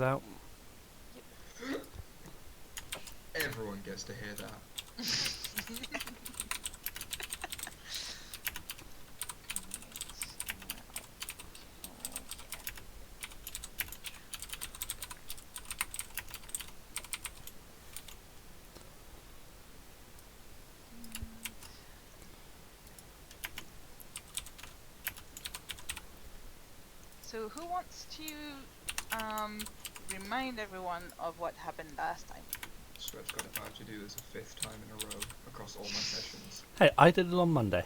Out. Everyone gets to hear that. So who wants to remind everyone of what happened last time? So I've got about to do this a 5th time in a row across all my sessions. Hey, I did it on Monday.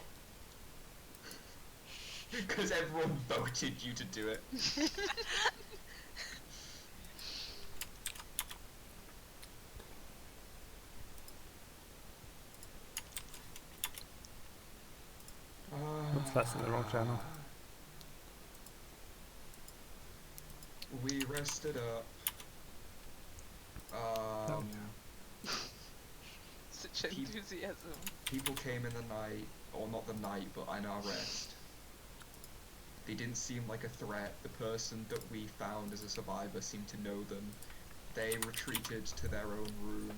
Because everyone voted you to do it. Oops, that's in the wrong channel. We rested up. Such enthusiasm. People came in the night, or not the night, but in our rest. They didn't seem like a threat. The person that we found as a survivor seemed to know them. They retreated to their own room.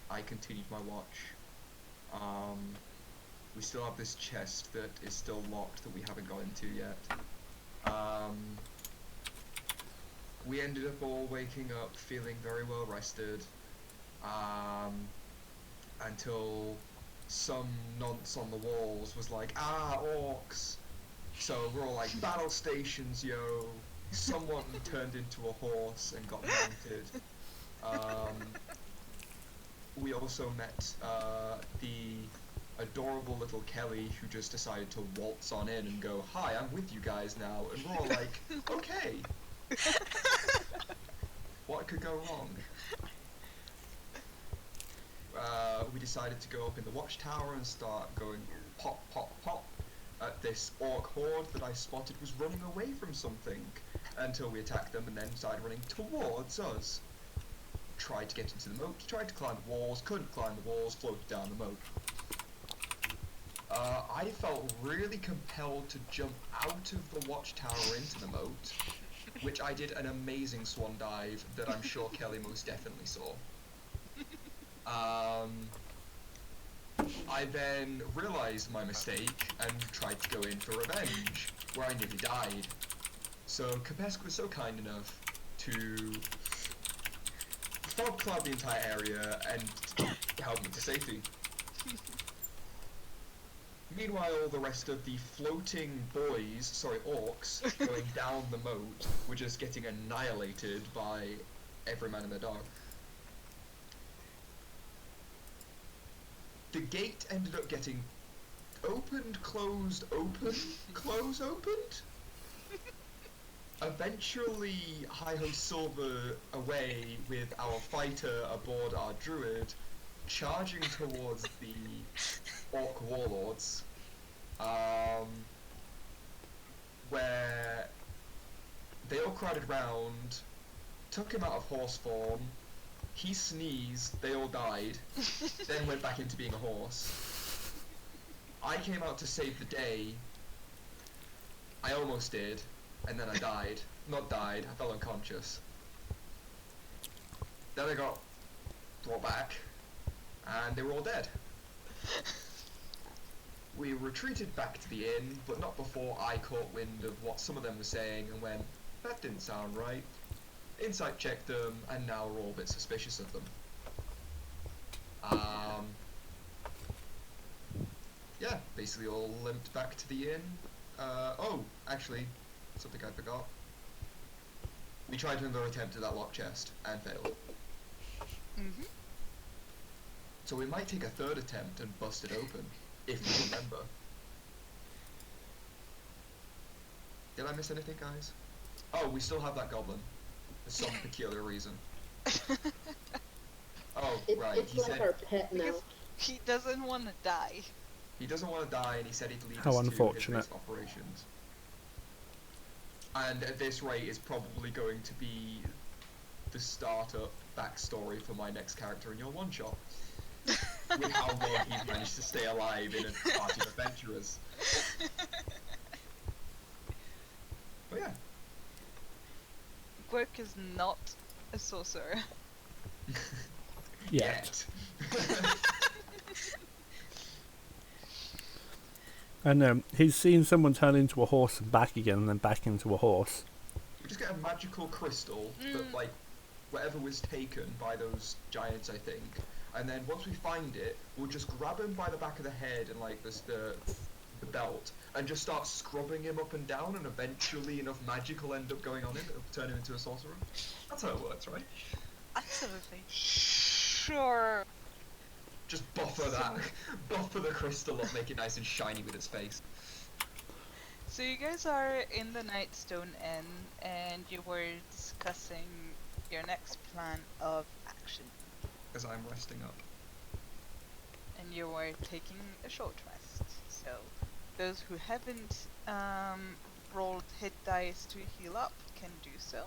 I continued my watch. We still have this chest that is still locked that we haven't got into yet. We ended up all waking up feeling very well rested. Until some nonce on the walls was like, orcs! So we're all like, battle stations, yo! Someone turned into a horse and got mounted. We also met the adorable little Kelly who just decided to waltz on in and go, hi, I'm with you guys now, and we're all like, okay! What could go wrong? We decided to go up in the watchtower and start going pop, pop, pop at this orc horde that I spotted was running away from something until we attacked them and then started running towards us. Tried to get into the moat, tried to climb the walls, couldn't climb the walls, floated down the moat. I felt really compelled to jump out of the watchtower into the moat, which I did an amazing swan dive that I'm sure Kelly most definitely saw. I then realised my mistake and tried to go in for revenge, where I nearly died. So Kepesk was so kind enough to fog cloud the entire area and help me to safety. Meanwhile, all the rest of the floating orcs, going down the moat were just getting annihilated by every man and their dog. The gate ended up getting opened, closed, open, close, opened? Eventually, Hi-Ho Silver away with our fighter aboard our Druid, charging towards the orc warlords, where they all crowded round, took him out of horse form, he sneezed, they all died, then went back into being a horse. I came out to save the day. I almost did, and then I died. Not died, I fell unconscious. Then I got brought back, and they were all dead. We retreated back to the inn, but not before I caught wind of what some of them were saying and went, that didn't sound right. Insight checked them, and now we're all a bit suspicious of them. Yeah, basically all limped back to the inn. Actually, something I forgot. We tried another attempt at that lock chest, and failed. Mm-hmm. So we might take a third attempt and bust it open, if we remember. Did I miss anything, guys? Oh, we still have that goblin. For some peculiar reason. Oh, right, It's like our pet now. Because he doesn't want to die. He doesn't want to die, and he said he'd lead How us to unfortunate. his base operations. And at this rate is probably going to be the startup backstory for my next character in your one-shot. With how long he's managed to stay alive in a party of adventurers. But yeah. Quirk is not a sorcerer. Yet. Yet. And he's seen someone turn into a horse and back again, and then back into a horse. We just get a magical crystal Mm. that, like, whatever was taken by those giants, I think. And then once we find it, we'll just grab him by the back of the head and, like, the belt, and just start scrubbing him up and down, and eventually enough magic will end up going on him, it'll turn him into a sorcerer. That's how it works, right? Absolutely. Sure. Just buffer that. Buffer the crystal up, make it nice and shiny with its face. So you guys are in the Nightstone Inn, and you were discussing your next plan of action, As I'm resting up. and you were taking a short rest. So those who haven't rolled hit dice to heal up can do so.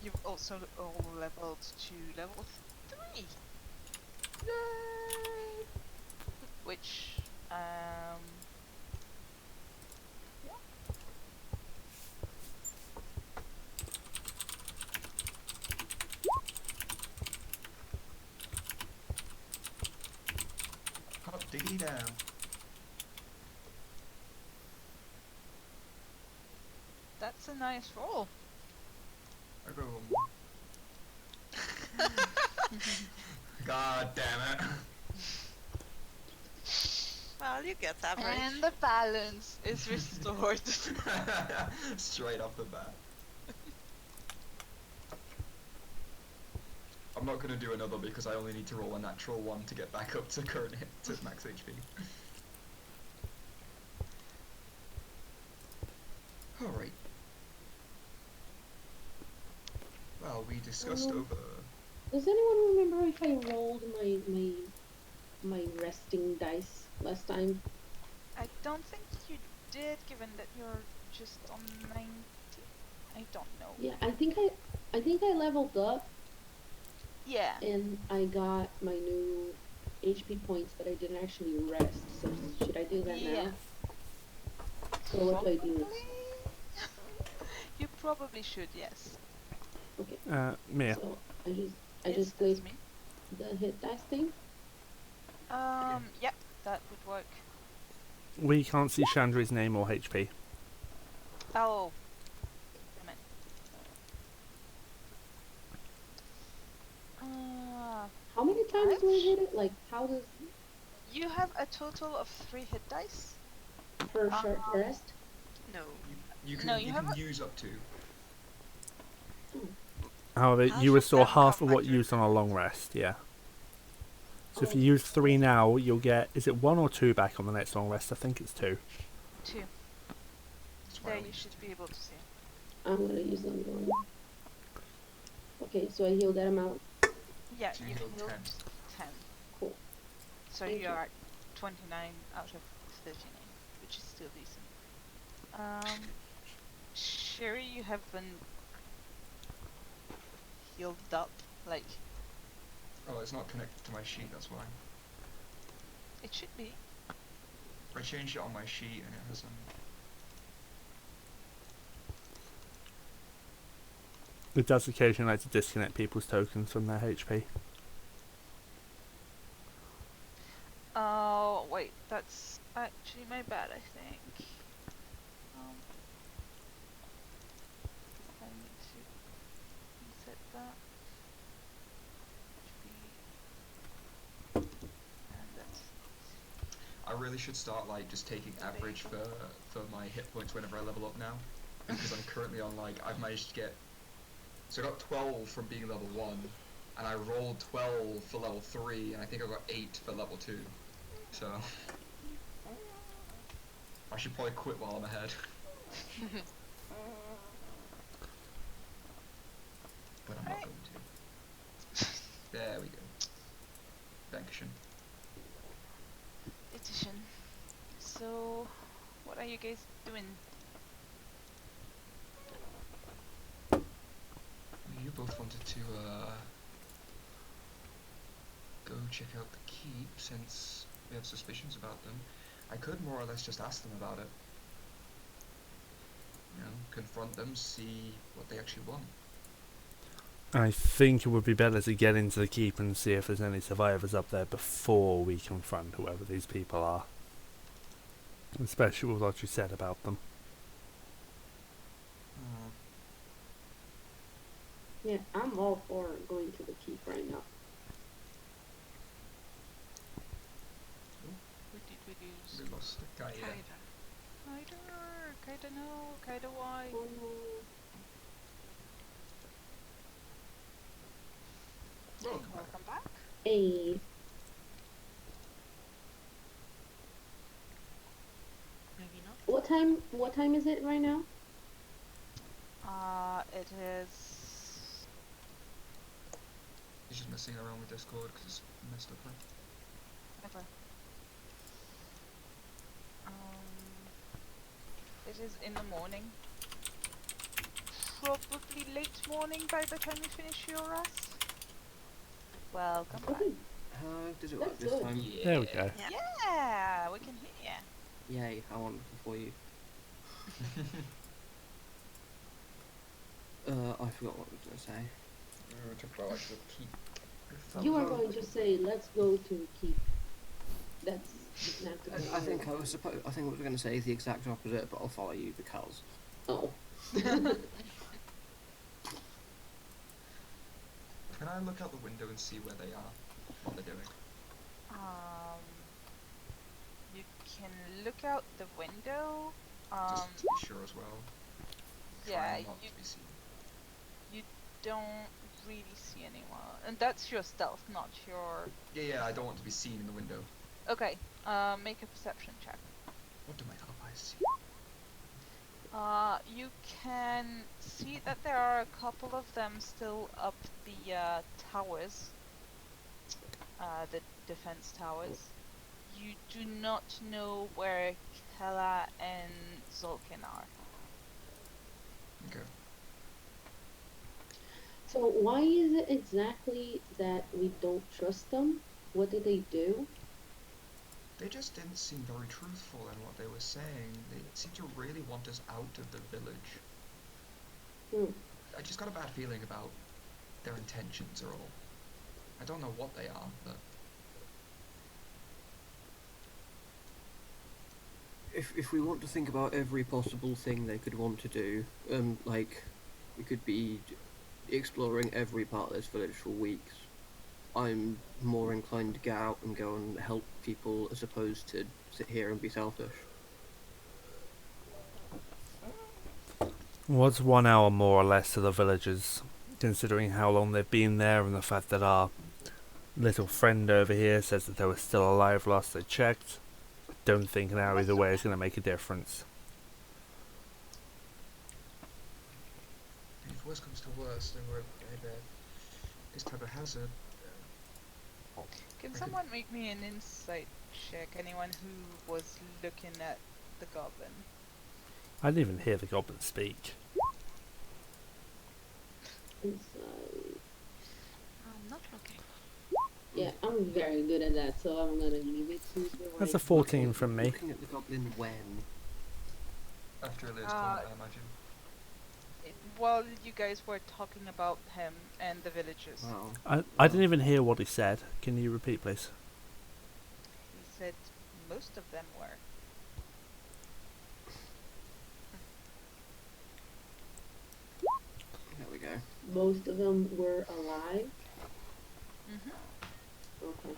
You've also all leveled to level 3. Yay! Which yeah. Hot diggity damn. That's a nice roll. I go. God damn it. Well, you get average. And the balance is restored. Straight off the bat. I'm not gonna do another because I only need to roll a natural one to get back up to current hit to max HP. Alright. Well, we discussed over. Does anyone remember if I rolled my resting dice last time? I don't think you did, given that you're just on 90. I don't know. Yeah, I think I leveled up Yeah. and I got my new HP points that I didn't actually rest. So should I do that Yeah. now? So what do I do? Probably. You probably should, yes. Okay. Miya. So I Yes, just that's click me. the hit dice thing. Yep, that would work. We can't see Shandri's name or HP. Oh. Damn it. How many times do I hit it? Like how does You have a total of 3 hit dice. per short rest? No. You can, No, you you can have a- use up to. However, How you should restore that half come of what back you to- used on a long rest, yeah. So if you use 3 now, you'll get, is it 1 or 2 back on the next long rest? I think it's 2. 2. That's why I There you used should be able to see. I'm gonna use them one. Okay, so I heal that amount. Yeah, So you you can healed heal 10. 10. Cool. So Thank you. you're at 29 out of 39, which is still decent. Sherry, you haven't healed up, like, Oh, it's not connected to my sheet, that's why. it should be. I changed it on my sheet and it hasn't. It does occasionally like to disconnect people's tokens from their HP. Oh, wait, that's actually my bad, I think. I need to reset that. And that's I really should start like just taking average for my hit points whenever I level up now, because I'm currently on like I've managed to get. So I got 12 from being level 1, and I rolled 12 for level 3, and I think I got 8 for level 2. So I should probably quit while I'm ahead. But I'm not Alright. going to. There we go. Dankeschön. edition. So, what are you guys doing? You both wanted to go check out the keep since we have suspicions about them. I could more or less just ask them about it. You know, confront them, see what they actually want. I think it would be better to get into the keep and see if there's any survivors up there before we confront whoever these people are. Especially with what you said about them. Yeah, I'm all for going to the keep right now. Who did we lose? We lost the guy. Kaider, no. Kaider, why? Oh no. Welcome back. Welcome back. Hey, Maybe not. what time is it right now? It is. He's just messing around with Discord because it's messed up. Okay. It is in the morning. Probably late morning by the time you finish your rest. Welcome back. Okay, How does it work That's this good. time? There we go. Yeah. Yeah, we can hear you. Yay, how wonderful for you. I forgot what I was going to say. We were talking about like the keep. you are going to say, let's go to keep. That's not the I think I was going to say the exact opposite, but I'll follow you because. Oh. Can I look out the window and see where they are? What they're doing? You can look out the window. Just to be sure as well. Yeah, Try not you to be seen. don't really see anyone, and that's your stealth, not your. Yeah, I don't want to be seen in the window. Okay. Make a perception check. What do my other eyes see? You can see that there are a couple of them still up the towers, the defense towers. You do not know where Kella and Zolkin are. Okay. So why is it exactly that we don't trust them? What did they do? They just didn't seem very truthful in what they were saying. They seemed to really want us out of the village. Hmm. I just got a bad feeling about their intentions are all. I don't know what they are, but If we want to think about every possible thing they could want to do, like, we could be exploring every part of this village for weeks. I'm more inclined to get out and go and help people as opposed to sit here and be selfish. What's 1 hour more or less to the villagers, considering how long they've been there and the fact that our little friend over here says that they were still alive last they checked? Don't think an hour either way is going to make a difference. if worse comes to worse, then we're at this type of hazard. Can Okay. someone make me an insight check? Anyone who was looking at the goblin? I didn't even hear the goblin speak. Inside. I'm not looking. Yeah, I'm very good at that, so I'm gonna leave it to the That's a right. 14 from me. Looking at the goblin when? After Elir's Uh, comment, I imagine. While you guys were talking about him and the villagers, Wow. I didn't even hear what he said. Can you repeat, please? he said most of them were. There we go. Most of them were alive. Mm-hmm. Okay.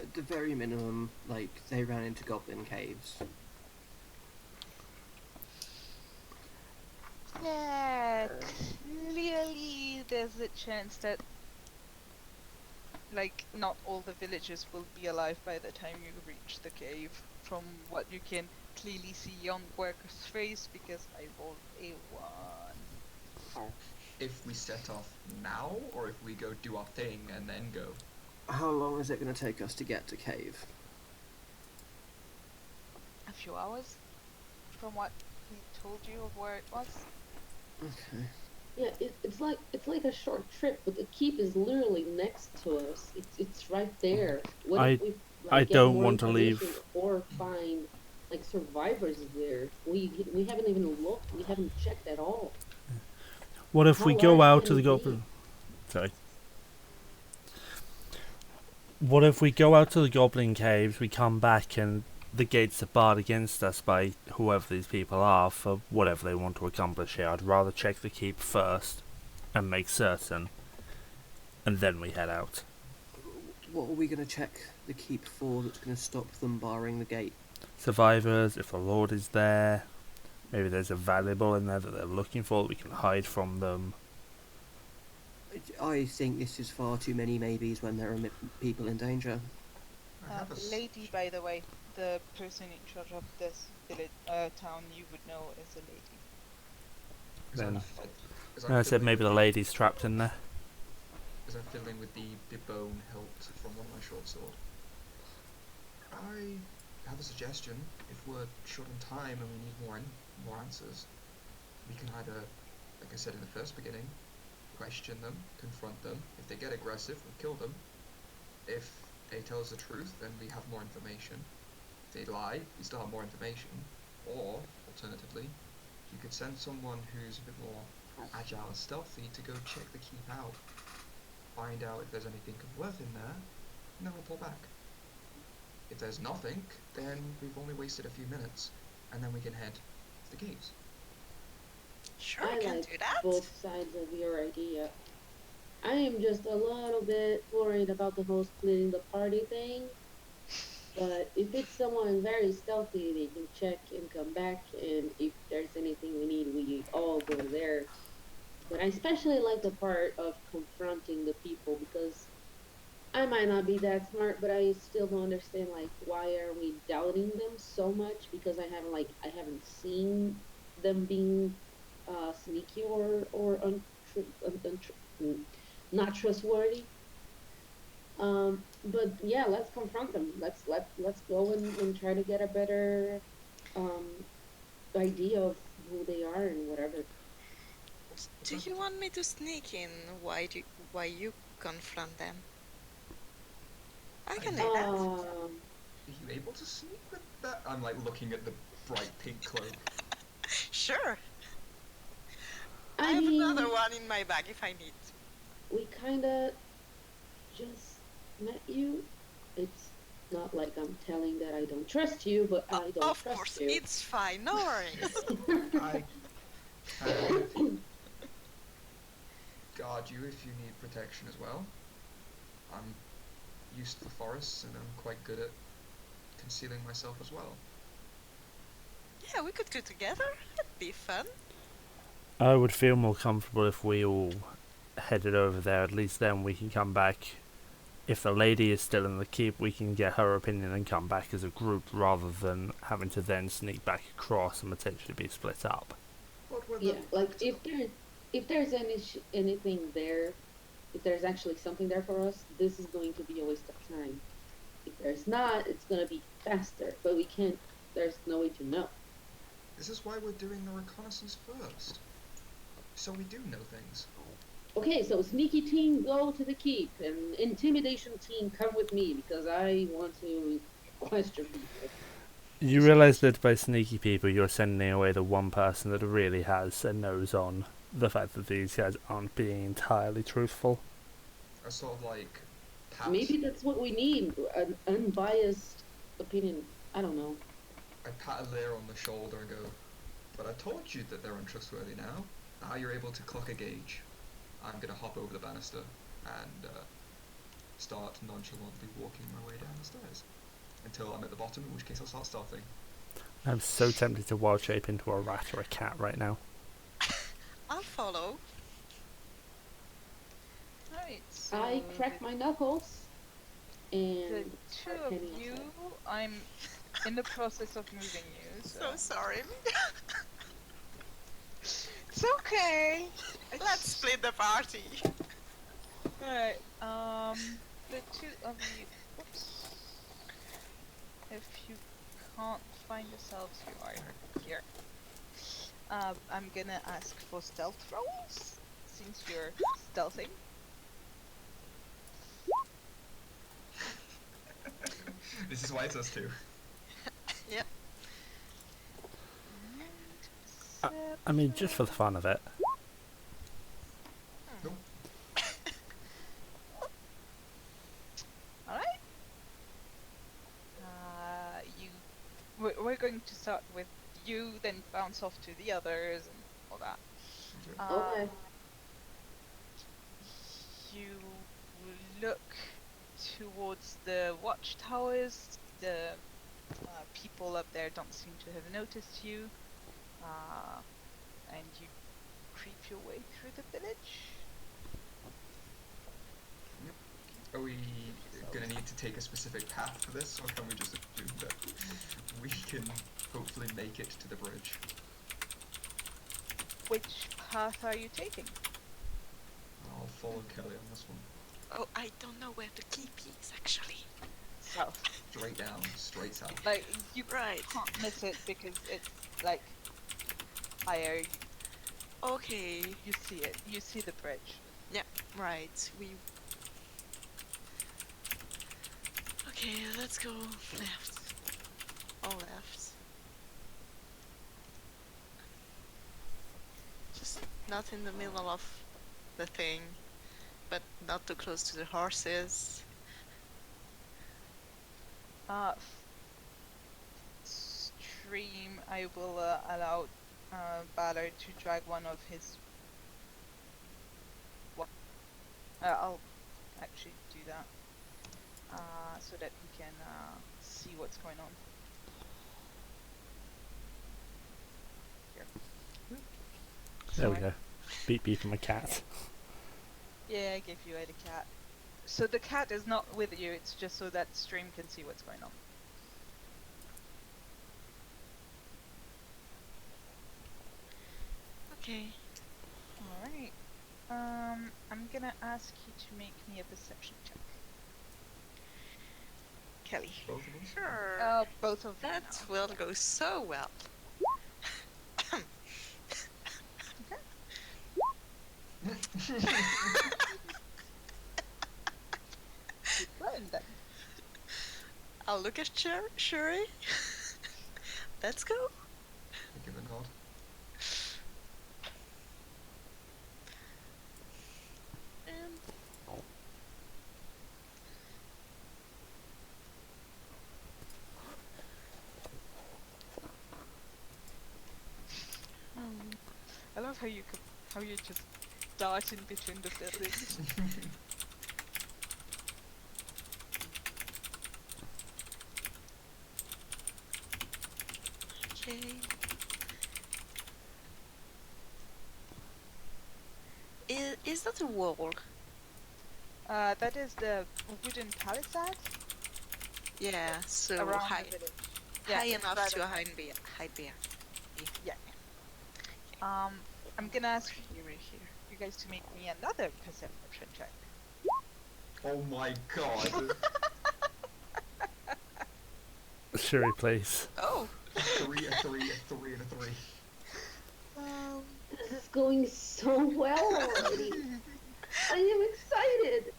At the very minimum, like, they ran into goblin caves. Yeah, clearly there's a chance that, like, not all the villagers will be alive by the time you reach the cave, from what you can clearly see on Worker's face, because I rolled a 1. If we set off now, or if we go do our thing and then go. How long is it going to take us to get to cave? A few hours, from what he told you of where it was. Okay. Yeah, it's like a short trip, but the keep is literally next to us. It's right there. What I- if we I get don't more want to leave. information or find like survivors there. We haven't even looked. We haven't checked at all. What if How we go large out can to the it be? goblin? Sorry. What if we go out to the goblin caves, we come back and the gates are barred against us by whoever these people are for whatever they want to accomplish here? I'd rather check the keep first and make certain, and then we head out. What are we going to check the keep for that's going to stop them barring the gate? Survivors, if the Lord is there, maybe there's a valuable in there that they're looking for that we can hide from them. I think this is far too many maybes when there are people in danger. I have a Lady, by the way, the person in charge of this village, town, you would know is a lady. Then, Is I said fiddling maybe with the lady's trapped in there. As I'm fiddling with the bone hilt from one of my short sword. I have a suggestion. If we're short on time and we need more answers, we can either, like I said in the first beginning, question them, confront them. If they get aggressive, we'll kill them. If they tell us the truth, then we have more information. If they lie, we still have more information. Or, alternatively, you could send someone who's a bit more agile and stealthy to go check the keep out, find out if there's anything of worth in there, and then we'll pull back. If there's nothing, then we've only wasted a few minutes, and then we can head to the caves. Sure, I we can like do that. both sides of your idea. I am just a little bit worried about the whole splitting the party thing. But if it's someone very stealthy, they can check and come back, and if there's anything we need, we all go there. But I especially like the part of confronting the people, because I might not be that smart, but I still don't understand, like, why are we doubting them so much? Because I haven't seen them being sneaky or not trustworthy. But yeah, let's confront them. Let's go and try to get a better um idea of who they are and whatever. Do you want me to sneak in? Why you confront them? I can do that. Are you able to sneak with that? I'm like looking at the bright pink cloak. Sure. I I have mean, another one in my bag if I need. we kinda just met you. It's not like I'm telling that I don't trust you, but I don't Of trust course, you. it's fine. No worries. I can guard you if you need protection as well. I'm used to the forests and I'm quite good at concealing myself as well. Yeah, we could go together. That'd be fun. I would feel more comfortable if we all headed over there. At least then we can come back. If the lady is still in the keep, we can get her opinion and come back as a group, rather than having to then sneak back across and potentially be split up. What were Yeah, the like if there's anything there, if there's actually something there for us, this is going to be a waste of time. If there's not, it's gonna be faster, but we can't. There's no way to know. This is why we're doing the reconnaissance first. So we do know things. Okay, so sneaky team, go to the keep, and intimidation team, come with me because I want to question people. You realise that by sneaky people, you're sending away the one person that really has a nose on the fact that these guys aren't being entirely truthful. A sort of like pat. Maybe that's what we need, an unbiased opinion. I don't know. I pat Elir on the shoulder and go, but I told you that they're untrustworthy now. Now you're able to clock a gauge. I'm gonna hop over the banister and start nonchalantly walking my way down the stairs until I'm at the bottom, in which case I'll start stealthing. I'm so tempted to wild shape into a rat or a cat right now. I'll follow. Alright, so I crack my knuckles, the and two are of heading you, outside. I'm in the process of moving you, so So sorry. it's okay. Let's split the party. Alright, the two of you, whoops. If you can't find yourselves, you are here. I'm gonna ask for stealth rolls, since you're stealthing. This is why it's us two. Yep. I mean, just for the fun of it. Nope. Alright. We're going to start with you, then bounce off to the others and all that. Okay. You look towards the watchtowers. The people up there don't seem to have noticed you. And you creep your way through the village. Are we gonna need to take a specific path for this, or can we just assume that we can hopefully make it to the bridge? Which path are you taking? I'll follow Kelly on this one. Oh, I don't know where the keep is actually. South. Straight down, straight south. Like, you Right. can't miss it because it's, like, higher. Okay. You see it. You see the bridge. Right. Okay, let's go left. All left. Just not in the middle of the thing, but not too close to the horses. Stream, I will allow Ballard to drag one of his. I'll actually do that so that we can see what's going on. Here. There we Sorry. go. Beep beep from a cat. Yeah, I gave you a cat. So the cat is not with you, it's just so that Stream can see what's going on. Okay. Alright. I'm gonna ask you to make me a perception check. Kelly. Both of us? Sure. Both of you That now. will go so well. Well then. I'll look at Shuri. Let's go. I give a nod. And I love how you just dart in between the buildings. okay. Is that a wall? That is the wooden palisade Yeah, so around high, the village. high Yeah, enough right to up- hide behind. Yeah. I'm gonna ask You right here. you guys to make me another perception check. Oh my god! Shuri, please. Oh. a 3, a 3, a 3, and a 3. This is going so well already. I am excited.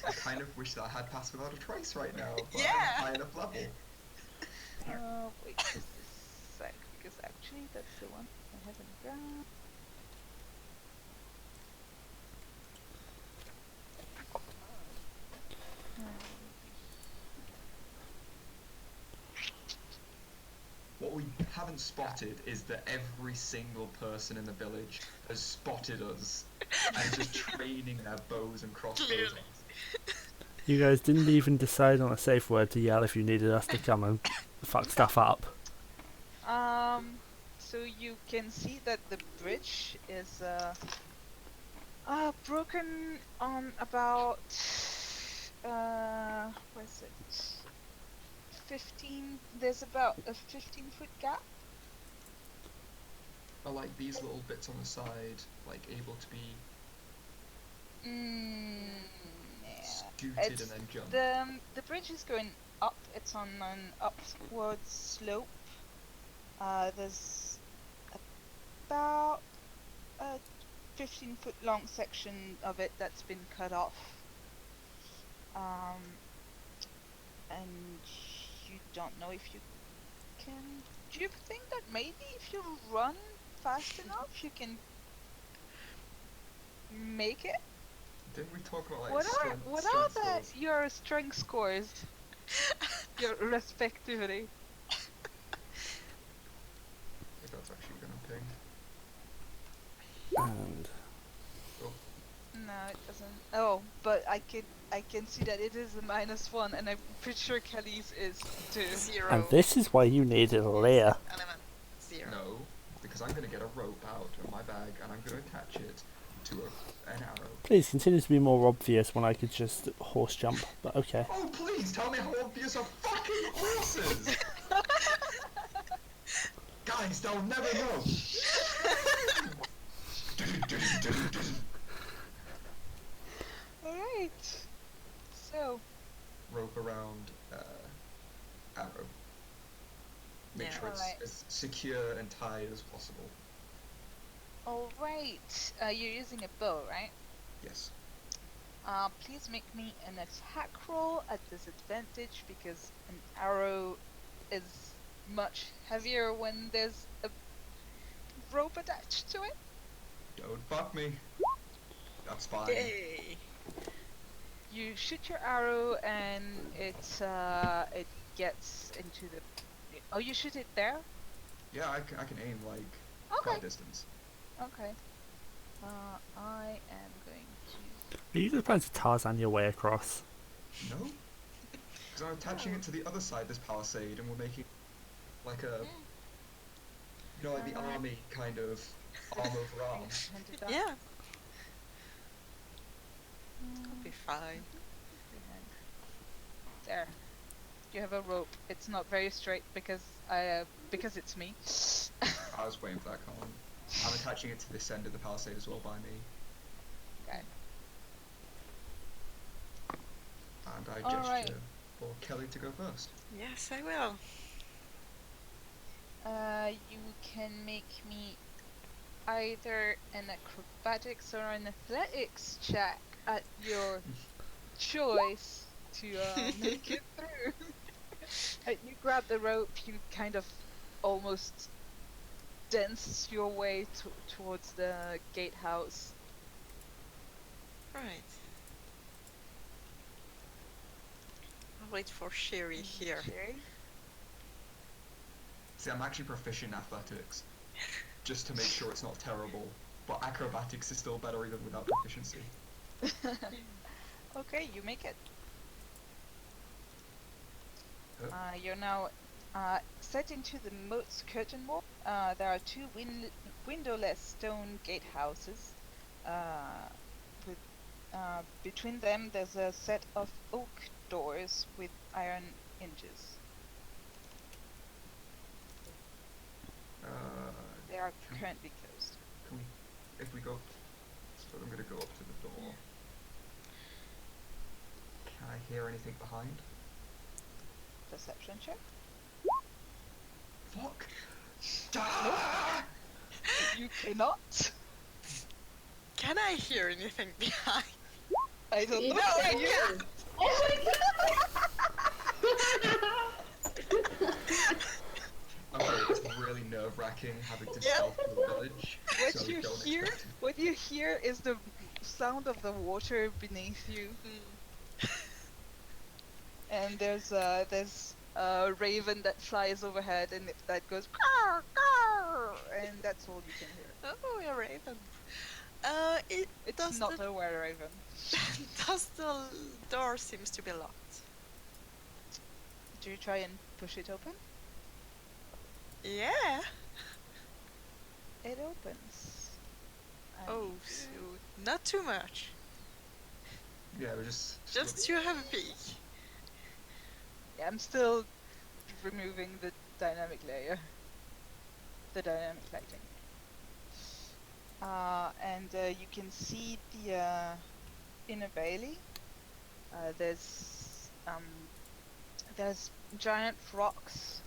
I kind of wish that I had passed without a trace right now, but Yeah. I'm high enough level. Wait just a sec, because actually that's the one I haven't grabbed. What we haven't spotted is that every single person in the village has spotted us and is just training their bows and crossbows. Clearly. You guys didn't even decide on a safe word to yell if you needed us to come and fuck stuff up. So you can see that the bridge is broken on about what is it? 15. There's about a 15-foot gap. Are like these little bits on the side like able to be Yeah. scooted It's and then jumped? The bridge is going up. It's on an upward slope. There's about a 15-foot long section of it that's been cut off. And you don't know if you can Do you think that maybe if you run fast enough, you can make it? Didn't we talk about like What are strength that scores? your strength scores? Your respectively. I think that's actually gonna ping. And No, it doesn't. Oh, but I can see that it is a -1, and I'm pretty sure Kelly's is too. 0. this is why you needed a layer. Element 0. No, because I'm gonna get a rope out of my bag and I'm gonna attach it to an arrow. Please continue to be more obvious when I could just horse jump, but okay. Oh please tell me how obvious are fucking horses! Guys, they'll never know! Alright. So, Rope around arrow. Make Yeah. sure it's Alright. as secure and tight as possible. alright. You're using a bow, right? Yes. Please make me an attack roll at disadvantage because an arrow is much heavier when there's a rope attached to it. Don't fuck me. That's fine. Yay! You shoot your arrow and it gets into the. Oh, you shoot it there? Yeah, I can aim like Okay. quite distance. Okay. I am going to. Are you just planning to Tarzan your way across? No? Because I'm attaching it to the other side of this palisade and we're making like a, you know, like the army kind of arm over arm. Yeah, it'll be fine. There. You have a rope. It's not very straight because it's me. I was waiting for that comment. I'm attaching it to this end of the palisade as well by me. Okay. And I All gesture right. for Kelly to go first. Yes, I will. You can make me either an acrobatics or an athletics check at your choice to make it through. You grab the rope, you kind of almost dance your way towards the gatehouse. Right. I'll wait for Shyri here. Sherry? See, I'm actually proficient in athletics, just to make sure it's not terrible. But acrobatics is still better even without proficiency. Okay, you make it. Huh? You're now set into the moat's curtain wall. There are two windowless stone gatehouses. With, between them, there's a set of oak doors with iron hinges. They are currently closed. Can we, if we go, so I'm gonna go up to the door. Can I hear anything behind? Perception check. Fuck! Ah! You cannot. Can I hear anything behind? I don't know. I You can. Oh Okay, it's really nerve-wracking having to Yeah. stealth through the village. What so you don't hear? expect it. What you hear is the sound of the water beneath you, and there's a raven that flies overhead, and that goes "Caw, caw," and that's all you can hear. Oh, a raven. It's Does not the- a were raven. Does the door seems to be locked? Do you try and push it open? Yeah. It opens. And Oh, you- so not too much. Yeah, we're just Just you have a peek. Yeah, I'm still removing the dynamic layer. The dynamic lighting. And you can see the inner bailey. There's giant rocks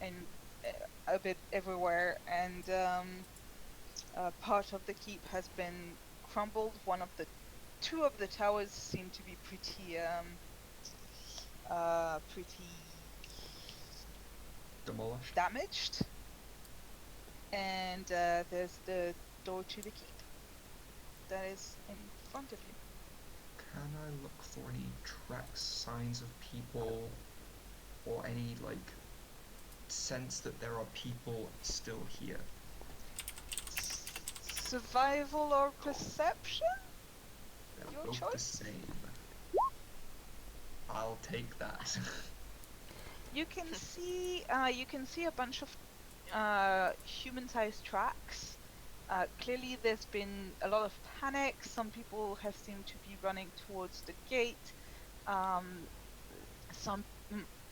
and a bit everywhere, and part of the keep has been crumbled. Two of the towers seem to be pretty Demolished. damaged. And there's the door to the keep that is in front of you. Can I look for any tracks, signs of people, or any, like, sense that there are people still here? Survival or perception? They're Your both the choice. same. I'll take that. You can see a bunch of human-sized tracks. Clearly, there's been a lot of panic. Some people have seemed to be running towards the gate. There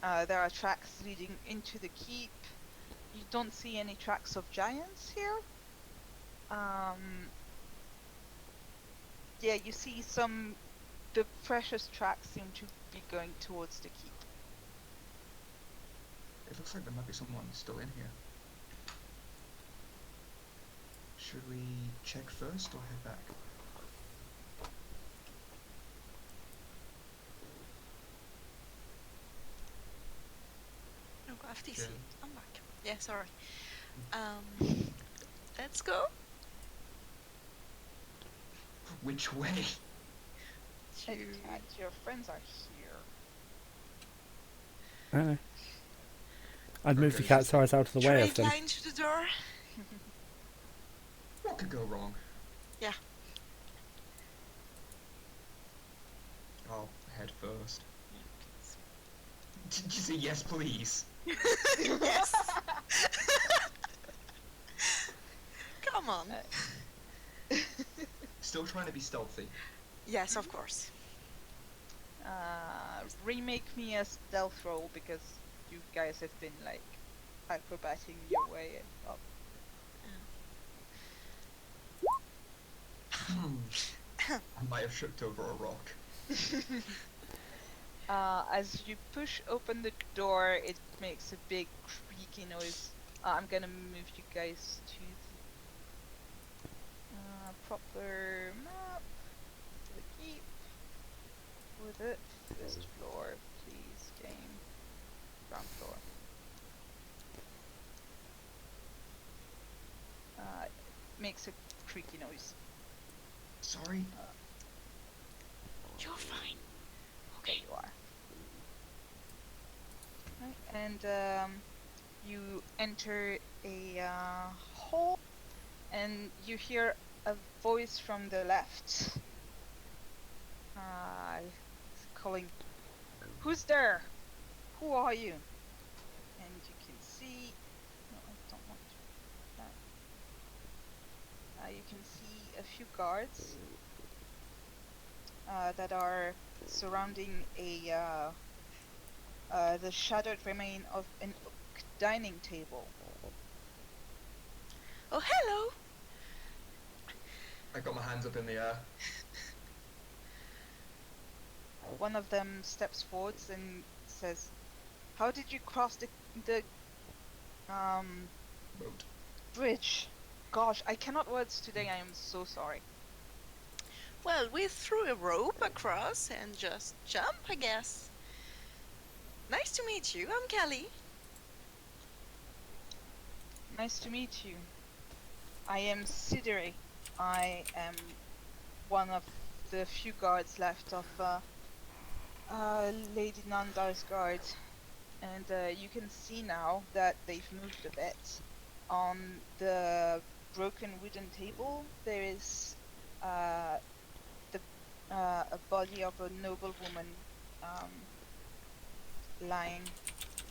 are tracks leading into the keep. You don't see any tracks of giants here. Yeah, you see the precious tracks seem to be going towards the keep. It looks like there might be someone still in here. Should we check first or head back? No, go FTC. Okay. I'm back. Yeah, sorry. Let's go. Which way? To... Your friends are here. Okay. I'd move Okay, the cat's eyes out of the way of Straight them. line to the door. What could go wrong? Yeah. I'll head first. Did you say yes, please? Yes. Come on. Still trying to be stealthy. Yes, of course. Remake me a stealth roll because you guys have been like acrobating your way up. I might have tripped over a rock. As you push open the door, it makes a big creaky noise. I'm gonna move you guys to the proper map. To the keep. With it. First floor, please, game. Ground floor. Makes a creaky noise. Sorry? You're fine. There you are. Right, and you enter a hall, and you hear a voice from the left. Calling, "Who's there? Who are you?" And you can see. No, I don't want that. You can see a few guards that are surrounding the shattered remain of an oak dining table. Oh, hello. I got my hands up in the air. One of them steps forwards and says, "How did you cross the Boat. bridge? Gosh, I cannot words today. I am so sorry." Well, we threw a rope across and just jump, I guess. Nice to meet you. I'm Kelly. Nice to meet you. I am Shyri. I am one of the few guards left of Lady Nandar's guard, and you can see now that they've moved a bit. On the broken wooden table, there is a body of a noble woman lying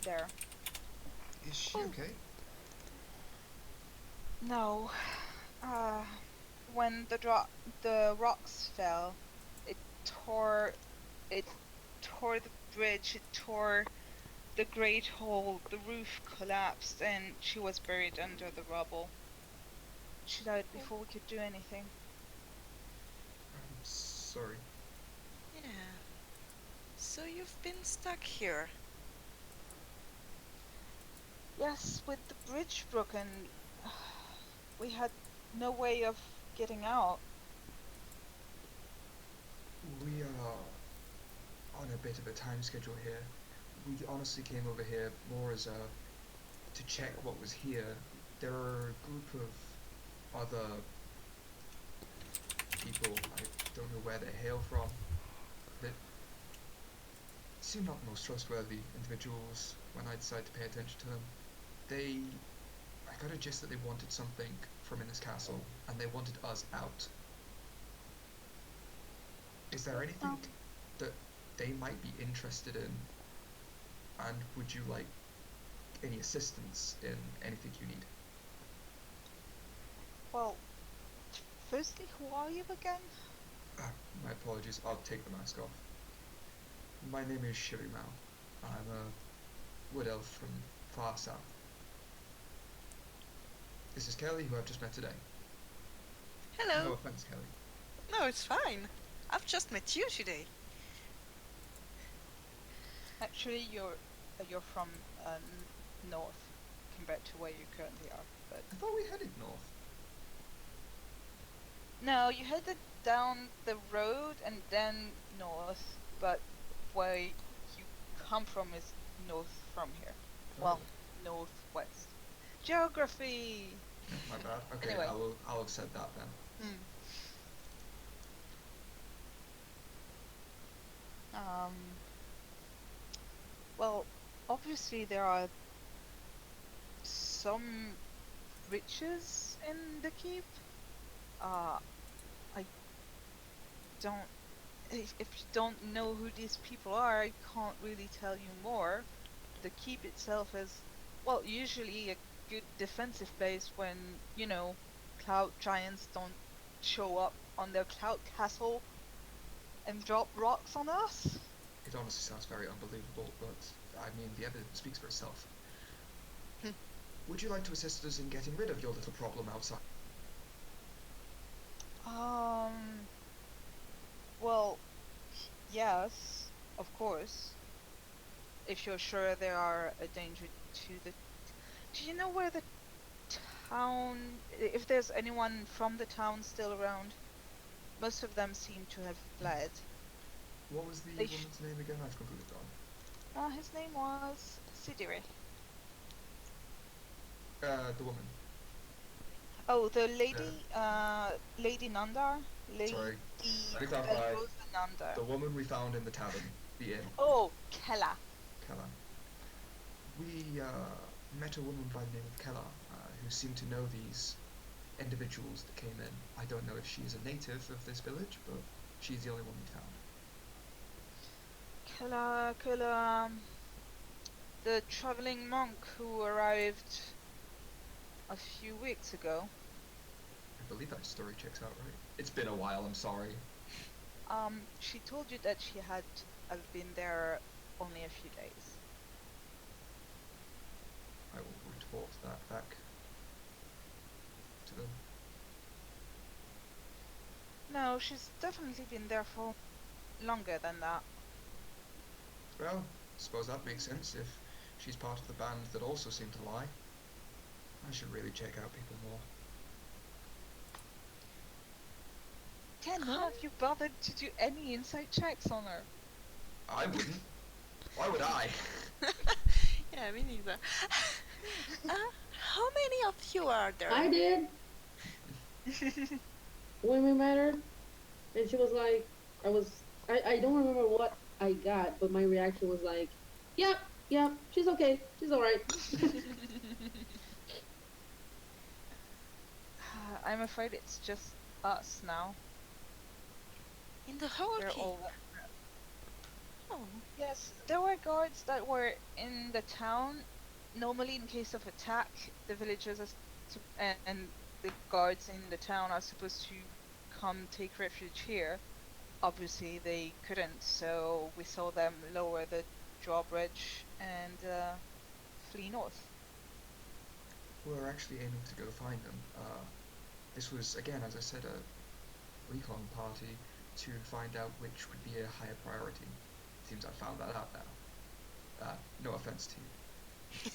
there. Is she okay? No. When the rocks fell, it tore the bridge, it tore the great hole, the roof collapsed, and she was buried under the rubble. She died before we could do anything. I'm sorry. Yeah. So you've been stuck here. Yes, with the bridge broken, we had no way of getting out. We are on a bit of a time schedule here. We honestly came over here more as a to check what was here. There are a group of other people, I don't know where they hail from, that seem not the most trustworthy individuals when I decided to pay attention to them. I got a gist that they wanted something from in this castle, and they wanted us out. Is there anything that they might be interested in? And would you like any assistance in anything you need? Well, firstly, who are you again? My apologies, I'll take the mask off. My name is Shyri-Mao. I'm a wood elf from far south. This is Kelly, who I've just met today. No Hello. offense, Kelly. No, it's fine. I've just met you today. Actually, you're from north compared to where you currently are. But I thought we headed north. no, you headed down the road and then north, but where you come from is north from here. Well, northwest. Geography. My bad. Okay, Anyway. I'll have said that then. Well, obviously there are some riches in the keep. I don't. If you don't know who these people are, I can't really tell you more. The keep itself is, well, usually a good defensive base when, cloud giants don't show up on their cloud castle and drop rocks on us. It honestly sounds very unbelievable, but I mean, the evidence speaks for itself. Would you like to assist us in getting rid of your little problem outside? Well, yes, of course. If you're sure there are a danger to the... Do you know where the town... If there's anyone from the town still around? Most of them seem to have fled. What was the They woman's name again? I've completely gone. His name was Sidiri. The woman. Oh, the lady, Lady Nandar? Sorry. Let me clarify. Nandar. The woman we found in the tavern, the inn. Oh, Kella. Kella. We met a woman by the name of Kella, who seemed to know these individuals that came in. I don't know if she's a native of this village, but she's the only one we found. Kella, the traveling monk who arrived a few weeks ago. I believe that story checks out, right? It's been a while, I'm sorry. She told you that she had been there only a few days. I will report that back to them. No, she's definitely been there for longer than that. Well, suppose that makes sense if she's part of the band that also seem to lie. I should really check out people more. Ken, none of you bothered to do any insight checks on her. I wouldn't. Why would I? Yeah, me neither. How many of you are there? I did. When we met her, and she was like, I don't remember what I got, but my reaction was like, yep, she's okay, she's alright. I'm afraid it's just us now. In the whole They're keep? all... Oh. Yes, there were guards that were in the town. Normally, in case of attack, the villagers and the guards in the town are supposed to come take refuge here. Obviously, they couldn't, so we saw them lower the drawbridge and flee north. We're actually aiming to go find them. This was, again, as I said, a recon party to find out which would be a higher priority. Seems I found that out now. No offense to you.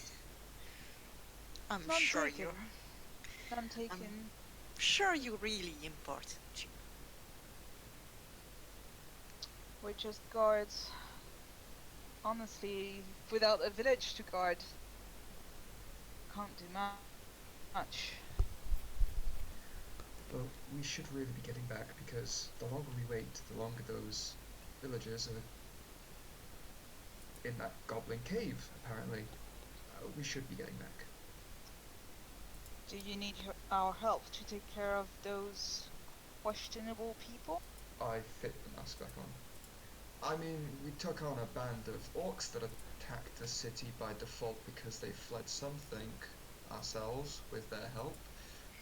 I'm None sure taken. you're... None taken. Sure you're really important. We're just guards. Honestly, without a village to guard. can't do much. But we should really be getting back because the longer we wait, the longer those villagers are in that goblin cave, apparently. We should be getting back. Do you need our help to take care of those questionable people? I fit the mask back on. I mean, we took on a band of orcs that attacked the city by default because they fled something ourselves with their help.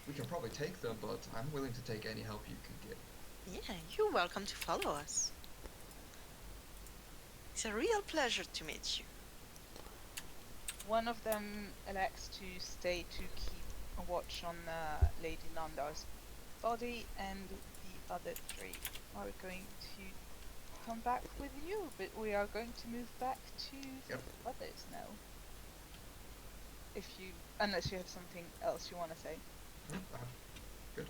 We can probably take them, but I'm willing to take any help you can give. Yeah, you're welcome to follow us. It's a real pleasure to meet you. One of them elects to stay to keep a watch on Lady Nandar's body, and the other three are going to come back with you, but we are going to move back to the others now. Unless you have something else you want to say. Good.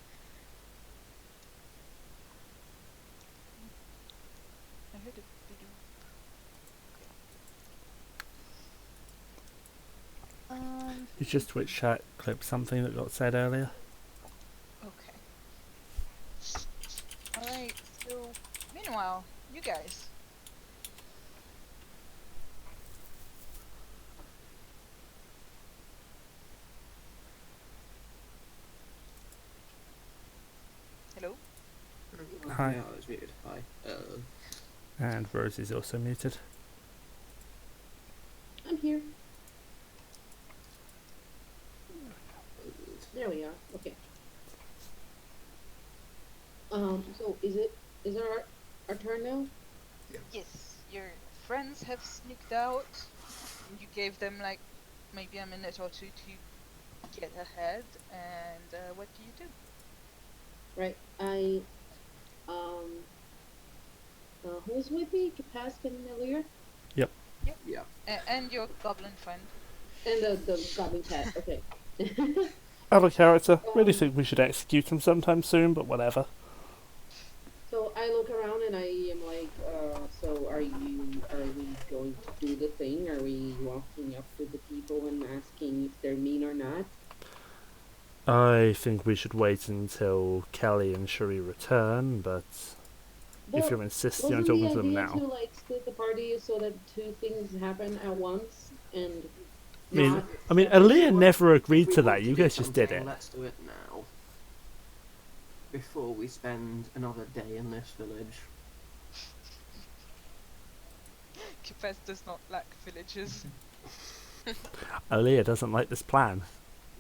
I heard a You just Twitch chat clip something that got said earlier. okay. Alright, so meanwhile, you guys. Hello? Hi. Yeah, I was muted. Hi. And Rosie's also muted. I'm here. There we are. Okay. So is our turn now? Yes, your friends have sneaked out. You gave them like maybe a minute or two to get ahead, and what do you do? Right. Who's with me? Kepesk and Elir? Yeah. And your goblin friend. And the goblin cat. Okay. Out of character. Really think we should execute him sometime soon, but whatever. So I look around and I am like, so are we going to do the thing? Are we walking up to the people and asking if they're mean or not? I think we should wait until Kelly and Shyri return, but if you're insisting on talking to them now. Wasn't the idea to like split the party so that two things happen at once and I mean, not Elir never If agreed we to want that. You do guys just did something, it. Let's do it now. Before we spend another day in this village. Kepesk does not lack villagers. Elir doesn't like this plan.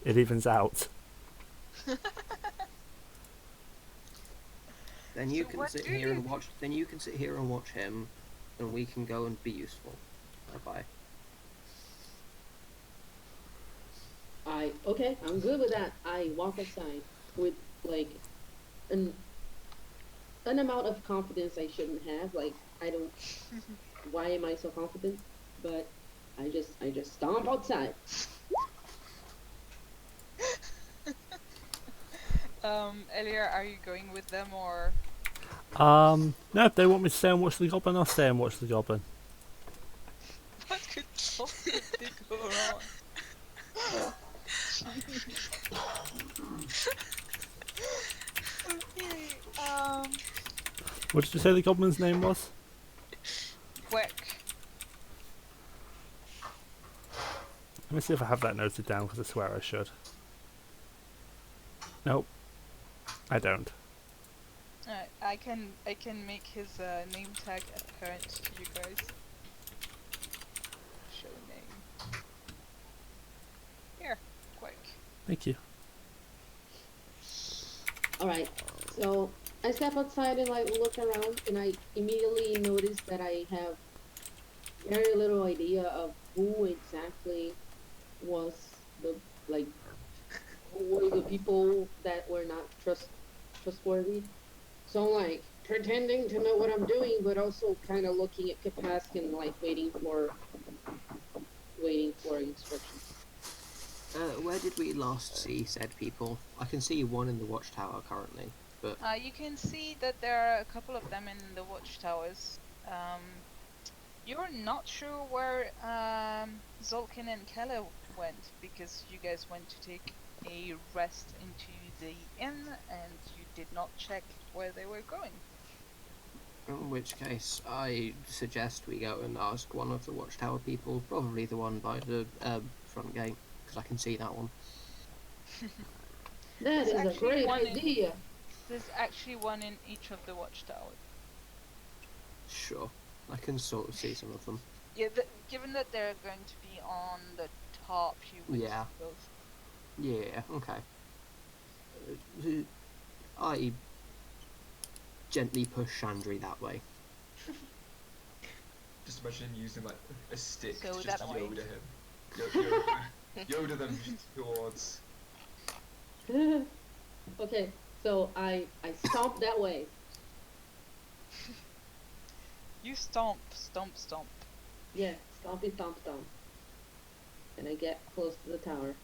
It evens out. Then you So can what sit do here you and watch. Then you can sit here and watch him, and we can go and be useful. Bye bye. Okay, I'm good with that. I walk outside with like an amount of confidence I shouldn't have. Like I don't. Why am I so confident? But I just stomp outside. Elir, are you going with them or? No, if they want me to stay and watch the goblin, I'll stay and watch the goblin. What could possibly go wrong? Okay, What did you say the goblin's name was? Quick. Let me see if I have that noted down, because I swear I should. Nope. I don't. I can make his name tag apparent to you guys. Show name. Here, quick. Thank you. Alright, so I step outside and like look around and I immediately notice that I have very little idea of who exactly was the like who were the people that were not trustworthy. So I'm like pretending to know what I'm doing but also kinda looking at Kepesk and like waiting for instructions. Where did we last see said people? I can see one in the watchtower currently, but You can see that there are a couple of them in the watchtowers. You're not sure where Zolkin and Keller went, because you guys went to take a rest into the inn and you did not check where they were going. In which case, I suggest we go and ask one of the watchtower people, probably the one by the front gate, because I can see that one. That There's is a actually great one idea. There's actually one in each of the watchtowers. Sure, I can sort of see some of them. Yeah, given that they're going to be on the top, you would Yeah. see both. Yeah, okay. I gently push Shandri that way. Just imagine him using like a stick So to just that way. Yoda him. Yoda them towards. Okay, so I stomp that way. You stomp, stomp, stomp. Yeah, stompy stomp stomp. And I get close to the tower.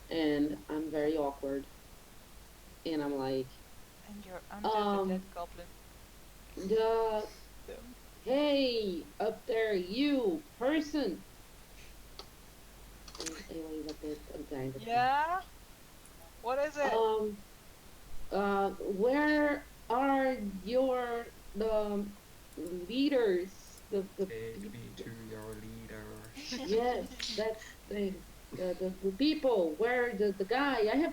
And I'm very awkward. And I'm like, And you're under the dead goblin. duh, hey, up there, you person. And I wave at the guy. Yeah? What is it? Where are your leaders? The Take me to your leader. yes, that's the people. Where the guy?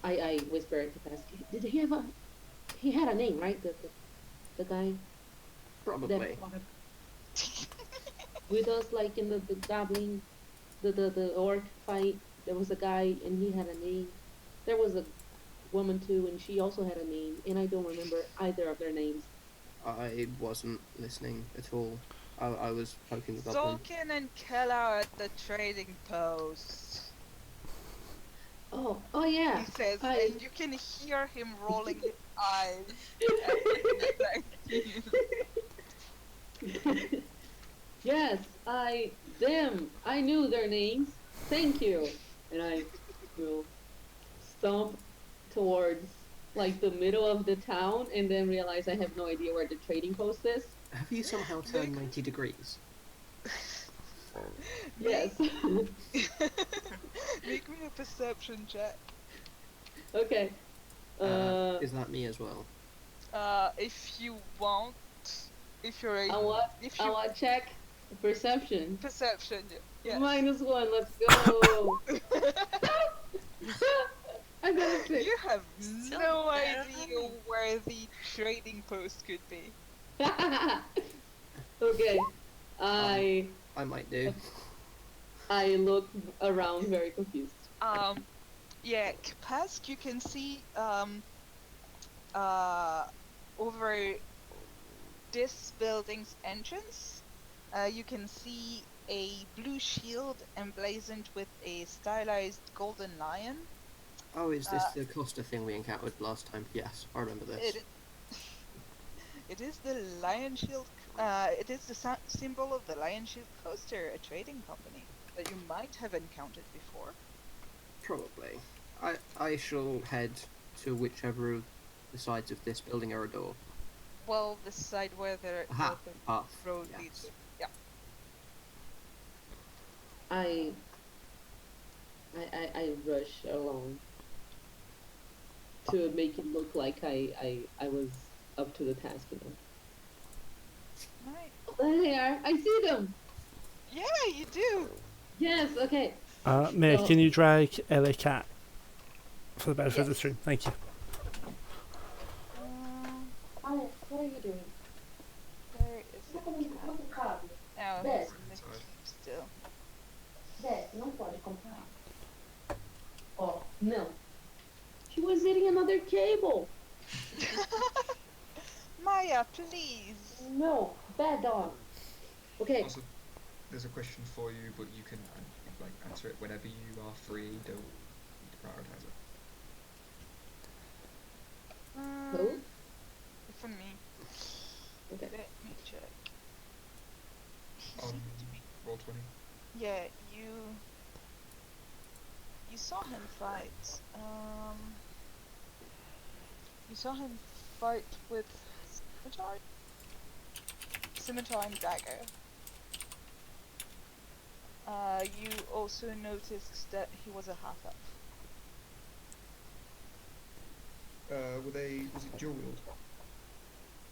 I whisper to Kepesk. Did he have a? He had a name, right? The guy Probably. that fought with us, like in the goblin, the orc fight. There was a guy and he had a name. There was a woman too, and she also had a name, and I don't remember either of their names. I wasn't listening at all. I was poking the goblin. Zolkin and Keller at the trading post. Oh yeah. He says, I- and you can hear him rolling his eyes. Yes, I knew their names. Thank you. And I will stomp towards like the middle of the town and then realize I have no idea where the trading post is. Have you somehow turned 90 degrees? Yes. Make me a perception check. Okay. Is that me as well? If you want, if you're I able, want if I you want check perception. perception, yes. -1. Let's go. I got a 6. You have Still no better than idea me. where the trading post could be. Okay. I might do. look around very confused. Yeah, Kepesk, you can see over this building's entrance, you can see a blue shield emblazoned with a stylized golden lion. Oh, is this the Costa thing we encountered last time? Yes, I remember this. It is the Lion Shield. It is the symbol of the Lion Shield Coaster, a trading company that you might have encountered before. Probably. I shall head to whichever of the sides of this building are a door. Well, the side where the Aha, path. road yes. leads. Yeah. I rush along to make it look like I was up to the task, you know. Right. There they are. I see them. Yeah, you do. Yes. Okay. Miya, So- can you drag Elir cat for the benefit of the Yes. stream? Thank you. Alex, what are you doing? Where is it? cabo. Oh, There. he's in the keep still. Desce, não pode comprar. Oh, não. She was eating another cable. Miya, please. No, bad dog. Okay. Also, there's a question for you, but you can like answer it whenever you are free. Don't prioritize it. Who? For me. Okay. Let me check. He On seemed to be. Roll20. Yeah, you saw him fight. You saw him fight with scimitar and dagger. You also noticed that he was a half-elf. Was it dual wield?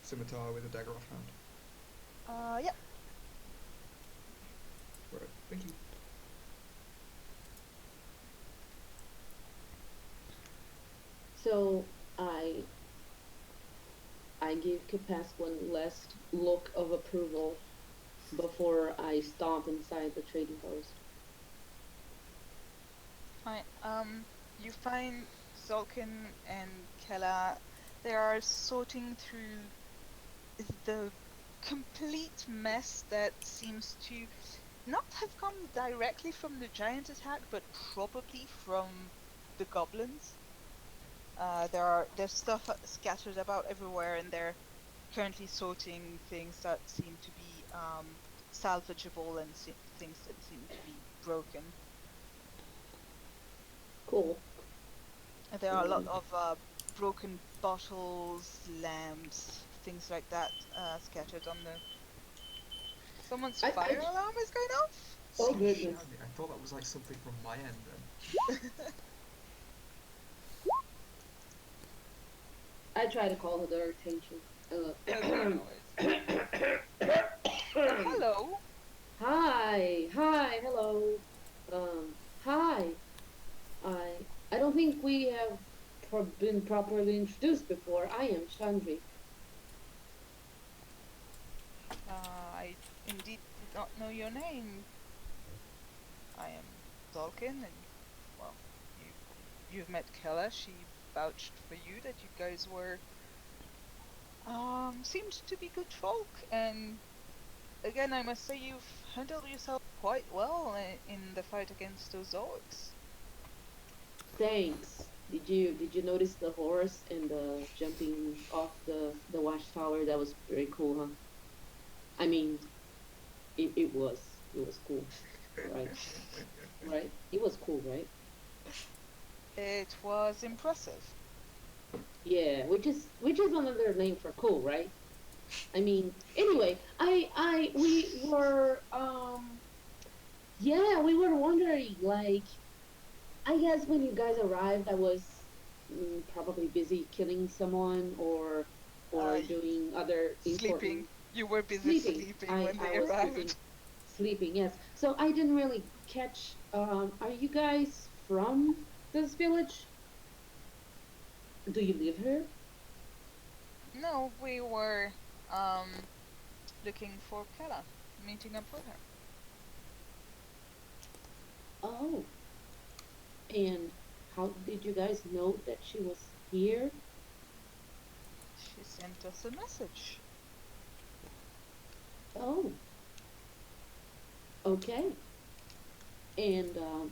Scimitar with a dagger offhand. Yeah. Right, thank you. So I give Kepesk one last look of approval before I stomp inside the trading post. Fine. You find Zolkin and Kella. They are sorting through the complete mess that seems to not have come directly from the giant attack, but probably from the goblins. There's stuff scattered about everywhere, and they're currently sorting things that seem to be salvageable and things that seem to be broken. Cool. There are a lot of broken bottles, lamps, things like that scattered on the. Someone's I- fire alarm is going off? Oh, Excuse goodness. Shandri, I thought that was like something from my end then. I try to call their attention. Hello. Hi, hello. Hi. I don't think we have been properly introduced before. I am Shandri. I indeed did not know your name. I am Zolkin, and well, you've met Kella. She vouched for you that you guys were seemed to be good folk, and again, I must say you've handled yourself quite well in the fight against those orcs. Thanks. Did you notice the horse and the jumping off the watchtower? That was very cool, huh? I mean, it was cool, right? Right? It was cool, right? It was impressive. Yeah, which is another name for cool, right? I mean, anyway, we were yeah, we were wondering, like, I guess when you guys arrived, I was probably busy killing someone or doing other Sleeping. important You were busy sleeping when they I was arrived. sleeping, yes. So I didn't really catch. Are you guys from this village? Do you live here? No, we were looking for Kella, meeting up with her. Oh, and how did you guys know that she was here? She sent us a message. Oh, okay. And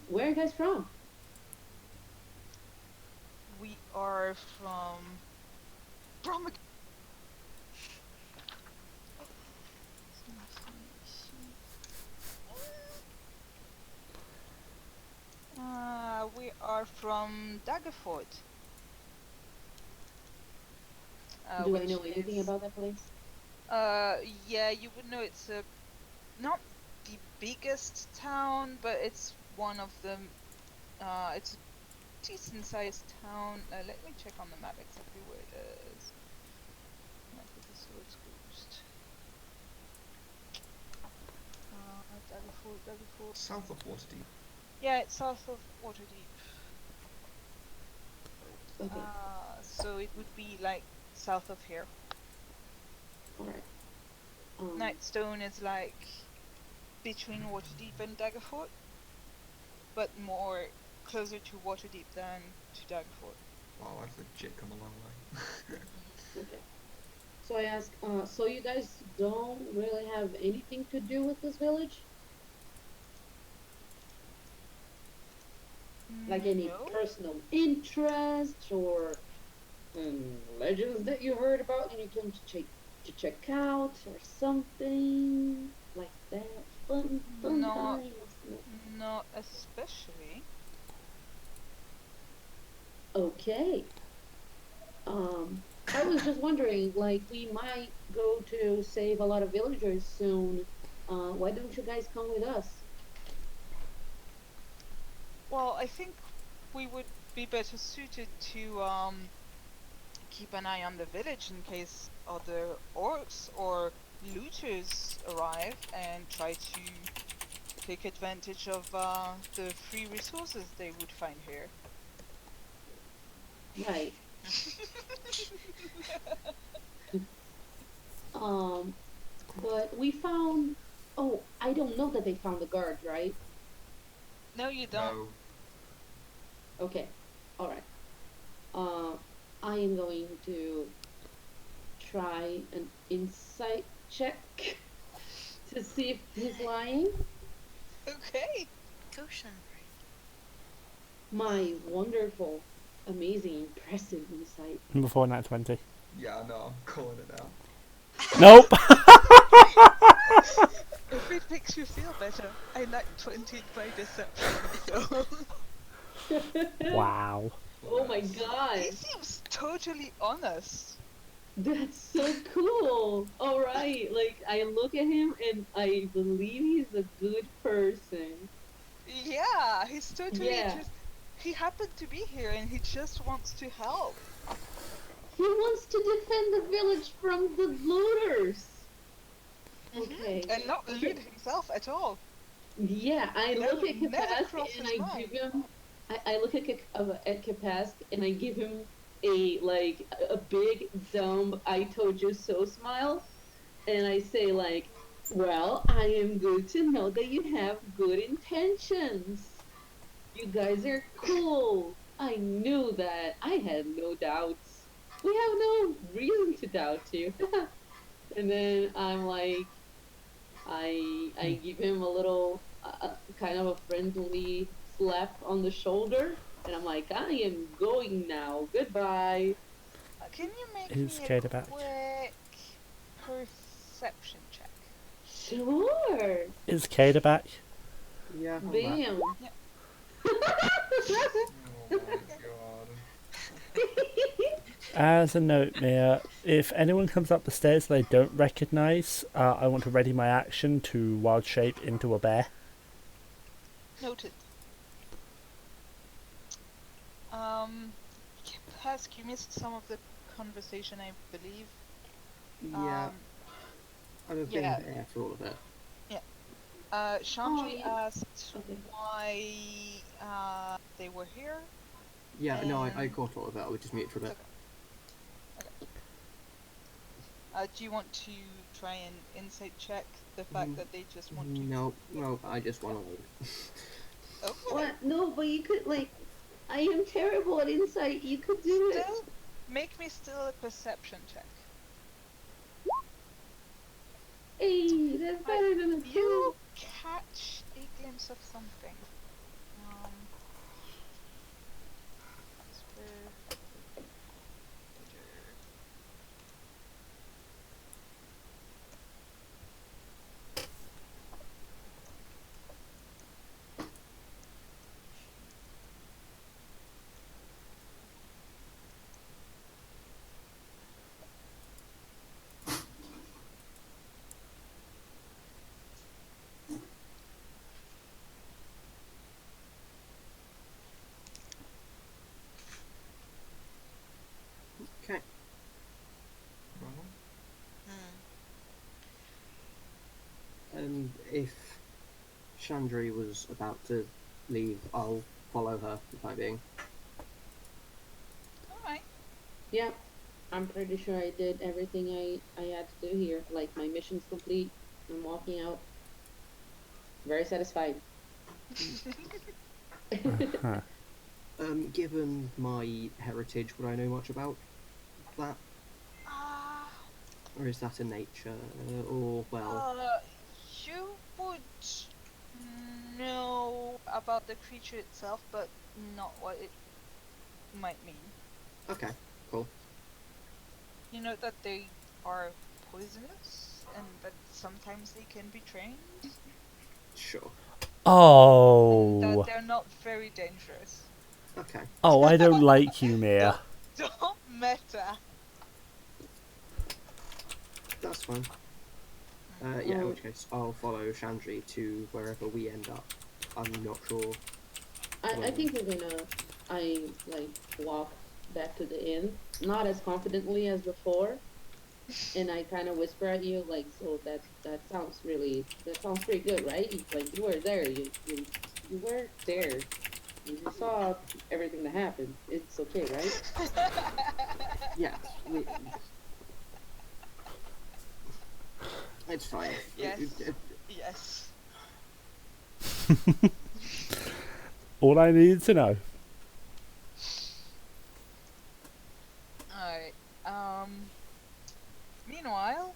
where are you guys from? We are from Bromwich. We are from Daggerford. Do I which know anything is- about that place? Yeah, you would know it's not the biggest town, but it's one of the. It's a decent-sized town. Let me check on the map exactly where it is. Map of the Swords Coast. Daggerford. South of Waterdeep. Yeah, it's south of Waterdeep. Okay, So it would be like south of here. all right. Nightstone is like between Waterdeep and Daggerford, but more closer to Waterdeep than to Daggerford. Wow, I've legit come a long way. Okay. So I ask, so you guys don't really have anything to do with this village? Like any No? personal interest or legends that you heard about and you came to check out or something like that? Fun No. times. Not especially. Okay. I was just wondering, like, we might go to save a lot of villagers soon. Why don't you guys come with us? Well, I think we would be better suited to keep an eye on the village in case other orcs or looters arrive and try to take advantage of the free resources they would find here. Right. Um, but we found. Oh, I don't know that they found the guards, right? No, you don't. No. Okay. All right. I am going to try an insight check to see if he's lying. Okay. Go, Shandri. My wonderful, amazing, impressive insight. Before Nat 20. Yeah, no, I'm calling it now. Nope! If it makes you feel better, I like 20 by deception, so... Wow. Oh my Nice. god. He seems totally honest. That's so cool. All right, like I look at him and I believe he's a good person. Yeah, he's totally Yeah. just... He happened to be here and he just wants to help. He wants to defend the village from the looters. Mhm. Okay. And not loot himself at all. Yeah, I That look would at never Kepesk cross and his I mind. give him. I look at Kepesk and I give him a big dumb "I told you so" smile, and I say like, "Well, I am good to know that you have good intentions. You guys are cool. I knew that. I had no doubts. We have no reason to doubt you." And then I'm like, I give him a little kind of a friendly slap on the shoulder, and I'm like, I am going now. Goodbye. Can you make Is me a Kaider back? quick perception check? Sure. Is Kaider back? Yeah, I'm back. Bam. Yeah. Oh my god. As a note, Miya, if anyone comes up the stairs that I don't recognise, I want to ready my action to wild shape into a bear. Noted. Kepesk, you missed some of the conversation, I believe. Yeah, I'd have been yeah. there for all of it. Shandri yeah. asked Okay. why they were here. Yeah, no, I got all of it. I would just mute for a bit. Do you want to try and insight check the fact that they just want to... No, I just want to. Okay. What? No, but you could like. I am terrible at insight. You could do it. Still, make me still a perception check. Hey, that's better than a You two. catch a glimpse of something. Okay. Well, And if Shandri was about to leave, I'll follow her for the time being. Alright. Yeah, I'm pretty sure I did everything I had to do here. Like, my mission's complete. I'm walking out. Very satisfied. Huh. Given my heritage, would I know much about that? Or is that a nature? Or, well, You would know about the creature itself, but not what it might mean. okay, cool. You know that they are poisonous, and that sometimes they can be trained, Sure. and Oh. that they're not very dangerous. Okay. Oh, I don't like you, Miya. Don't meta. That's fine. In which case, I'll follow Shandri to wherever we end up. I'm not sure I think we're gonna. I like walk back to the inn, not as confidently as before, and I kind of whisper at you like, so that sounds pretty good, right? Like you were there, you were there. You saw everything that happened. It's okay, right? Yes, it's fine. Yes. Yes. All I needed to know. Alright. Meanwhile,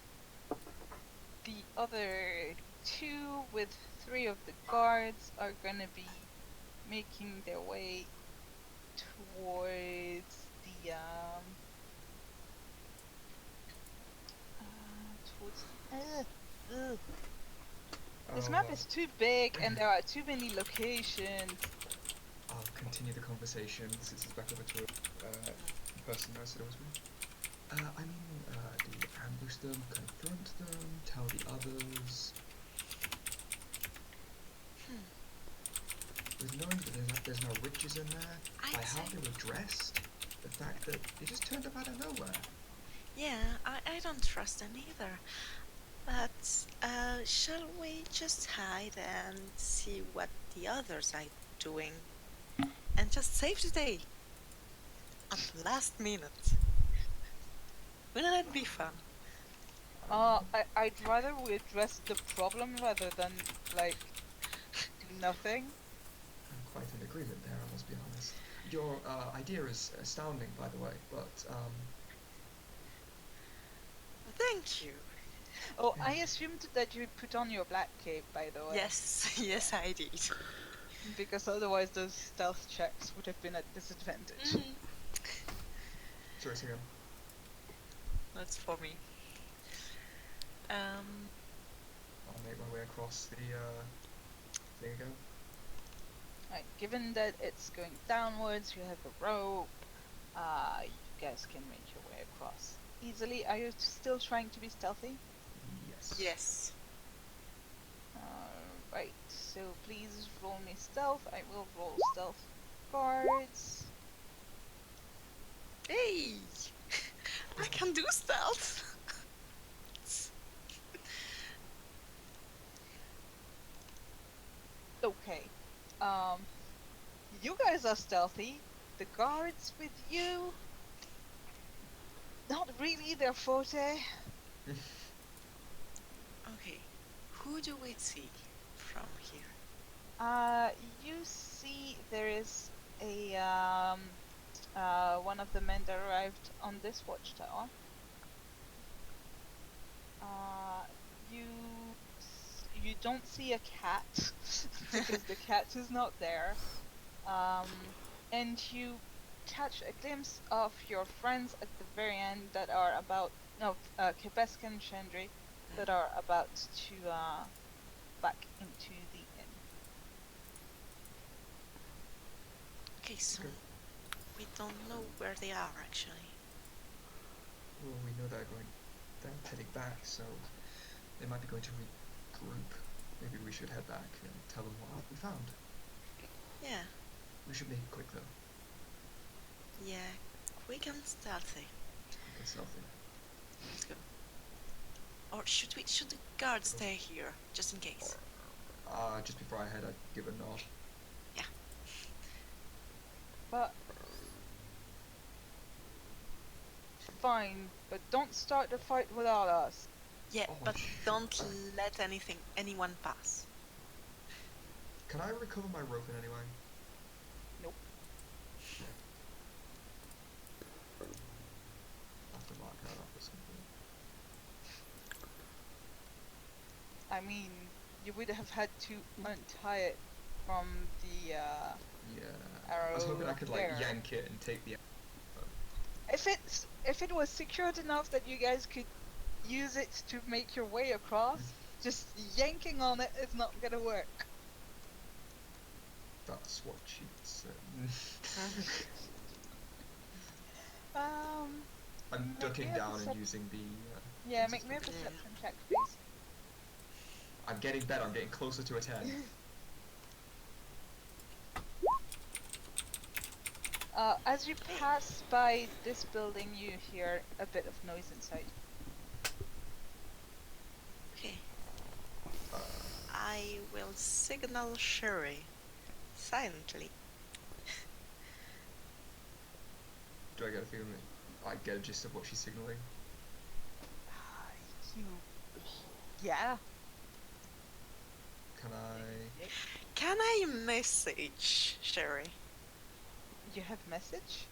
the other two with three of the guards are gonna be making their way towards the towards ugh. This map is too big and there are too many locations. I'll continue the conversation since it's back over to the person I said it was with. Do you ambush them, confront them, tell the others? With knowing that there's no riches in there, by how they were dressed, the fact that they just turned up out of nowhere. Yeah, I don't trust them either. But shall we just hide and see what the others are doing? And just save the day? At the last minute. Wouldn't it be fun? I'd rather we address the problem rather than, like, nothing. I'm quite in agreement there, I must be honest. Your idea is astounding, by the way, but Thank you. Oh, I assumed that you put on your black cape, by the way. Yes, yes I did. Because otherwise those stealth checks would have been at disadvantage. sorry, again. That's for me. I'll make my way across the thing again. Right, given that it's going downwards, you have a rope, you guys can make your way across easily. Are you still trying to be stealthy? Yes. Yes. Right, so please roll me stealth. I will roll stealth guards. Hey! I can do stealth! Okay. You guys are stealthy. The guards with you, not really their forte. Okay, who do we see from here? You see there is a one of the men that arrived on this watchtower. You don't see a cat because the cat is not there. And you catch a glimpse of your friends at the very end that are about Kepesk and Shandri that are about to back into the inn. Okay, so we don't know where they are actually. Well, we know they're heading back, so they might be going to regroup. Maybe we should head back and tell them what we found. Yeah. We should make it quick though. Yeah, quick and stealthy. Get stealthy. Let's go. Or should the guard stay here, just in case? Just before I head, I'd give a nod. Yeah. But fine, but don't start the fight without us. Yeah, Oh, but don't let anyone pass. Can I recover my rope in any way? Nope. I have to mark that up or something. I mean, you would have had to untie it from the Yeah. arrow. I was hoping I could like there. yank it and take the. If it was secured enough that you guys could use it to make your way across, just yanking on it is not gonna work. That's what she said. I'm Make ducking me a down and percep- using the. Yeah, make me a perception check, please. I'm getting better. I'm getting closer to a 10. As you pass by this building, you hear a bit of noise inside. Okay. I will signal Shyri silently. Do I get a feeling that I get a gist of what she's signaling? You... Yeah. Can I? Can I message Shyri? You have message?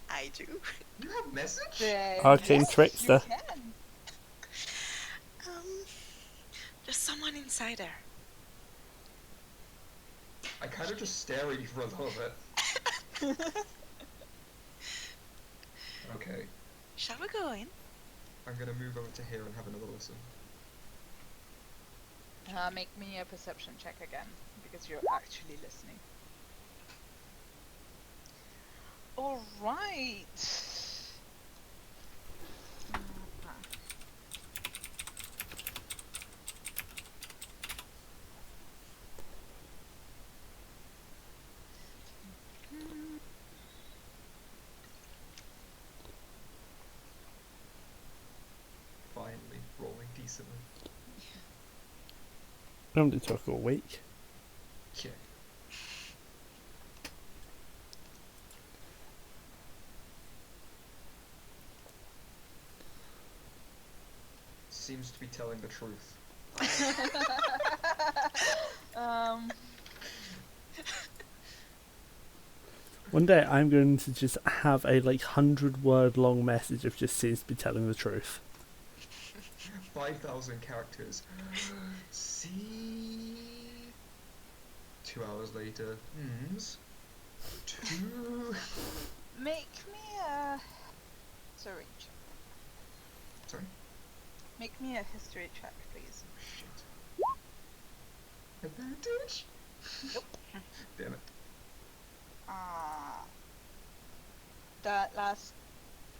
I do. You have message? Then Arcane yes, trickster. You can. There's someone inside there. I kind of just stare at you for a little bit. Okay, Shall we go in? I'm gonna move over to here and have another listen. Make me a perception check again, because you're actually listening. Alright. Finally, rolling decently. Only took a week. Yeah. Seems to be telling the truth. One day I'm going to just have a 100-word long message of just seems to be telling the truth. 5,000 characters. See. 2 hours later. Two. Make me a... Sorry. Sorry? Make me a history check, please. Shit. Advantage? Nope. Damn it. That last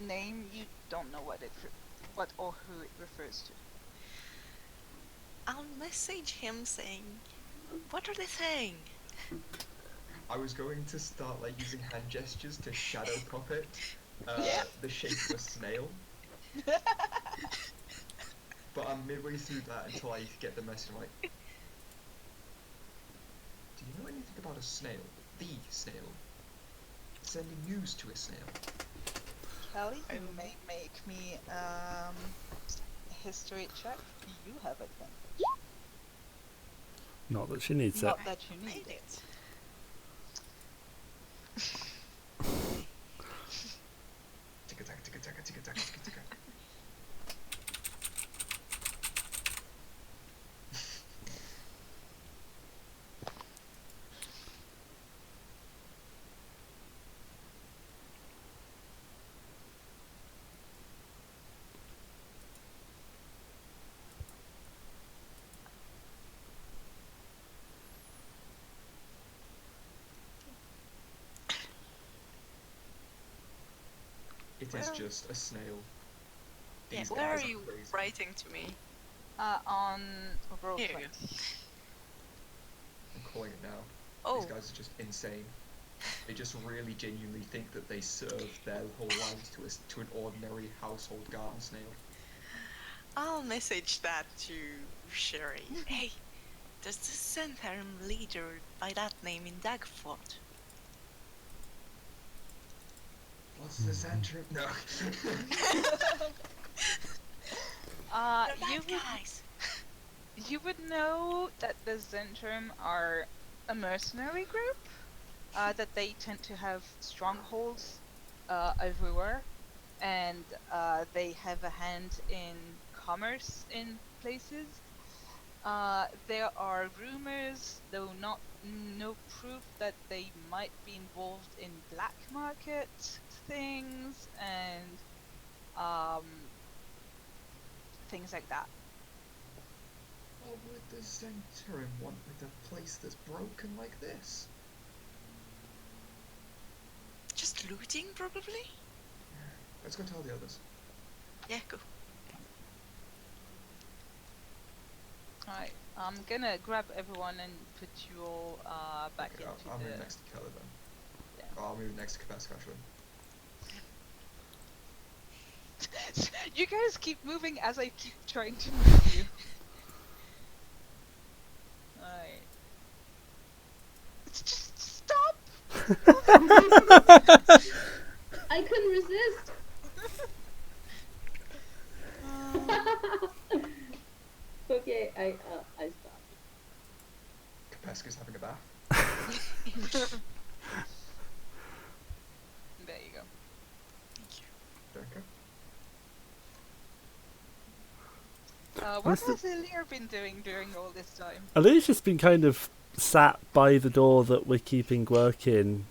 name, you don't know what or who it refers to. I'll message him saying, what are they saying? I was going to start using hand gestures to shadow puppet the shape of a snail. But I'm midway through that until I get the message. I'm like, do you know anything about a snail? The snail. Sending news to a snail. Kelly, you may make me a history check. You have advantage. Not that she needs it. Not that you need Made it. Ticka-tack, ticka-tack, ticka-tack, ticka-tack. It is just a snail. Yeah, These where are guys you crazy. writing to me? On roll Here. 20. I'm calling it now. Oh, These guys are just insane. They just really genuinely think that they serve their whole lives to an ordinary household garden snail. I'll message that to Shyri. Hey, there's this Zentharm leader by that name in Dagford. What's the center? No. They're You bad guys. You would know that the Zentrum are a mercenary group, that they tend to have strongholds everywhere, and they have a hand in commerce in places. There are rumors, though no proof, that they might be involved in black market things and things like that. What would the Zentrum want with a place that's broken like this? Just looting, probably? Let's go tell the others. Yeah, go. Alright, I'm gonna grab everyone and put you all back Okay, into I'm the... in next to Keller then. Yeah. I'll move next to Kepesk, actually. You guys keep moving as I keep trying to move you. Alright. Just stop! I couldn't resist. Okay, I stopped. Kepesk is having a bath. There you go. Okay. What has Elir been doing during all this time? Elir's just been kind of sat by the door that we're keeping working,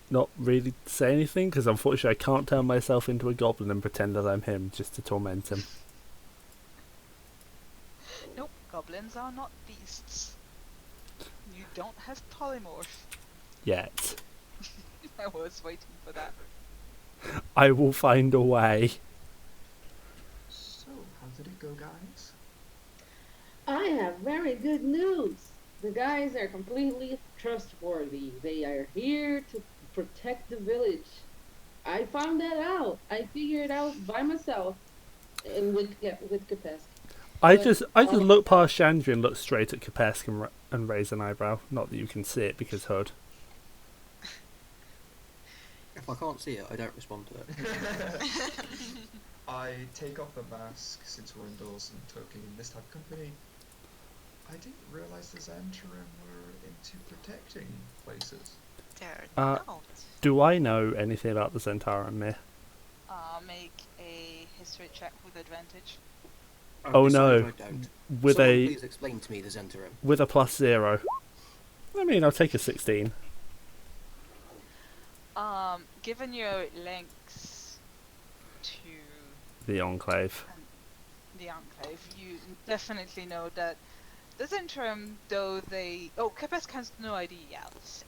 not really say anything, because unfortunately I can't turn myself into a goblin and pretend that I'm him just to torment him. Nope, goblins are not beasts. You don't have polymorph. Yet. I was waiting for that. I will find a way. So, how did it go, guys? I have very good news. The guys are completely trustworthy. They are here to protect the village. I found that out. I figured it out by myself, and with Kepesk. I But just all look of- past Shandri and look straight at Kepesk and raise an eyebrow. Not that you can see it because hood. If I can't see it, I don't respond to it. I take off the mask since we're indoors and talking in this type of company. I didn't realise the Zantrim were into protecting places. They're Uh, not. Do I know anything about the Zentarum, Miya? Make a history check with advantage. I've Oh, decided no. I don't. With Someone a please explain to me the Zentarum. with a +0. I mean, I'll take a 16. Given your links to The Enclave. the Enclave, you definitely know that the Zentrum, though they... Oh, Kepesk has no idea yet.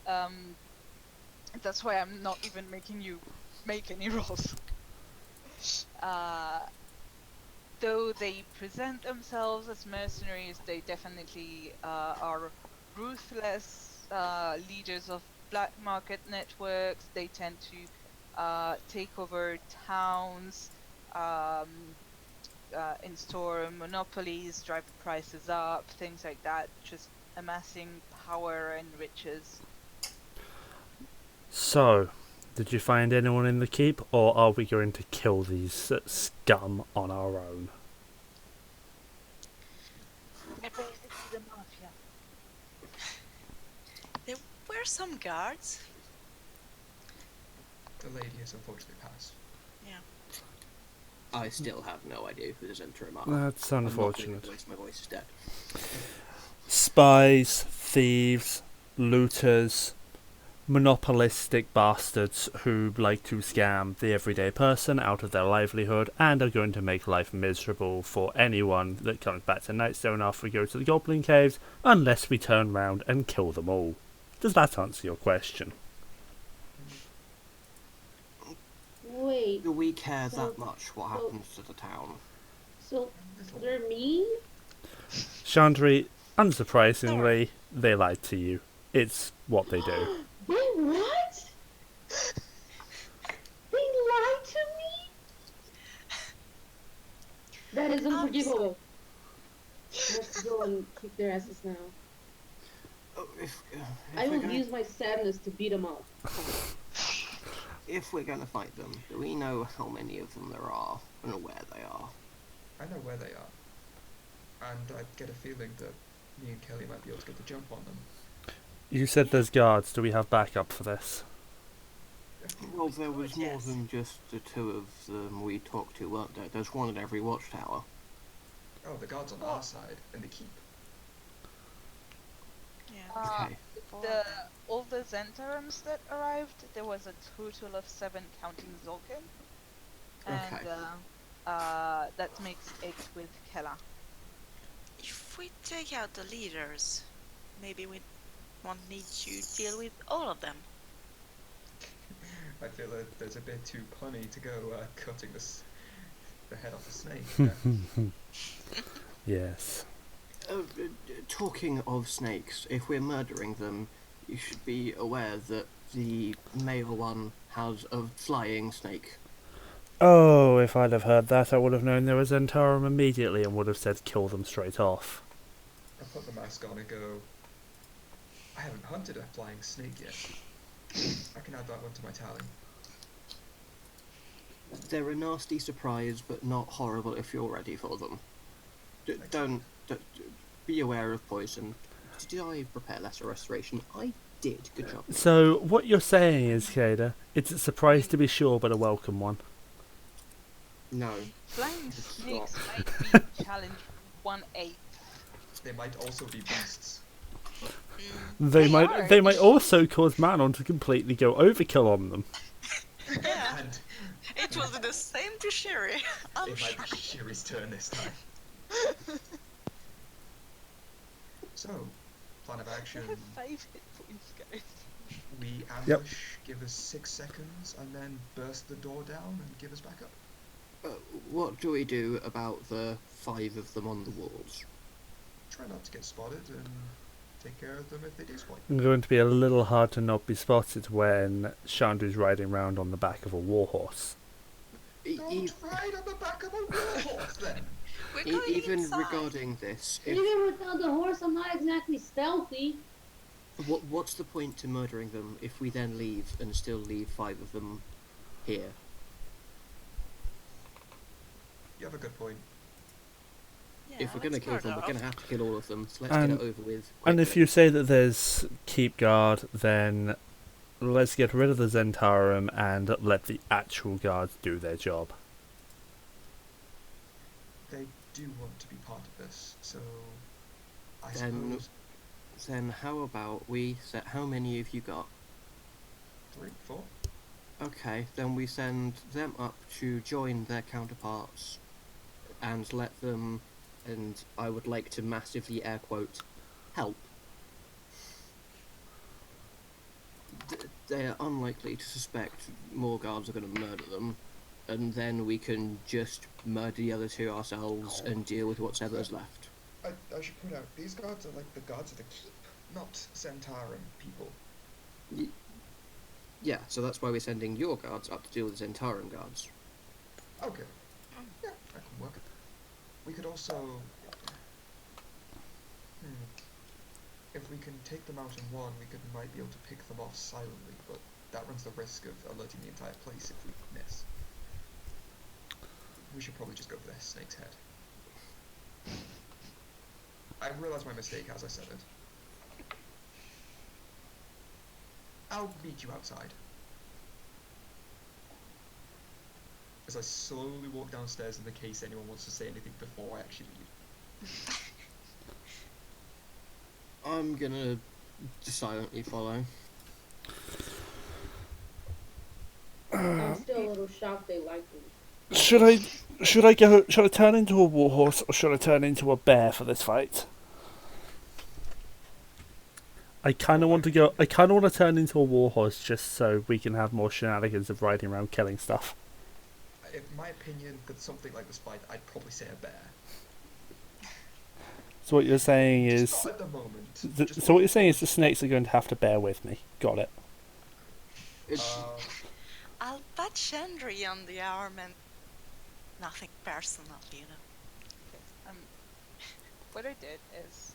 That's why I'm not even making you make any rolls. Though they present themselves as mercenaries, they definitely are ruthless leaders of black market networks. They tend to take over towns, install monopolies, drive the prices up, things like that, just amassing power and riches. So, did you find anyone in the keep, or are we going to kill these scum on our own? They're basically the mafia. There were some guards. The lady has unfortunately passed. I still have no idea who the Zentarum are. That's I'm not doing unfortunate. the voice, my voice is dead. Spies, thieves, looters, monopolistic bastards who like to scam the everyday person out of their livelihood and are going to make life miserable for anyone that comes back to Nightstone after we go to the Goblin Caves, unless we turn round and kill them all. Does that answer your question? Wait, Do we care So- that much what happens to the town? so Little. they're mean? Chandri, unsurprisingly, they lied to you. It's what they do. They what? They lied to me? That is unforgivable. Let's go and kick their asses now. Oh, if I we're will gonna, use my sadness to beat them up. if we're going to fight them, do we know how many of them there are and where they are? I know where they are. And I get a feeling that me and Kelly might be able to get the jump on them. You said there's guards. Do we have backup for this? Well, there was more Yes. than just the two of them we talked to, weren't there? There's one at every watchtower. Oh, the guard's on our side, and the keep. Yeah. Okay. All the Zentarums that arrived, there was a total of 7 counting Zolkin. And Okay. that makes 8 with Kella. If we take out the leaders, maybe we won't need to deal with all of them. I feel that there's a bit too punny to go cutting the head off a snake. Yes. Talking of snakes, if we're murdering them, you should be aware that the male one has a flying snake. Oh, if I'd have heard that, I would have known there was Zentarum immediately and would have said kill them straight off. I put the mask on and go, I haven't hunted a flying snake yet. I can add that one to my tally. They're a nasty surprise, but not horrible if you're ready for them. Don't be aware of poison. Did I prepare lesser restoration? I did. Good job. So, what you're saying is, Kaider, it's a surprise to be sure, but a welcome one. No. Flying It's snakes not. might be challenge 1/8. They might also be beasts. They might are. they might also cause Manon to completely go overkill on them. Yeah, And it will do the same to Shyri. I'm it might sure. be Shyri's turn this time. So, plan of action. I have 5 hit points, guys. We ambush, Yep. give us 6 seconds, and then burst the door down and give us back up. What do we do about the 5 of them on the walls? Try not to get spotted and take care of them if they do spot It's going to be a little hard to not be spotted when Chandri's riding around on the back of a warhorse. E- Don't e- ride on the back of a warhorse then! We're e- going even inside. regarding this, if, Even without the horse, I'm not exactly stealthy. what's the point to murdering them if we then leave and still leave 5 of them here? You have a good point. Yeah, If we're going to let's kill them, murder we're going to have to kill all of them, so let's And- get it over with. And if quickly. you say that there's keep guard, then let's get rid of the Zentarum and let the actual guards do their job. They do want to be part of this, so I Then- suppose Then how about we set, how many have you got? 3, 4. Okay, then we send them up to join their counterparts and let them, and I would like to massively air quote, help. They are unlikely to suspect more guards are going to murder them, and then we can just murder the other 2 ourselves and deal with whatever's left. I should point out, these guards are like the guards of the keep, not Zentarum people. Yeah, so that's why we're sending your guards up to deal with the Zentarum guards. Okay. Yeah, that can work. We could also... If we can take them out in one, might be able to pick them off silently, but that runs the risk of alerting the entire place if we miss. We should probably just go for the snake's head. I realised my mistake as I said it. I'll meet you outside. As I slowly walk downstairs in the case anyone wants to say anything before I actually leave. I'm gonna silently follow. I'm still a little shocked they like me. Should I turn into a warhorse or should I turn into a bear for this fight? I kind of want to turn into a warhorse just so we can have more shenanigans of riding around killing stuff. In my opinion, for something like this fight, I'd probably say a bear. So what you're saying Just is, not at the moment. so what you're saying is the snakes are going to have to bear with me. Got it. It's, I'll pat Shandri on the arm and nothing personal, you know. Okay, what I did is,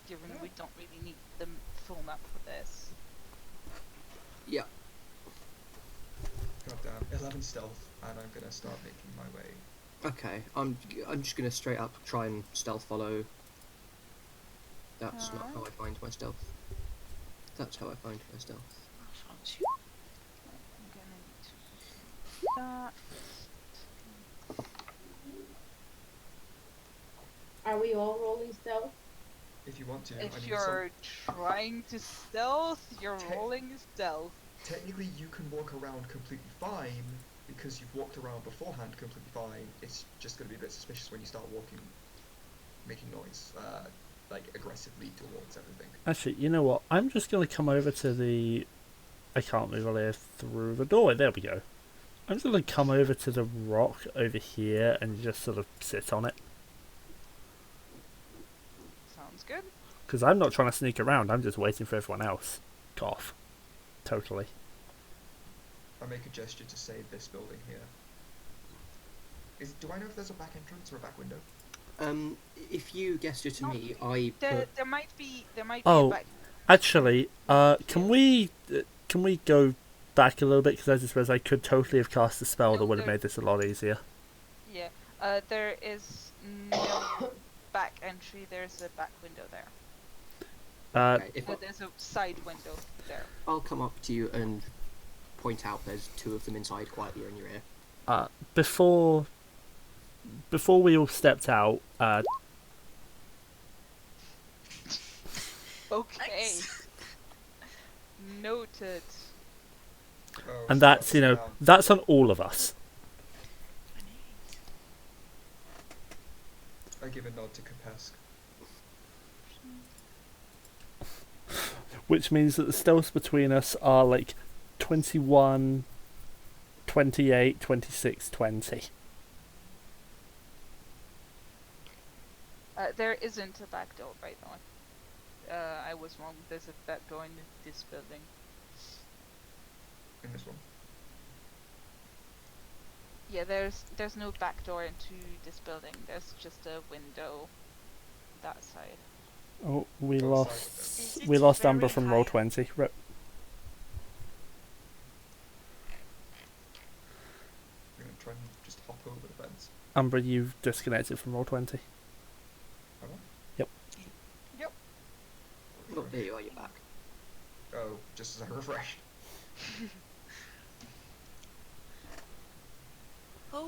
given we don't really need the full map for this, yeah. Goddamn, 11 stealth, and I'm gonna start making my way. Okay, I'm just gonna straight up try and stealth follow. That's not how I find my stealth. That's how I find my stealth. I found you. I'm gonna need to Are we all rolling stealth? If you want to, If I mean, you're trying to stealth, you're Te- rolling stealth. technically you can walk around completely fine, because you've walked around beforehand completely fine. It's just gonna be a bit suspicious when you start walking, making noise, like aggressively towards everything. Actually, you know what? I'm just going to come over to the... I can't move Elir through the doorway. There we go. I'm just going to come over to the rock over here and just sort of sit on it. Sounds good. Because I'm not trying to sneak around. I'm just waiting for everyone else. Cough. totally. I make a gesture to say this building here. Do I know if there's a back entrance or a back window? If you gesture to No, me, I There, put. there might be a Oh, back. actually, can we go back a little bit, because I just realized I could totally have cast a spell that No, would have there- made this a lot easier. Yeah. There is no back entry. There's a back window there. Okay, if I, But there's a side window there. I'll come up to you and point out there's two of them inside quietly in your ear. Before we all stepped out, Okay. Nice. Noted. Oh, and so that's now that's on all of us. I give a nod to Kepesk. Which means that the stealths between us are like 21, 28, 26, 20. There isn't a back door right now. I was wrong. There's a back door in this building. In this one. Yeah, there's no back door into this building. There's just a window that side. Oh, we Outside lost of it. we Is it lost Umbra very from high roll up? 20. Rip. I'm gonna try and just hop over the fence. Umbra, you've disconnected from roll 20. Have I? Yep. Yep. Oh, there you are, you're back. Oh, just as I refreshed. How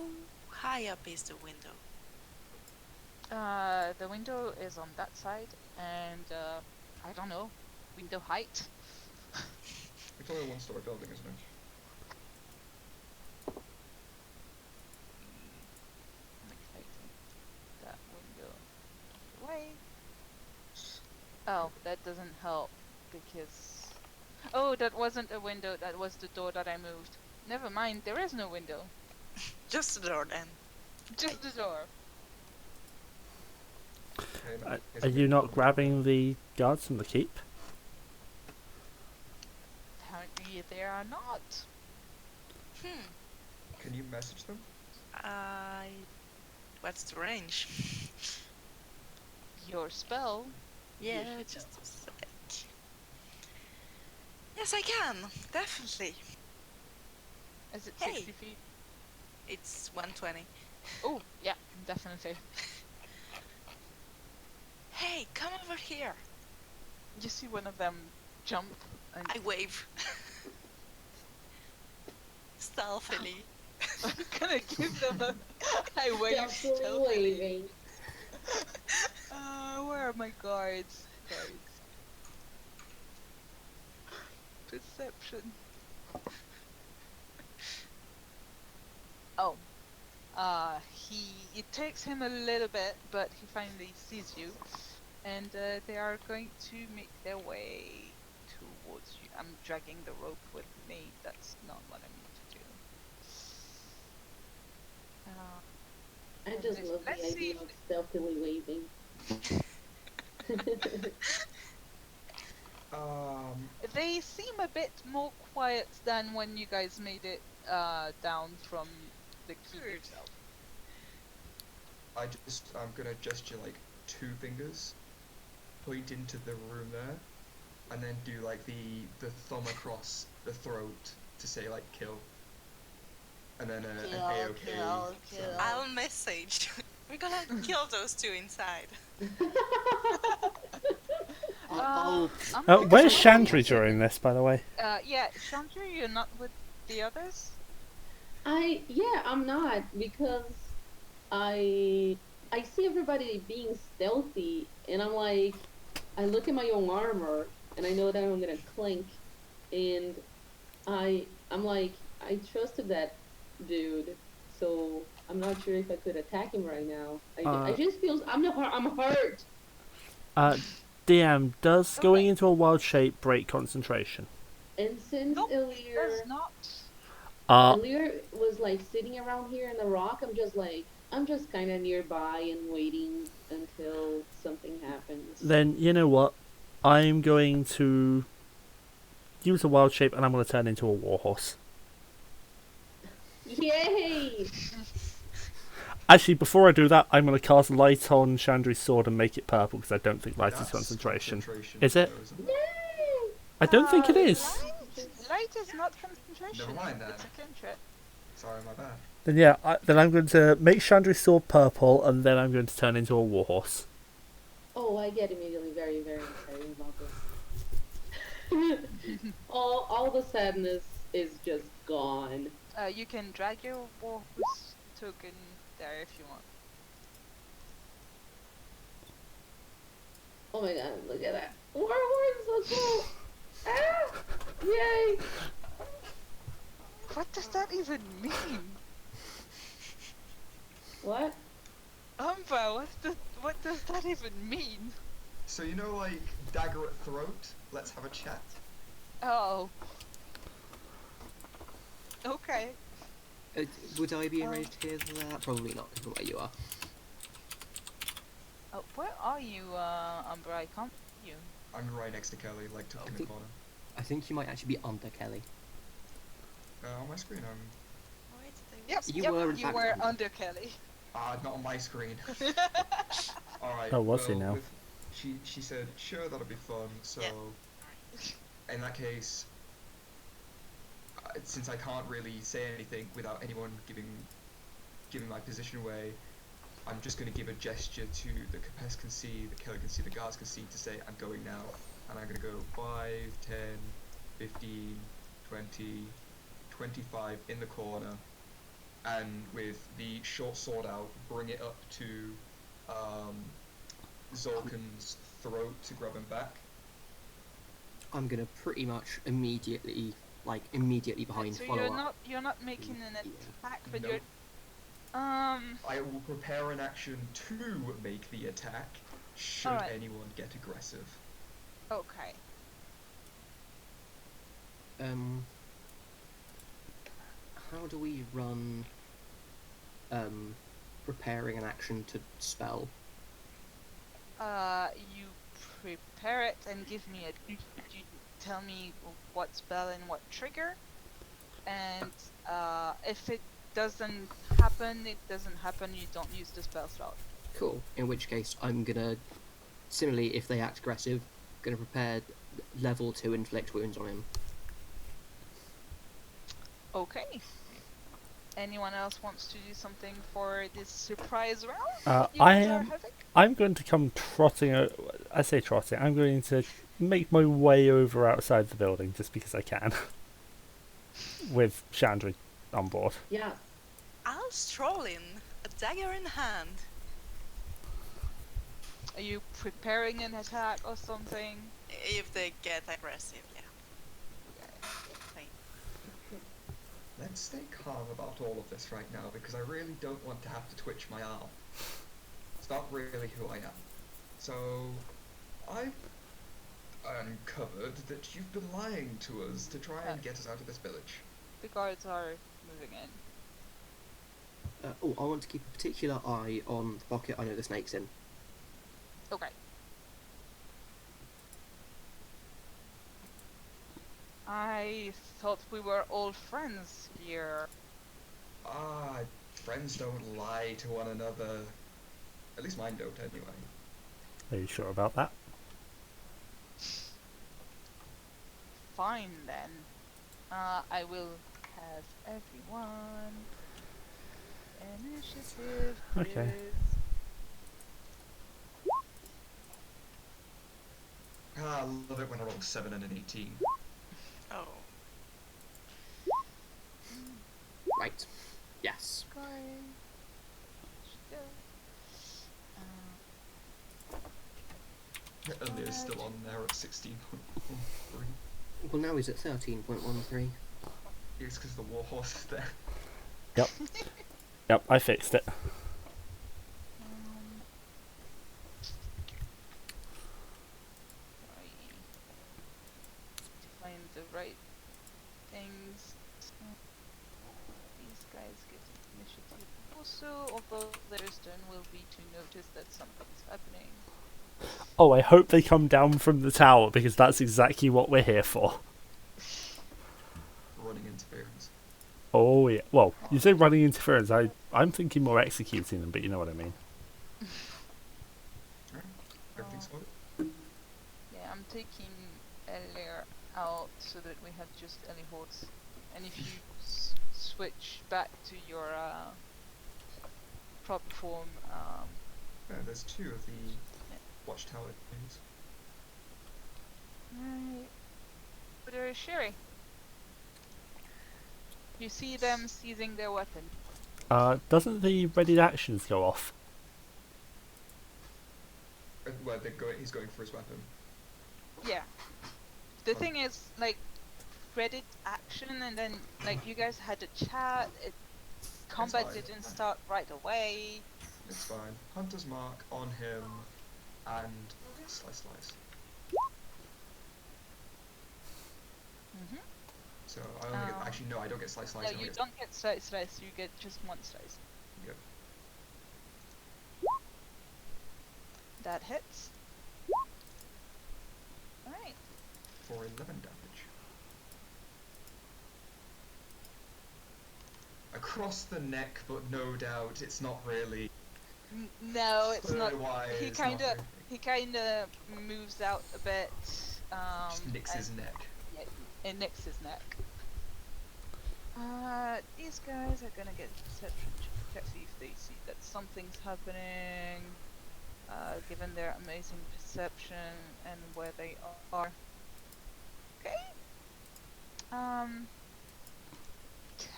high up is the window? The window is on that side, and I don't know, window height. It's only a one-story building, isn't it? Okay, that window away. Oh, that doesn't help because. Oh, that wasn't a window. That was the door that I moved. Never mind. There is no window. Just the door then. Just the door. Okay, no, here's Are a you big not building. grabbing the guards from the keep? Apparently, they are not. Can you message them? I. What's the range? Your spell. Yeah, just a sec. Yes, I can. Definitely. Is it Hey. 60 feet? It's 120. Oh, yeah, definitely. Hey, come over here. You see one of them jump and I wave. Stealthily. I'm gonna give them a I wave Stealthily stealthily. waving. Where are my guards? Guys. Perception. Oh. It takes him a little bit, but he finally sees you. And they are going to make their way towards you. I'm dragging the rope with me. That's not what I need to do. I just love the Let's see idea if- of stealthily waving. They seem a bit more quiet than when you guys made it down from the keep Good. itself. I'm gonna gesture like 2 fingers, point into the room there, and then do like the thumb across the throat to say like kill. And then an Kill, AOK. kill, so- kill. I'll message. We're gonna kill those two inside. I'll I'm Where's gonna- Shandri during this, by the way? Yeah, Shandri, you're not with the others? I'm not, because I see everybody being stealthy, and I'm like, I look at my own armor, and I know that I'm gonna clink, and I'm like, I trusted that dude, so I'm not sure if I could attack him right now. I just feel I'm hurt. DM, does Okay. going into a wild shape break concentration? And since Nope, Elir, There's not. Elir was like sitting around here in the rock, I'm just kind of nearby and waiting until something happens. Then, you know what? I'm going to use a wild shape, and I'm going to turn into a warhorse. Yay! Actually, before I do that, I'm going to cast light on Chandri's sword and make it purple because I don't think light is That's concentration. concentration, Is it? though, isn't Yay! I don't think it is. Light is not concentration. Never mind then. It's a cantrip. Sorry, my bad. Then yeah, then I'm going to make Chandri's sword purple, and then I'm going to turn into a warhorse. Oh, I get immediately very, very excited about this. all the sadness is just gone. You can drag your warhorse token there if you want. Oh my god, look at that. Warhorse is so cool! Ah! Yay! What does that even mean? What? Umbra, what does that even mean? So you know, like, dagger at throat? Let's have a chat. Oh. Okay. Would I be enraged to hear that? Probably not, because of where you are. Oh, where are you, Umbra? I can't see you. I'm right next to Kelly, like tucked in the corner. I think you might actually be under Kelly. On my screen, I'm... Wait, Yep, You were in you fact were under. under Kelly. not on my screen. Alright, Oh, was he well, now? She said, sure, that'll be fun, so... Yeah. In that case... since I can't really say anything without anyone giving my position away, I'm just going to give a gesture to the Kepesk can see, the Kelly can see, the guards can see to say I'm going now. And I'm going to go 5, 10, 15, 20, 25 in the corner, and with the short sword out, bring it up to Zolkin's throat to grab him back. I'm gonna pretty much immediately behind So follow up. you're not making an attack, but No. you're I will prepare an action to make the attack, should Alright. anyone get aggressive. okay. How do we run preparing an action to spell? You prepare it and give me you tell me what spell and what trigger, and if it doesn't happen, it doesn't happen. You don't use the spell slot. Cool. In which case, I'm gonna, similarly, if they act aggressive, gonna prepare level 2 inflict wounds on him. Okay. Anyone else wants to do something for this surprise round? You I guys are am. having? I'm going to come trotting. I say trotting. I'm going to make my way over outside the building just because I can, with Shandri on board. Yeah. I'll stroll in, a dagger in hand. Are you preparing an attack or something? If they get aggressive, yeah. Fine. Let's stay calm about all of this right now, because I really don't want to have to twitch my arm. It's not really who I am. So, I've uncovered that you've been lying to us to try and get us out of this village. The guards are moving in. I want to keep a particular eye on the pocket I know the snake's in. Okay. I thought we were all friends here. Friends don't lie to one another. At least mine don't, anyway. Are you sure about that? Fine then. I will have everyone. Initiative. Okay. I love it when I roll a 7 and an 18. Oh. Right. Yes. Elir's still on there at 16.3. Well, now he's at 13.13. It's because the warhorse is there. Yep. Yep. I fixed it. Find the right things. These guys get initiative also, although there's turn will be to notice that something's happening. Oh, I hope they come down from the tower because that's exactly what we're here for. Oh yeah. Well, you say running interference. I'm thinking more executing them, but you know what I mean. Everything's Oh. sorted. Yeah, I'm taking Elir out so that we have just Elir horse. And if you switch back to your proper form, There's 2 of the Yeah. watchtower things. right. But there is Sherry. You see them seizing their weapon. Doesn't the ready actions go off? Where he's going for his weapon. Yeah. The Oh. thing is, like, ready action, and then like you guys had a chat. Combat fine. didn't start right away. It's fine. Hunter's mark on him, and slice. Mm-hmm. So I only get, actually no, I don't get slice. No, I only you get don't get slice. You get just one slice. Yep. That hits. Alright. for 11 damage. Across the neck, but no doubt it's not really. No, it's not. Story-wise, He not kind of moves out a bit. just nicks his neck. Yeah, it nicks his neck. These guys are gonna get perception check to see if they see that something's happening. Given their amazing perception and where they are. Okay.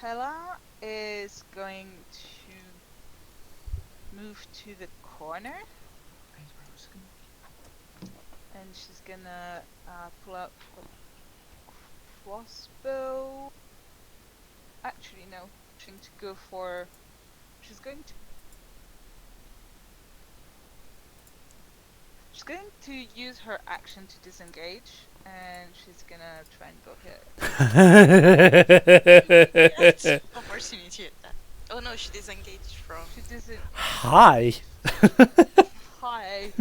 Kella is going to move to the corner, and she's gonna pull out a crossbow. Actually, no. She's going to go for. She's going to use her action to disengage, and she's gonna try and go here. That's opportunity attack. Oh no, she disengaged from. She doesn't. Hi. Hi.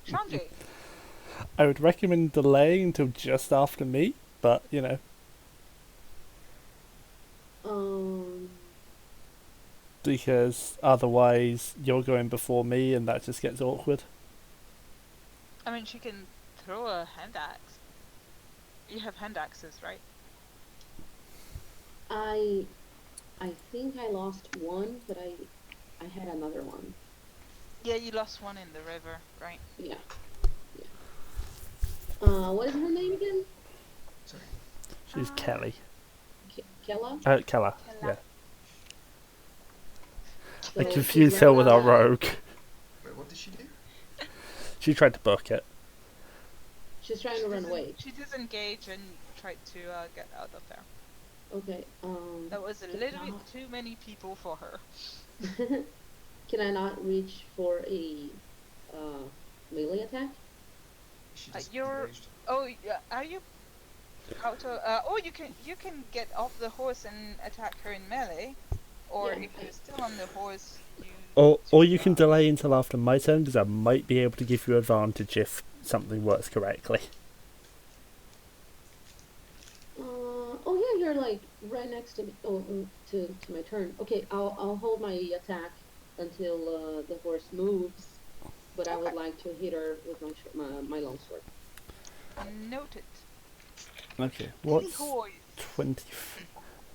Shandri. I would recommend delaying until just after me, but you know. Because otherwise you're going before me and that just gets awkward. I mean, she can throw a hand axe. You have hand axes, right? I think I lost one, but I had another one. Yeah, you lost one in the river, right? Yeah. What is her name again? Sorry. She's Kelly. Kella? Kella, Kella. yeah. So I she's confused her with our gonna- rogue. Wait, what did she do? She tried to book it. She's trying to run away. She disengaged and tried to get out of there. Okay, That was a little bit too many people for her. Can I not reach for a melee attack? She just You're- engaged. Oh, yeah, are you out of, oh, you can get off the horse and attack her in melee, or Yeah, if you're still on the horse, you. Or you can delay until after my turn, because I might be able to give you advantage if something works correctly. Oh yeah, you're like right next to me. Oh, to my turn. Okay, I'll hold my attack until the horse moves, but I would Okay. like to hit her with my longsword. Noted. Okay, Any what's horse. 20?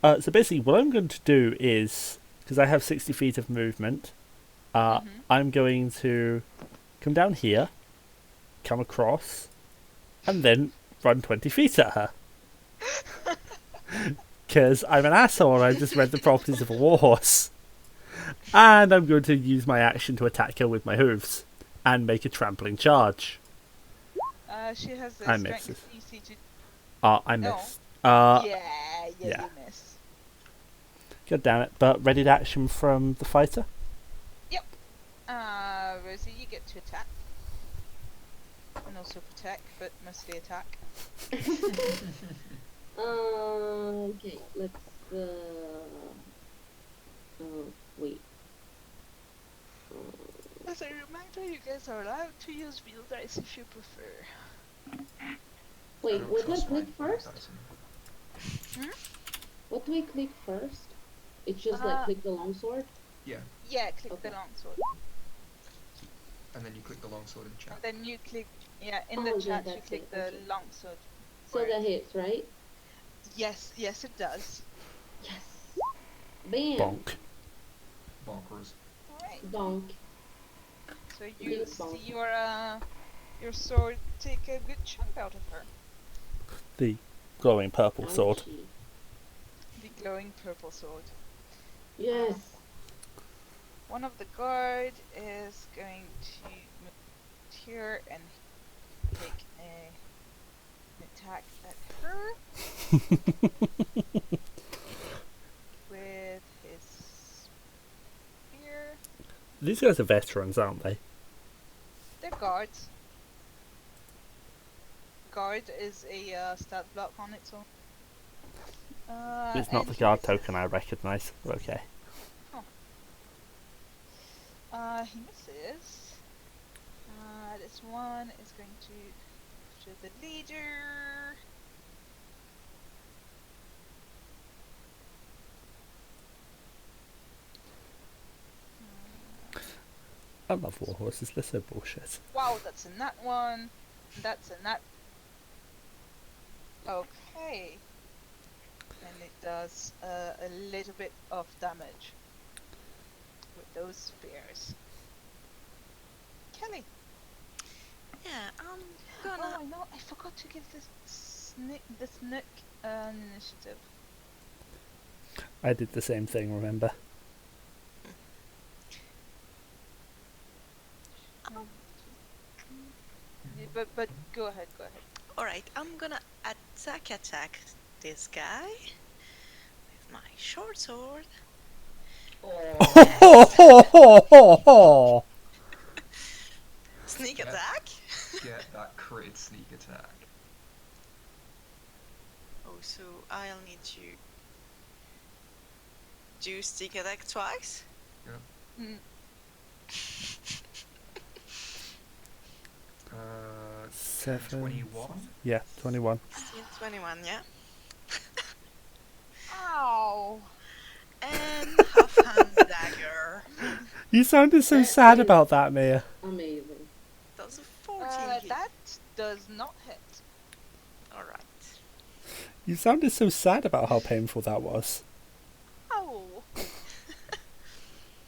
So basically, what I'm going to do is, because I have 60 feet of movement, I'm going to come down here, come across, and then run 20 feet at her. Because I'm an asshole and I just read the properties of a warhorse. And I'm going to use my action to attack her with my hooves and make a trampling charge. She has I a missed strength DC to. I No. missed. Yeah, yeah. you miss. God damn it. But ready to action from the fighter? Rosie, you get to attack. And also protect, but mostly attack. Okay, let's. Wait. As a reminder, you guys are allowed to use real dice if you prefer. Wait, don't what did I trust my click first? dice anymore. Hmm? What do we click first? It's just like click the longsword? Yeah, Yeah, click the Okay. longsword. and then you click the longsword in And chat. then you click, yeah, in Oh, the yeah, chat you that's click it, the okay. longsword. So that word. hits, right? Yes, yes it does. Yes. Bam. Bonk. Bonkers. Alright. Donk. So you Dink see bonk. your sword take a good chunk out of her. The glowing purple sword. Ouchie. The glowing purple sword. Yes. One of the guard is going to move here and take an attack at her with his spear. These guys are veterans, aren't they? They're guards. Guard is a stat block on its own. It's not and the he guard misses. token I recognise. Okay. He misses. This one is going to the leader. I love war horses, they're so bullshit. Wow, that's a nat one. That's a nat. Okay. And it does a little bit of damage with those spears. Kelly. Yeah, I'm Oh, gonna. I know. I forgot to give this snook an initiative. I did the same thing, remember? But go ahead. Alright, I'm gonna attack this guy with my short sword. Oh, Sneak Yeah. attack? get that crit sneak attack. Oh, so I'll need to do sneak attack twice? Mm, 7. 21. Yeah, 21. 21, yeah? Ow! And half-hand dagger. You sounded so That sad is- about that, Miya. Amazing. Does a 14 hit? That does not hit. Alright. You sounded so sad about how painful that was. Ow!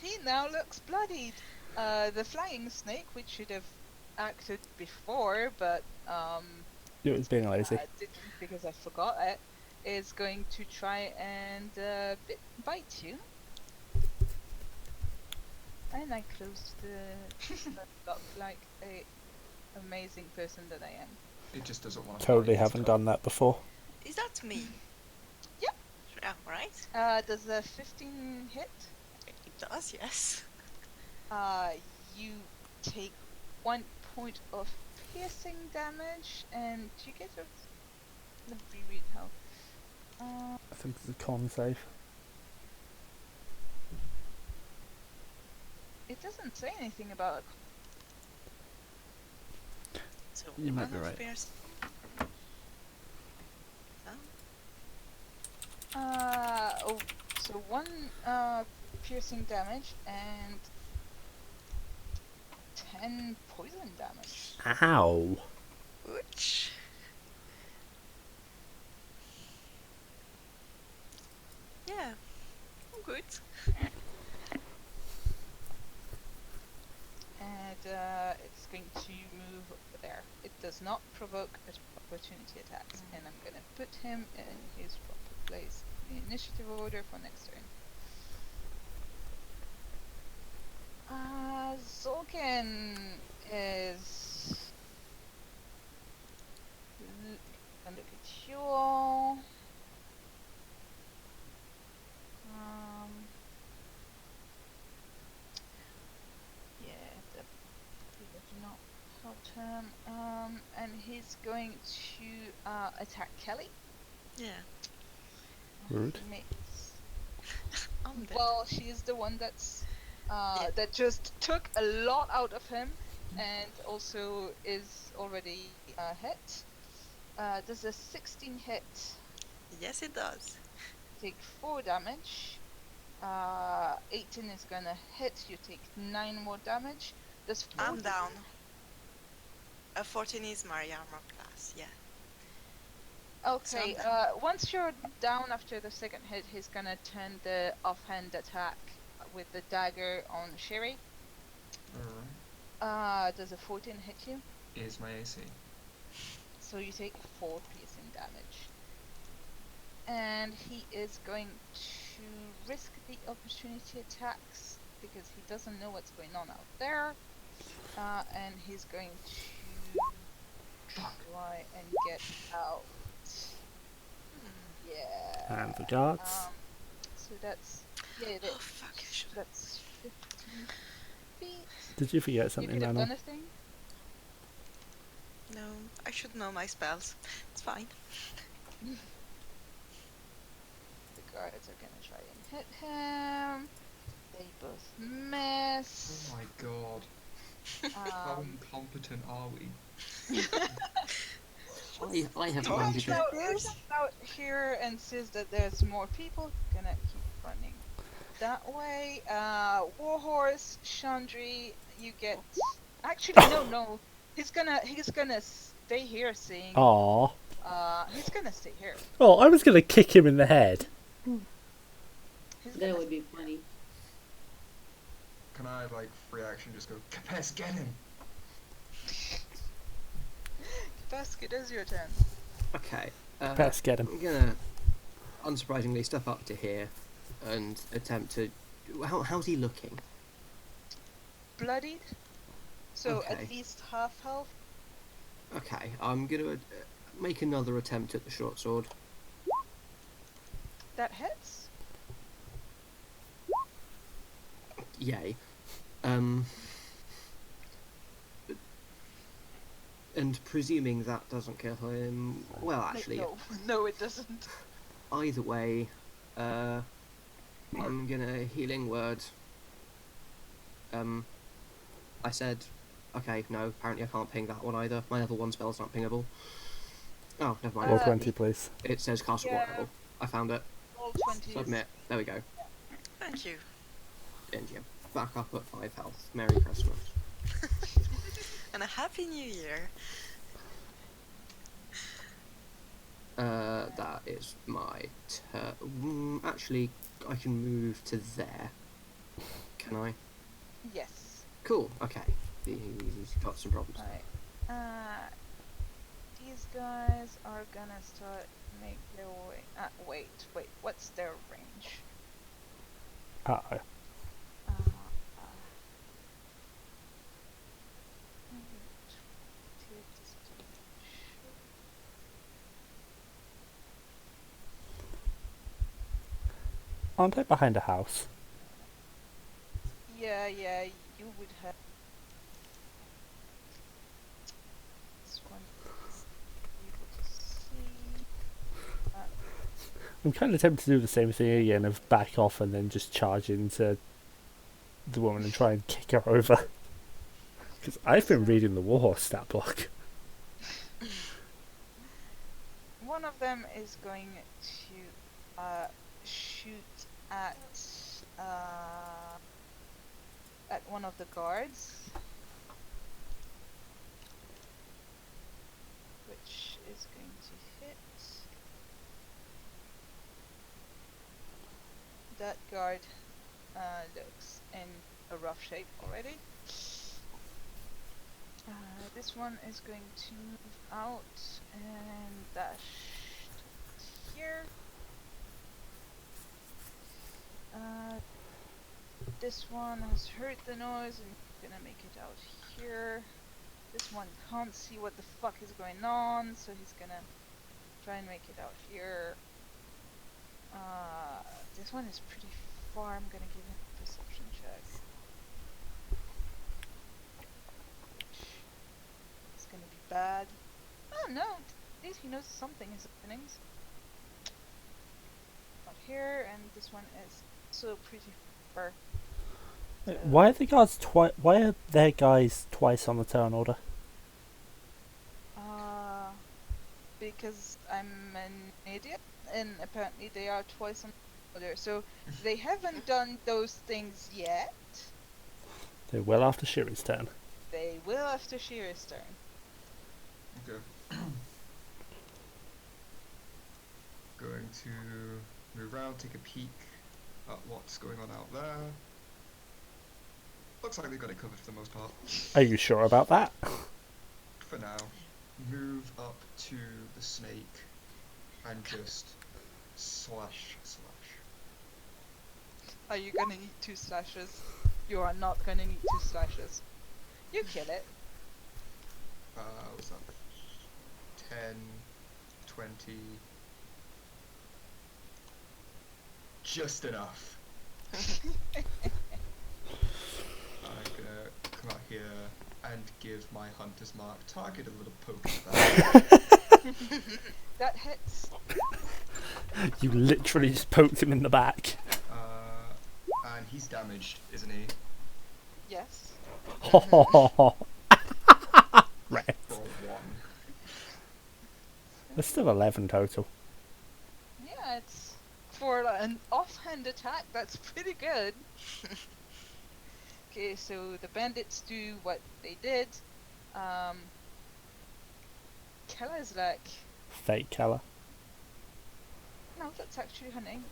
He now looks bloodied. The flying snake, which should have acted before, but It was being lazy. didn't because I forgot it, is going to try and bite you. And I closed the lock like a amazing person that I am. It just doesn't want to. Totally haven't done that before. Is that me? Yep. Yeah, right. Does a 15 hit? It does, yes. You take 1 point of piercing damage, and you get a. Let me read how. I think it's a con save. It doesn't say anything about. So You might be one of right. pierce- So 1 piercing damage and 10 poison damage. Ow. Ouch. Yeah, I'm good. And it's going to move over there. It does not provoke opportunity attacks, and I'm gonna put him in his proper place in the initiative order for next turn. Zolkin is. And look at you all. Yeah, the people do not help him. And he's going to attack Kelly. Yeah, Rude. He makes. I'm dead. Well, she's the one that's Yeah. that just took a lot out of him, and also is already hit. Does a 16 hit? Yes, it does. Take 4 damage. 18 is gonna hit. You take 9 more damage. Does 14 I'm down. A 14 is my armor class, yeah. Okay, So once you're down after the second hit, he's gonna turn the offhand attack with the dagger on Shyri. Alright. Does a 14 hit you? Is my AC. So you take 4 piercing damage. And he is going to risk the opportunity attacks because he doesn't know what's going on out there. And he's going to try and get out. Yeah. And the guards. So that's oh fuck! I should. that's 15 feet. Did you forget You something, could have Daniel? done a thing. No, I should know my spells. It's fine. The guards are gonna try and hit him. They both miss. Oh my god. How incompetent are we? I have Don't managed you it. know- He comes out here and sees that there's more people. Gonna keep running that way. Warhorse, Shandri, you get. Actually, no. He's gonna stay here, seeing. Aww. He's gonna stay here. Oh, I was gonna kick him in the head. He's That gonna would be funny. Can I, like, free action just go, Kepesk, get him? Kepesk, it is your turn. Okay. Best get him. I'm gonna, unsurprisingly, step up to here and attempt to. How's he looking? Bloodied. So Okay. at least half health. Okay, I'm gonna make another attempt at the short sword. That hits. Yay. And presuming that doesn't kill him, well, actually, No, it doesn't. either way, I'm gonna healing word. I said, okay, no, apparently I can't ping that one either. My level 1 spell's not pingable. Oh, never mind. Roll 20, please. It says cast at what yeah. level? I found it. Roll 20. Submit. There we go. Thank you. And yeah, back up at 5 health. Merry Christmas. And a happy new year. That is my turn. Actually, I can move to there. Can I? Yes. Cool. Okay. He's got some problems. Alright. These guys are gonna start make their way. Wait. What's their range? Uh-oh. Uh, 20 distance. Aren't I behind a house? Yeah, you would have. This one able to see. I'm kind of tempted to do the same thing again, of back off and then just charge into the woman and try and kick her over. Because I've been reading the Warhorse stat block. One of them is going to shoot at one of the guards, which is going to hit. That guard looks in a rough shape already. This one is going to move out and dash here. This one has heard the noise and gonna make it out here. This one can't see what the fuck is going on, so he's gonna try and make it out here. This one is pretty far. I'm gonna give him a perception check. It's gonna be bad. Oh no, at least he knows something is happening. Not here, and this one is so pretty far. Why are the guards why are their guys twice on the turn order? Because I'm an idiot and apparently they are twice on order. So they haven't done those things yet. They will after Shyri's turn. They will after Shyri's turn. Okay. Going to move around, take a peek at what's going on out there. Looks like they've got it covered for the most part. Are you sure about that? For now. Move up to the snake and just slash. Are you gonna need 2 slashes? You are not gonna need 2 slashes. You kill it. What's that? 10, 20. Just enough. I'm gonna come out here and give my hunter's mark target a little poke at that. That hits. You literally just poked him in the back. And he's damaged, isn't he? Yes. Right. For 1. There's still 11 total. Yeah, it's for an offhand attack. That's pretty good. Okay, so the bandits do what they did. Kella's like, Fake Kella. no, that's actually her name.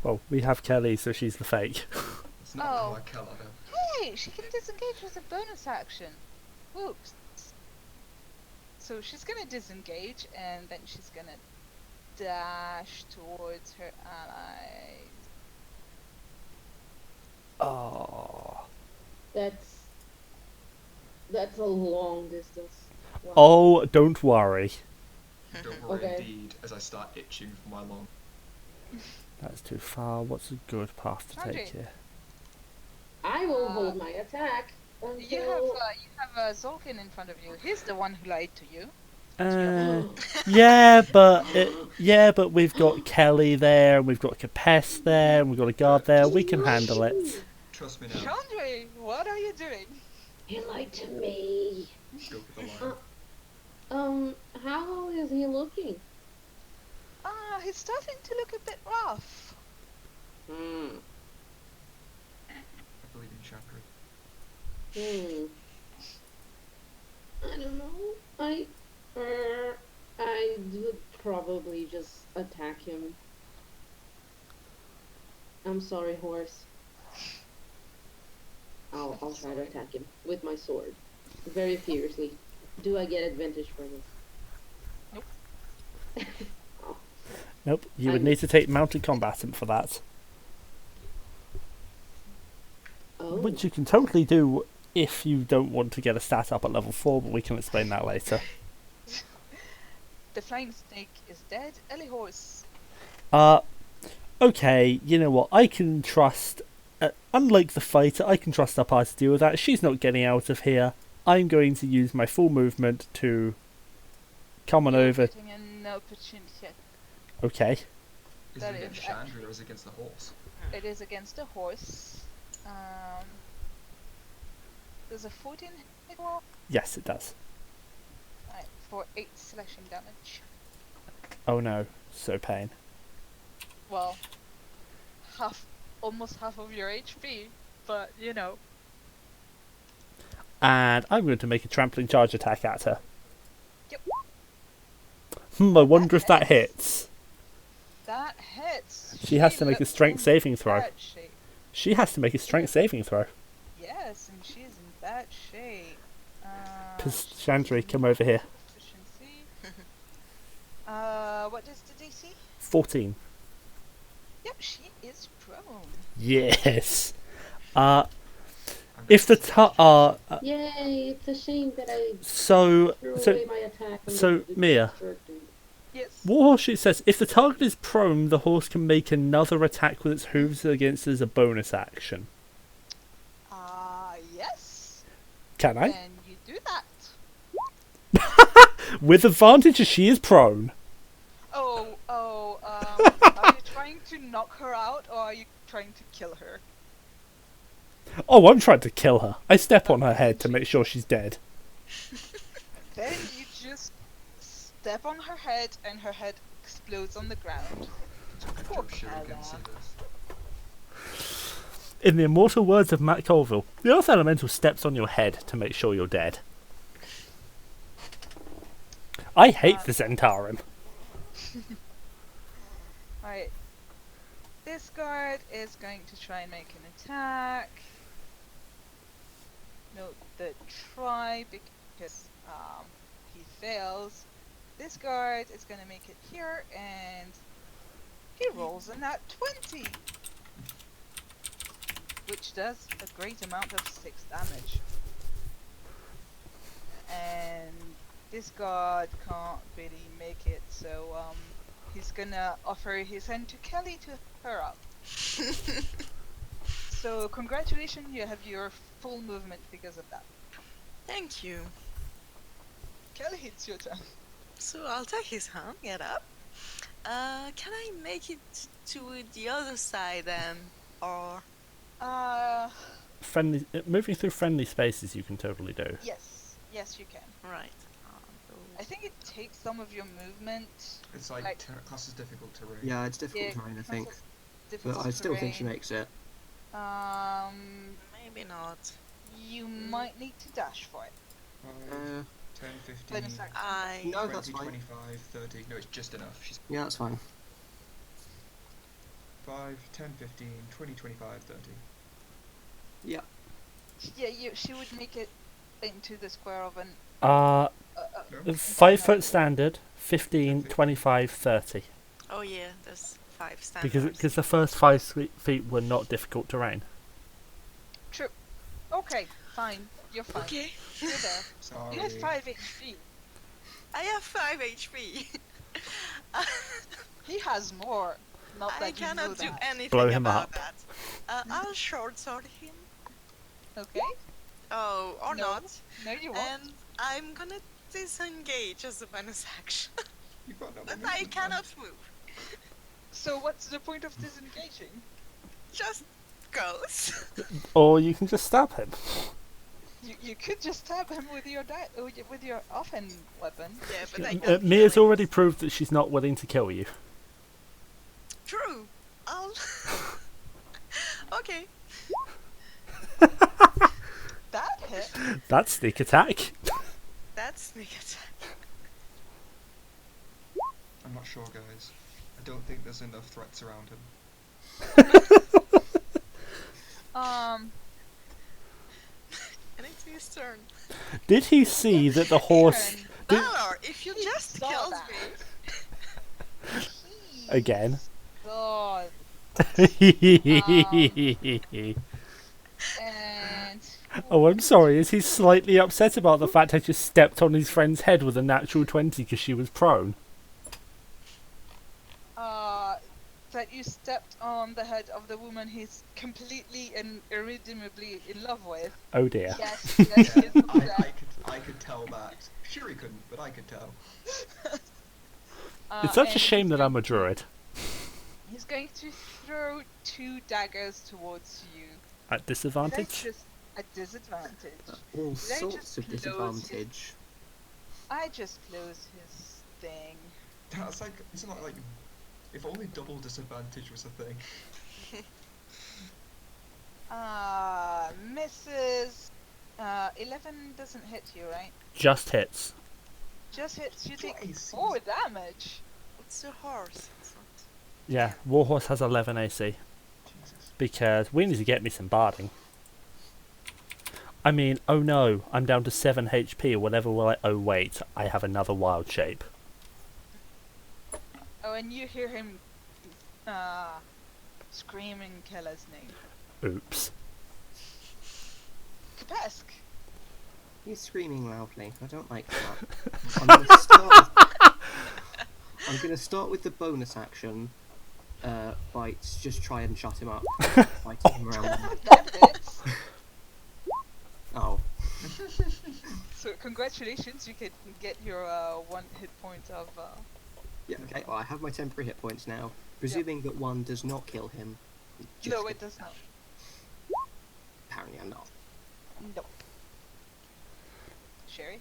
Well, we have Kelly, so she's the fake. It's not Oh. like Keller then. Hey, she can disengage as a bonus action. Whoops. So she's gonna disengage, and then she's gonna dash towards her allies. Oh. That's a long distance. Wow. Oh, don't worry. Don't worry Okay. indeed, as I start itching for my long. That's too far. What's a good path to take Shandri. here? I will hold my attack until. You have Zolkin in front of you. He's the one who lied to you. Yeah, but we've got Kelly there, and we've got Kepesk there, and we've got a guard there. We can handle it. Trust me now. Shandri, what are you doing? He lied to me. Go for the line. How is he looking? He's starting to look a bit rough. Hmm. I believe in Shandri. I don't know. I would probably just attack him. I'm sorry, horse. I'll try to attack him with my sword, very fiercely. Do I get advantage for this? Nope. Nope, you would need to take mounted combatant for that. Oh. Which you can totally do if you don't want to get a stat up at level 4, but we can explain that later. The flying snake is dead. Ellie horse. Okay, you know what, I can trust, unlike the fighter, I can trust our party to deal with that. She's not getting out of here. I'm going to use my full movement to come on over. Getting an opportunity. Okay. Is That it against is Shandri or is it against the horse? It is against a horse. There's a 14 hit roll. Yes, it does. Right, for 8 slashing damage. Oh no, so pain. Well, almost half of your HP, but you know. And I'm going to make a trampling charge attack at her. Yep. I wonder if that hits. That hits. She has to make a looks strength in saving throw. bad shape. She has to make a strength saving throw. Yes, and she's in bad shape. Because Shandri, come over here. Efficiency. What is the DC? 14. Yep, she is prone. Yes. I'm If the Yay! It's a shame that I so threw so away my attack. And so, the Miya. shirt and- Yes. Warhorse says if the target is prone, the horse can make another attack with its hooves against it as a bonus action. Yes. Can I? Then you do that. With advantage as she is prone. Are you trying to knock her out, or are you trying to kill her? Oh, I'm trying to kill her. I step on her head to make sure she's dead. Then you just step on her head, and her head explodes on the ground. Good Poor job Shyri can see Keller. this. In the immortal words of Matt Colville, the Earth Elemental steps on your head to make sure you're dead. I hate the Zentarum. Alright. This guard is going to try and make an attack. Note the try because he fails. This guard is going to make it here, and he rolls a nat 20, which does a great amount of 6 damage. And this guard can't really make it, so he's gonna offer his hand to Kelly to her up. So congratulations, you have your full movement because of that. Thank you. Kelly, it's your turn. So I'll take his hand, get up. Can I make it to the other side then? Or... Friendly, moving through friendly spaces you can totally do. Yes, you can. Right. I think it takes some of your movement. It's like, Like- class is difficult terrain. Yeah, it's difficult Yeah, terrain, I think. difficult But I still think she terrain. makes it. Maybe not. You might need to dash for it. 5, 10, 15, Bonus action. I... No, 20, that's fine. 25, 30. No, it's just enough. She's Yeah, that's fine. 5, 10, 15, 20, 25, 30. Yeah. Yeah, she would make it into the square of an... No? 5 foot standard, 15, 25, 30. Oh yeah, there's 5 standards. Because the first 5 feet were not difficult terrain. True. Okay, fine. You're fine. Okay. You're there. Sorry. You have 5 HP. I have 5 HP. He has more. Not I that you know cannot do that. anything Blow him about up. that. I'll short sword him. Okay? Oh, or No. not. No, you won't. And I'm gonna disengage as a bonus action. You've got no But movement I left. cannot move. So what's the point of disengaging? Just goes. Or you can just stab him. You could just stab him with your with your offhand weapon. Yeah, but I can't Mia's kill him. already proved that she's not willing to kill you. True. I'll... Okay. That hit. That's sneak attack. That's sneak attack. I'm not sure, guys. I don't think there's enough threats around him. And it's his turn. Did he see that the horse... Aaron, Did- Valor, if you He just saw killed that. me. Again. God. And Oh, I'm sorry. Is he slightly upset about the fact I just stepped on his friend's head with a natural 20 because she was prone? that you stepped on the head of the woman he's completely and irredeemably in love with. Oh dear. Yes, yes, he is upset. I could tell that. Shyri couldn't, but I could tell. It's such a and shame he's that going I'm a druid. He's going to throw 2 daggers towards you. At Let's disadvantage? just a disadvantage. All I sorts just of close his- disadvantage. I just close his thing. That's like, it's not like, if only double disadvantage was a thing. Misses. 11 doesn't hit you, right? Just hits. Just hits. You take Twice. 4 damage. It's a horse. It's not... Yeah, Warhorse has 11 AC. Jesus. Because we need to get me some barding. I mean, oh no, I'm down to 7 HP or whatever will I... Oh wait, I have another wild shape. Oh, and you hear him screaming Keller's name. Oops. Kepesk. He's screaming loudly. I don't like that. I'm gonna start with the bonus action. Bites, just try and shut him up. Biting him around. That hits. Oh. So congratulations, you can get your 1 hit point of. Yeah, okay, well I have my temporary hit points now. Presuming that one does not kill him. Just No, it does not. Apparently I'm not. No. Sherry.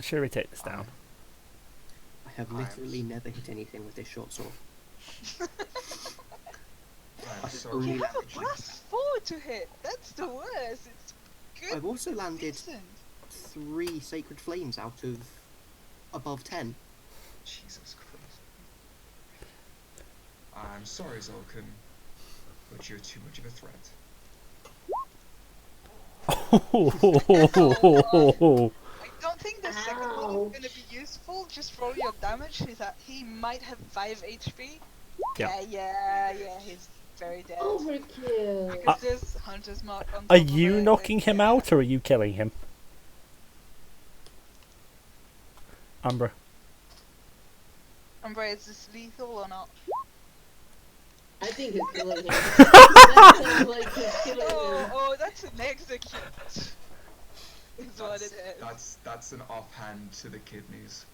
Shyri, take this down. I have literally never hit anything with this short sword. I'm You sorry. have a +4 to hit. That's the worst. It's good. I've also landed decent. 3 sacred flames out of above 10. Jesus Christ. I'm sorry, Zolkin, but you're too much of a threat. I don't think the second one is gonna be useful. Just roll your damage. He might have 5 HP. Yeah. Yeah, he's very dead. Overkill. Because there's Hunter's Mark on top Are of you it, knocking him yeah. out, or are you killing him? Umbra. Umbra, is this lethal or not? I think he's killing him. That sounds like he's killing him. Oh, that's an execute. Is what it is. That's an offhand to the kidneys.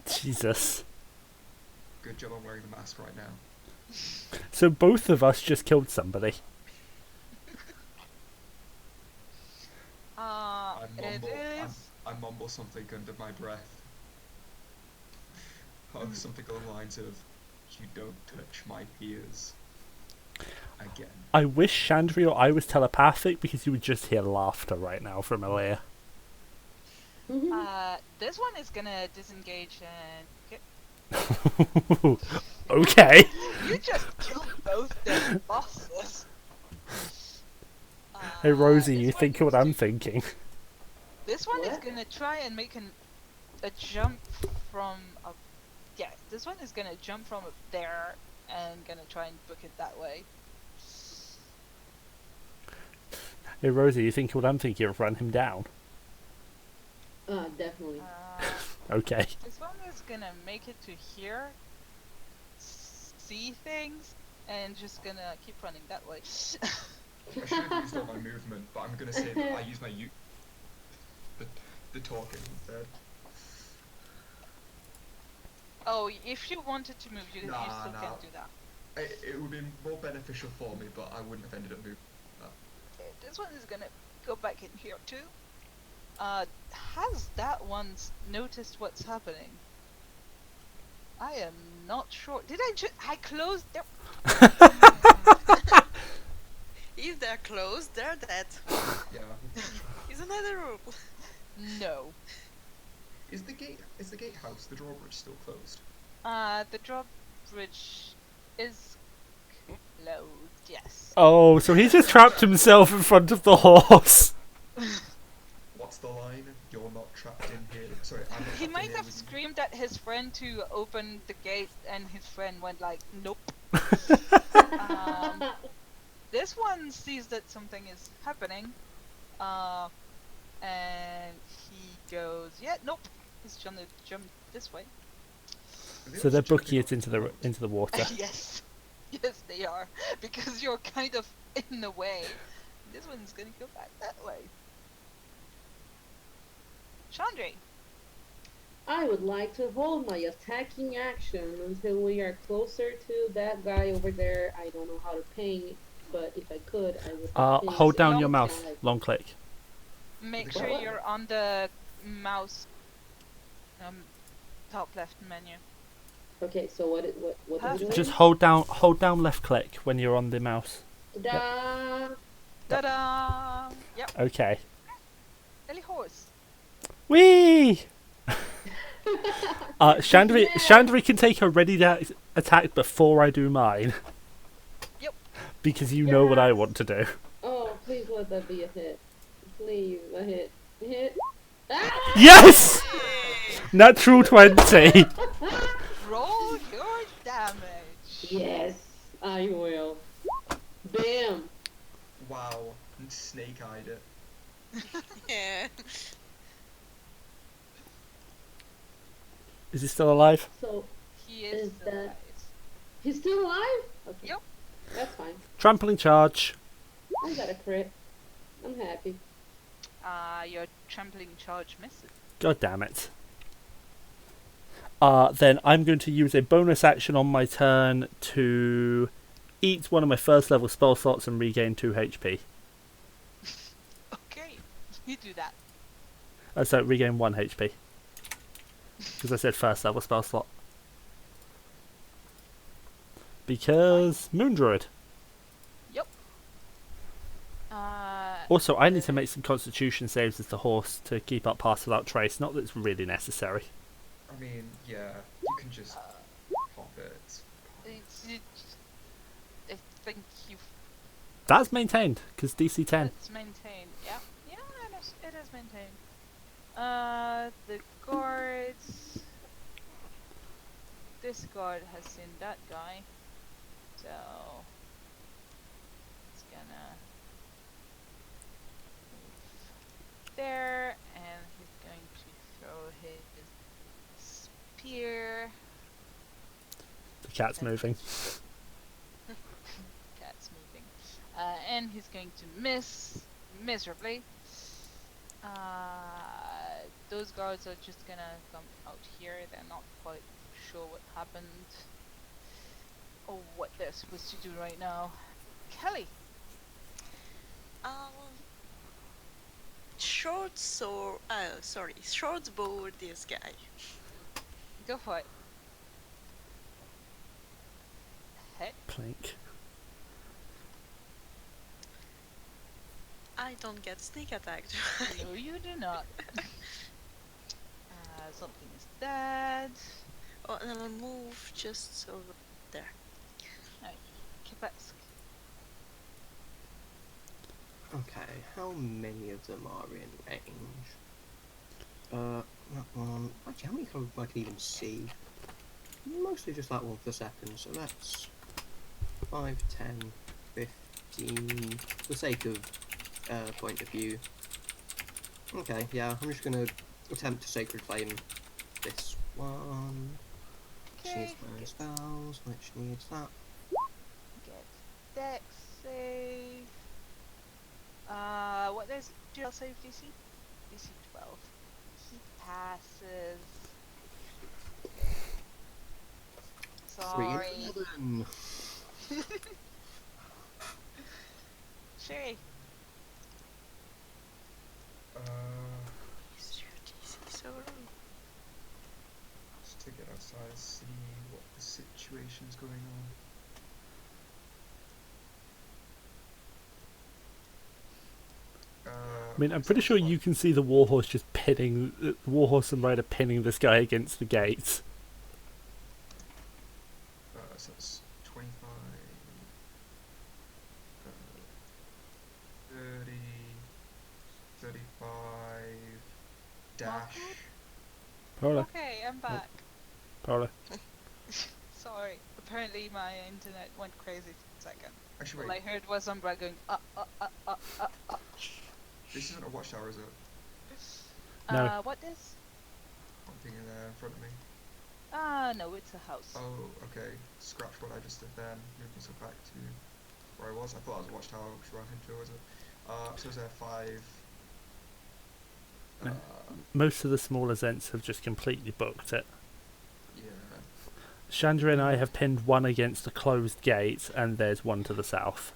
Jesus. Good job I'm wearing the mask right now. So both of us just killed somebody. It is. I mumble something under my breath. Oh, something along the lines of, "You don't touch my peers." Again. I wish Shandri or I was telepathic because you would just hear laughter right now from Elir. This one is gonna disengage and get. Okay. You just killed both their bosses. Hey Rosie, This you one think is what I'm to- thinking? This one is What? gonna try and make a jump from up. Yeah, this one is gonna jump from up there and gonna try and book it that way. Hey Rosie, you think what I'm thinking of run him down? Definitely. Okay. This one is gonna make it to here, see things, and just gonna keep running that way. I should have used all my movement, but I'm gonna say that I use my the talking instead. Oh, if you wanted to move, you Nah, still nah. can't do that. It would be more beneficial for me, but I wouldn't have ended up moving. Okay, this one is gonna go back in here too. Has that one noticed what's happening? I am not sure. Did I closed their... If they're closed, they're dead. Yeah. Is another rule. No. Is the gatehouse, the drawbridge, still closed? The drawbridge is closed, yes. Oh, so he just trapped himself in front of the horse. What's the line? You're not trapped in here. Sorry, I'm not He trapped in might here have with you. screamed at his friend to open the gate, and his friend went like, nope. This one sees that something is happening, and he goes, yeah, nope. He's trying to jump this way. Are they So they're also booking it jumping into the water. Yes, yes they are, because you're kind of in the way. This one's gonna go back that way. Shandri. I would like to hold my attacking action until we are closer to that guy over there. I don't know how to ping, but if I could, I would. ping Hold down your Long mouse. click. Long click. Make What? sure you're on the mouse top left menu. Okay, so what are we doing? Just hold down left click when you're on the mouse. Da. Ta-da! Yep, Okay. Ellie horse. Whee! Shandri, Yeah. Shandri can take a ready attack before I do mine. Yep. Because you know what I want to do. Oh, please let that be a hit. Please, a hit. Hit. Ah! Yes! Natural 20. Roll your damage. Yes, I will. Bam. Wow, and snake-eyed it. Yeah. Is he still alive? So He is Is still that- alive. he's still alive? Okay. Yep. That's fine. Trampling charge. I got a crit. I'm happy. Your trampling charge misses. God damn it. Then I'm going to use a bonus action on my turn to eat one of my first level spell slots and regain 2 HP. Okay, you do that. So regain 1 HP. Because I said first level spell slot. Because Moon Druid. Yep. Also, I need to make some Constitution saves as the horse to keep up Pass Without Trace. Not that it's really necessary. I mean, yeah, you can just pop it. I think you. That's maintained because DC 10. It's maintained. Yeah, yeah, it is maintained. The guards. This guard has seen that guy, so it's gonna move there, and he's going to throw his spear. The cat's moving. Cat's moving. And he's going to miss miserably. Those guards are just gonna come out here. They're not quite sure what happened or what they're supposed to do right now. Kelly! Short sword. Sorry, short bow this guy. Go for it. Hit. Plink. I don't get sneak attack. No, you do not. Something is dead. Oh, and I'll move just over there. Alright, Kepesk. Okay, how many of them are in range? That one. Actually, how many can I can even see? Mostly just that one for the second, so that's 5, 10, 15. For the sake of point of view. Okay, yeah, I'm just gonna attempt to Sacred Flame this one. Which needs my spells, which needs that. Get dex save. What is GL save DC? DC 12. He passes. Sorry. 3 and 7. Sherry. Is your DC so low? Just to get outside, see what the situation's going on. I mean, I'm pretty sure you can see the warhorse just pinning, the warhorse and rider pinning this guy against the gates. So it's 25, 30, 35, dash. Paula, Okay, I'm back. Paula. Sorry. Apparently my internet went crazy for a second. Actually, All wait, I heard was Umbra going this isn't a watchtower, is it? No. What is? One thing in there in front of me. No, it's a house. Oh, okay. Scratch what I just did then. Move myself back to where I was. I thought it was a watchtower, which ran into, was it? So is there 5? No. Most of the smaller Zents have just completely booked it. Yeah. Shandri and I have pinned one against a closed gate, and there's one to the south.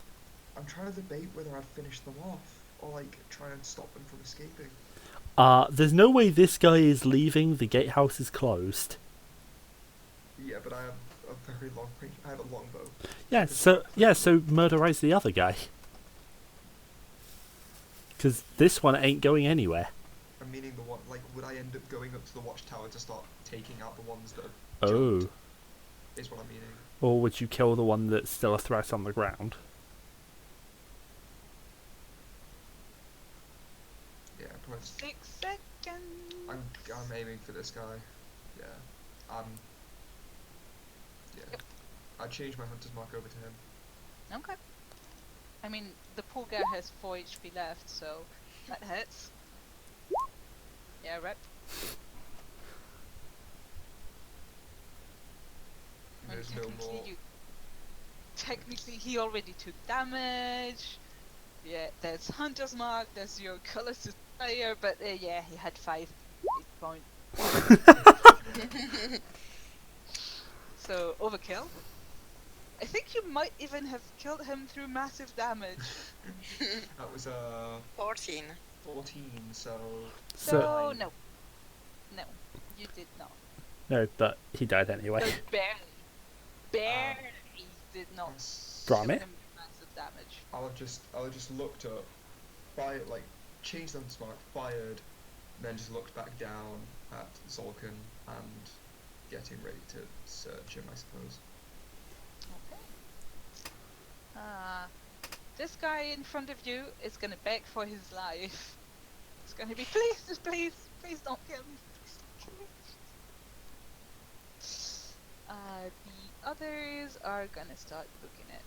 I'm trying to debate whether I'd finish them off or like try and stop them from escaping. There's no way this guy is leaving. The gatehouse is closed. Yeah, but I have a very long range. I have a longbow. So murderize the other guy. Because this one ain't going anywhere. I'm meaning the one. Like, would I end up going up to the watchtower to start taking out the ones that have Oh. jumped? Is what I'm meaning. Or would you kill the one that's still a threat on the ground? Yeah, probably. 6 seconds. I'm aiming for this guy. Yeah. Yeah. Yep. I changed my hunter's mark over to him. Okay. I mean, the poor guy has 4 HP left, so that hits. Yeah, rep. And There's no more. Technically, he already took damage. Yeah, there's Hunter's Mark, there's your colorless player, but yeah, he had 5 hit points. So, overkill. I think you might even have killed him through massive damage. That was 14. 14, so... So, Nine. no. No, you did not. No, but he died anyway. So barely. Barely did not Brahmi? give him massive damage. I'll just looked up, fired, like, changed on smart, fired, then just looked back down at Zolkin and getting ready to search him, I suppose. Okay. This guy in front of you is gonna beg for his life. It's gonna be, please, please, please don't kill me. Please don't kill me. The others are gonna start booking it.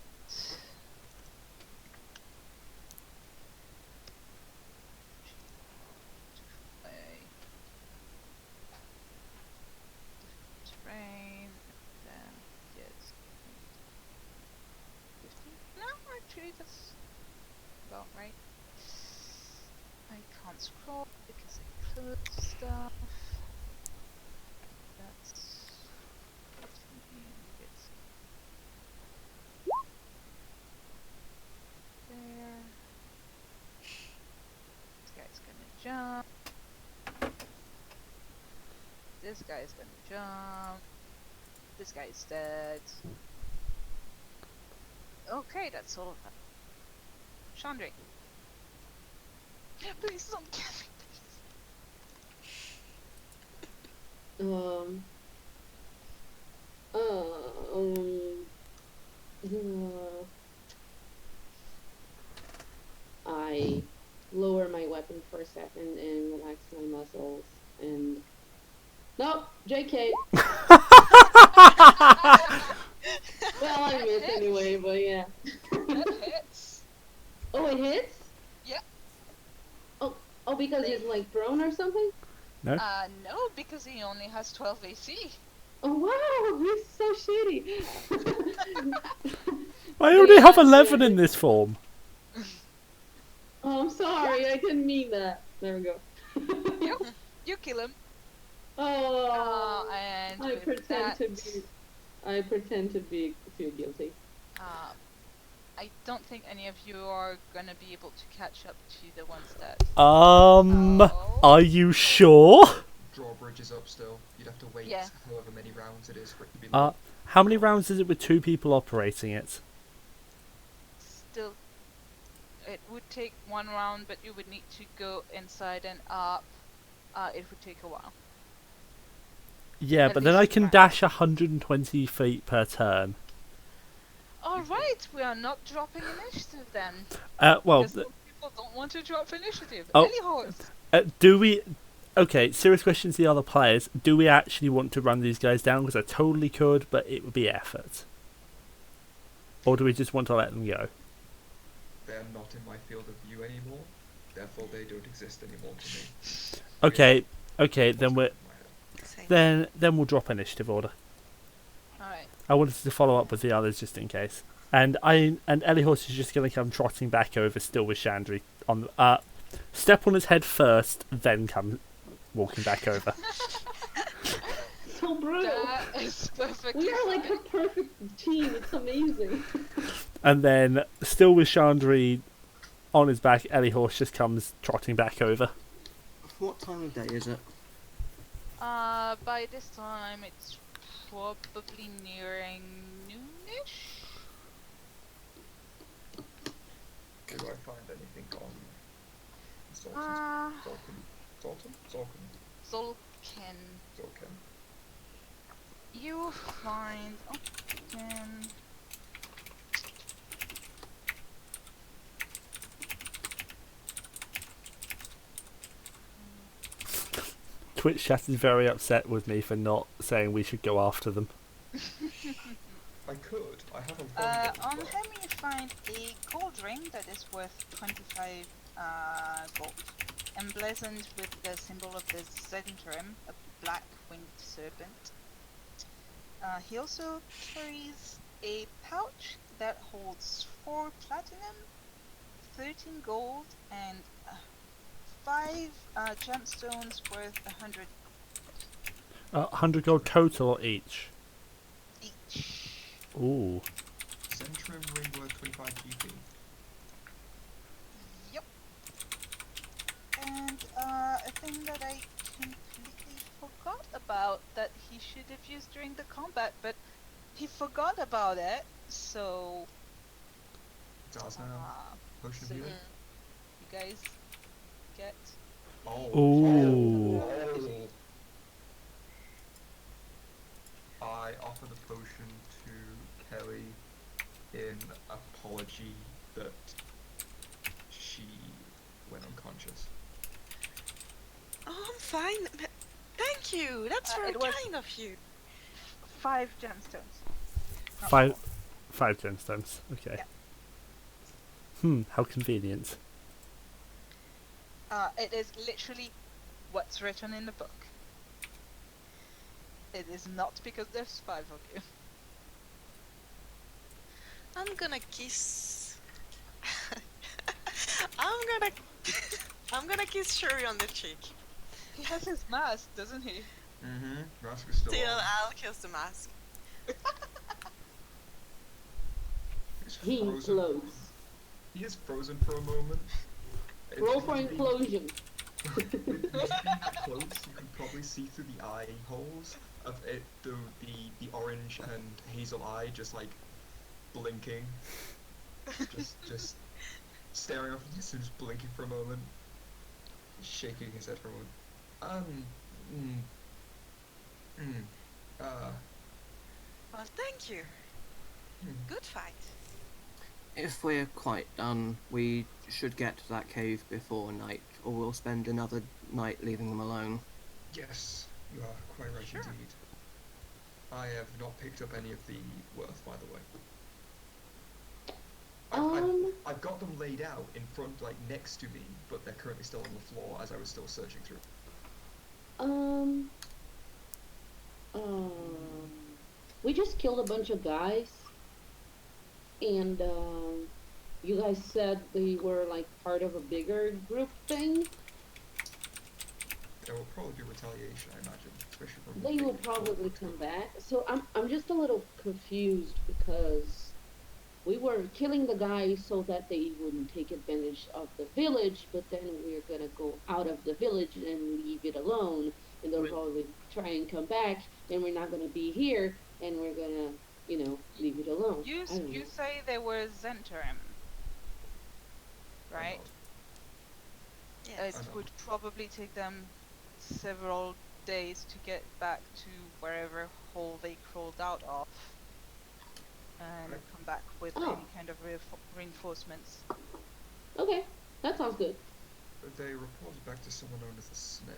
Terrain, then yes. 50? No, actually that's about right. I can't scroll because I closed stuff. That's 15, it's there. This guy's gonna jump. This guy's gonna jump. This guy's dead. Okay, that's all of them. Shandri. Please don't kill me, I lower my weapon for a second and relax my muscles and... Nope, JK. Well, I miss anyway, but yeah. That hits. Oh, it hits? Yeah. Oh, because he's like prone or something? No? No, because he only has 12 AC. Oh wow, he's so shitty. I only have 11 in this form. Oh, I'm sorry, I didn't mean that. There we go. You kill him. Oh, And I with pretend that, to feel guilty. I don't think any of you are gonna be able to catch up to the ones that. Are you sure? Drawbridge is up still. You'd have to wait Yeah. however many rounds it is for it to be lit. How many rounds is it with 2 people operating it? Still, it would take 1 round, but you would need to go inside and up. It would take a while. Yeah, At but then I least can one. dash 120 feet per turn. Alright, we are not dropping initiative then. Well, Because some people don't want to drop initiative. Oh. Elir. do we... Okay, serious question to the other players. Do we actually want to run these guys down? Because I totally could, but it would be effort. Or do we just want to let them go? They're not in my field of view anymore, therefore they don't exist anymore to me. Okay, then we're... Same. Then we'll drop initiative order. Alright. I wanted to follow up with the others just in case. And Ellie Horse is just going to come trotting back over, still with Shandri on. Step on his head first, then come walking back over. So brutal. That is perfectly We are like a fine. perfect team. It's amazing. And then, still with Shandri on his back, Ellie Horse just comes trotting back over. What time of day is it? By this time it's probably nearing noonish. Do I find anything on Zolkin? Zolkin. You find often. Twitch chat is very upset with me for not saying we should go after them. I could. I haven't found On him you find a gold ring that is worth 25 gold, emblazoned with the symbol of the Zentrum, a black winged serpent. He also carries a pouch that holds 4 platinum, 13 gold, and 5 gemstones worth 100 100 gold total or each? each. Ooh. Centrum ring worth 25 GP. Yep. And a thing that I completely forgot about that he should have used during the combat, but he forgot about it, so It's ours now. Potion so of healing. you guys get Oh. Ooh. Oh. I offer the potion to Kelly in apology that she went unconscious. Oh, I'm fine. Thank you. That's very it was- kind of you. 5 gemstones. Not Five, four. 5 gemstones. Okay. Yeah. How convenient. It is literally what's written in the book. It is not because there's 5 of you. I'm gonna kiss. I'm gonna kiss Shuri on the cheek. He has his mask, doesn't he? Mm-hmm. Mask is still Still, on. I'll kiss the mask. He's He frozen. implodes. He is frozen for a moment. Roll for If you implosion. With being that close, you can probably see through the eye holes of it, the orange and hazel eye just like blinking, just staring off in the distance, blinking for a moment, shaking his head for a moment. Well, thank you. Good fight. If we're quite done, we should get to that cave before night, or we'll spend another night leaving them alone. Yes, you are quite right Sure. indeed. I have not picked up any of the worth, by the way. I've got them laid out in front, like next to me, but they're currently still on the floor as I was still searching through. We just killed a bunch of guys, and you guys said they were like part of a bigger group thing. There will probably be retaliation, I imagine, especially from. They will probably come back. So I'm just a little confused because we were killing the guys so that they wouldn't take advantage of the village, but then we're gonna go out of the village and leave it alone, and they'll Wait. probably try and come back, and we're not gonna be here, and we're gonna, leave it alone. You I don't you know. say they were Zentrum, right? Yes. It would probably take them several days to get back to wherever hole they crawled out of, and Right. come back with Oh. any kind of reinforcements. Okay, that sounds good. They reported back to someone known as the Snail.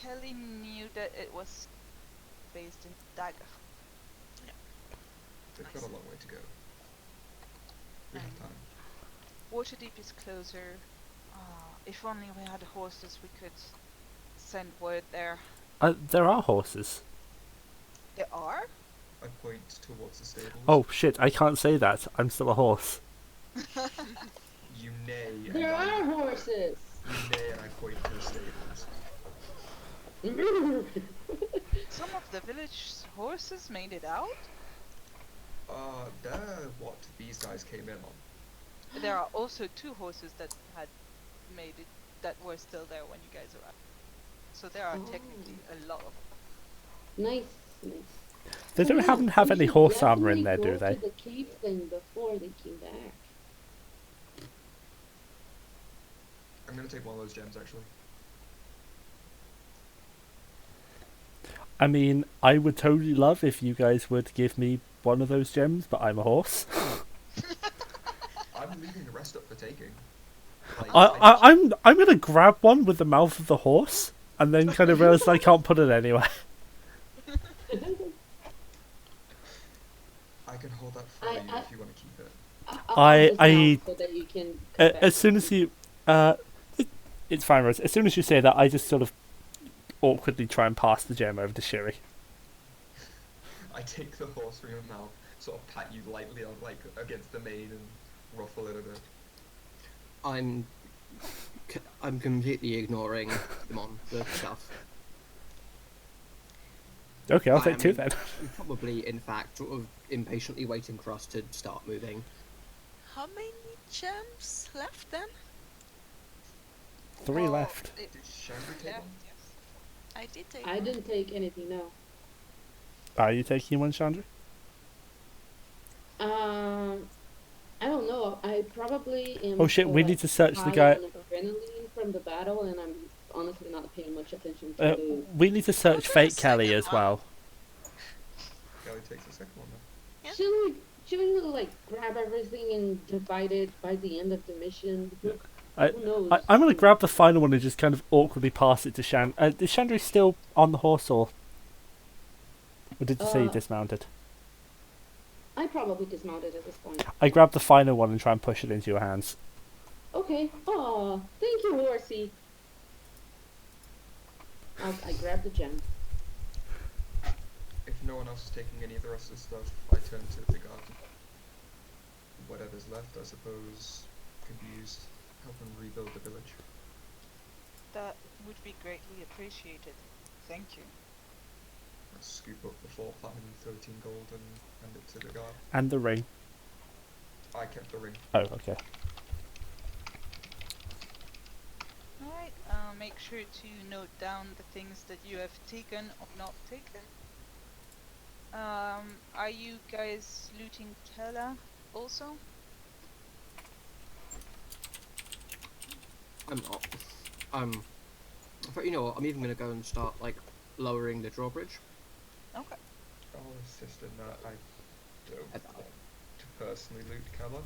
Kelly knew that it was based in Dagger. They've got a long way to go. We have time. Waterdeep is closer. If only we had horses, we could send word there. There are horses. There are? I point towards the stables. Oh shit, I can't say that. I'm still a horse. You neigh, and There I, are horses. you neigh, and I point to the stables. Some of the village horses made it out. They're what these guys came in on. There are also 2 horses that had made it, that were still there when you guys arrived. So there are technically a lot of. Nice. They don't Yeah, happen to have we any should horse armor in there, definitely do go they? to the cave thing before they came back. I'm gonna take one of those gems actually. I mean, I would totally love if you guys would give me one of those gems, but I'm a horse. I'm leaving the rest up for taking. Like, I'm gonna grab one with the mouth of the horse, and then kind of realize I can't put it anywhere. I can hold that for I- you I- if you want to keep it. I- so that you can come back. As soon as you, it's fine, Rose. As soon as you say that, I just sort of awkwardly try and pass the gem over to Shyri. I take the horse from your mouth, sort of pat you lightly on, like, against the mane and ruffle it a bit. I'm completely ignoring them on the stuff. Okay, I'll take 2 I'm then. Probably, in fact, sort of impatiently waiting for us to start moving. How many gems left then? 3 Well, left. it Did Shandri take left, one? yes. I did take I one. didn't take anything, no. Are you taking one, Chandra? I don't know. I probably am Oh shit, still we like need to search the high guy. on adrenaline from the battle, and I'm honestly not paying much attention Uh, to. we need to search the Fake Kelly second as one. well. Kelly takes the second one then. Yeah. Shouldn't we like grab everything and divide it by the end of the mission? Who knows? I'm gonna grab the final one and just kind of awkwardly pass it to Shan. Is Chandra still on the horse, or did you say you Uh, dismounted? I probably dismounted at this point. I grab the final one and try and push it into your hands. Okay. Aw, thank you, horsey. I grabbed the gem. If no one else is taking any of the rest of the stuff, I turn to the guard. Whatever's left, I suppose, can be used to help them rebuild the village. That would be greatly appreciated. Thank you. Let's scoop up the 4 platinum and 13 gold and hand it to the guard. And the ring. I kept the ring. Oh, okay. Alright, make sure to note down the things that you have taken or not taken. Are you guys looting Kella also? I'm not. But you know what? I'm even gonna go and start like lowering the drawbridge. Okay. I'll assist in that. I don't At- want to personally loot Keller.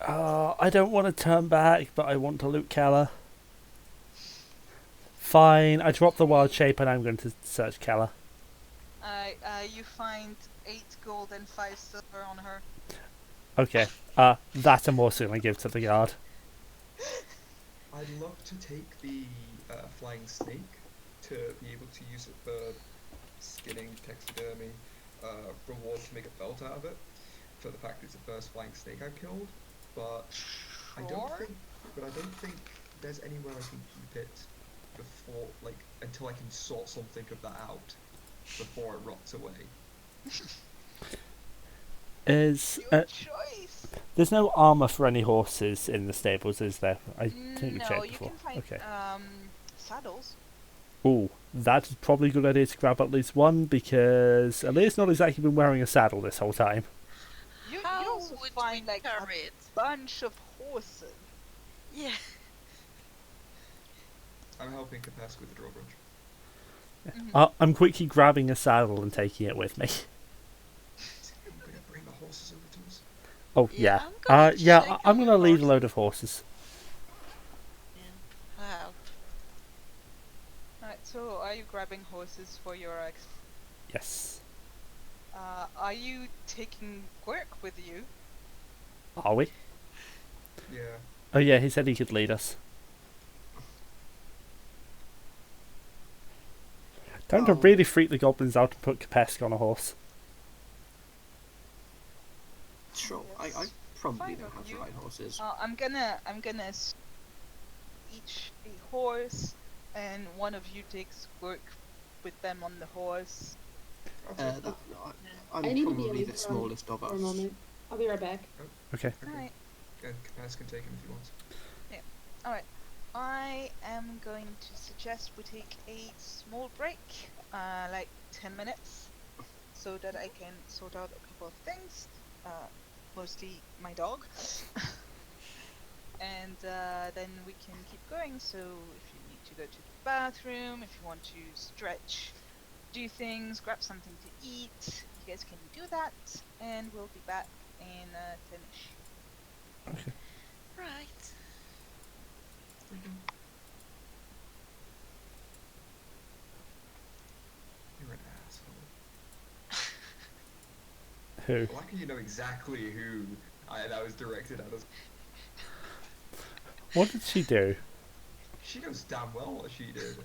I don't want to turn back, but I want to loot Keller. Fine, I drop the wild shape and I'm going to search Keller. You find 8 gold and 5 silver on her. Okay, that and more soon I give to the guard. I'd love to take the flying snake to be able to use it for skinning, taxidermy, reward to make a belt out of it, for the fact it's the first flying snake I've killed. But I don't think there's anywhere I can keep it before, like, until I can sort something of that out before it rots away. Is Your choice! there's no armor for any horses in the stables, is there? I think we No, checked you before. can find Okay. saddles. Ooh, that's probably a good idea to grab at least one, because Elir's not exactly been wearing a saddle this whole time. You How also would find we like carry a it? bunch of horses. Yeah. I'm helping Kepesk with the drawbridge. I'm quickly grabbing a saddle and taking it with me. I'm gonna bring the horses over to us. Oh Yeah, yeah, I'm gonna yeah. check I'm on gonna the lead a horses. load of horses. Yeah. I'll help. Alright, so are you grabbing horses for your ex? Yes. Are you taking Quirk with you? Are we? Yeah. Oh yeah, he said he could lead us. Time to Oh. really freak the goblins out and put Kepesk on a horse. Sure. Yes. I probably Fine know with how to you. ride horses. I'm gonna each a horse, and one of you takes Quirk with them on the horse. I'll take No, I'm I need to be probably away the from smallest of for a us. moment. I'll be right back. Okay. Okay. Alright. And Kepesk can take him if he wants. I am going to suggest we take a small break, like 10 minutes, so that I can sort out a couple of things, mostly my dog. And then we can keep going, so if you need to go to the bathroom, if you want to stretch, do things, grab something to eat, you guys can do that, and we'll be back in 10ish. Okay. Right. You're an asshole. Who? I like how you know exactly who that was directed at us. What did she do? She knows damn well what she did.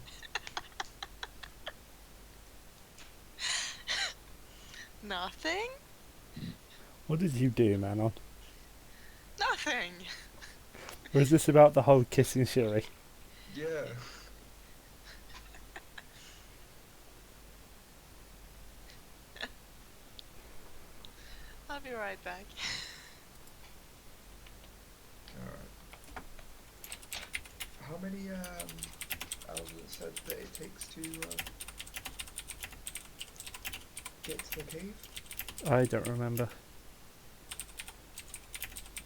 Nothing? What did you do, Manon? Nothing. Or is this about the whole kissing Shyri? Yeah. I'm be right back. Alright. How many hours it said that it takes to get to the cave? I don't remember.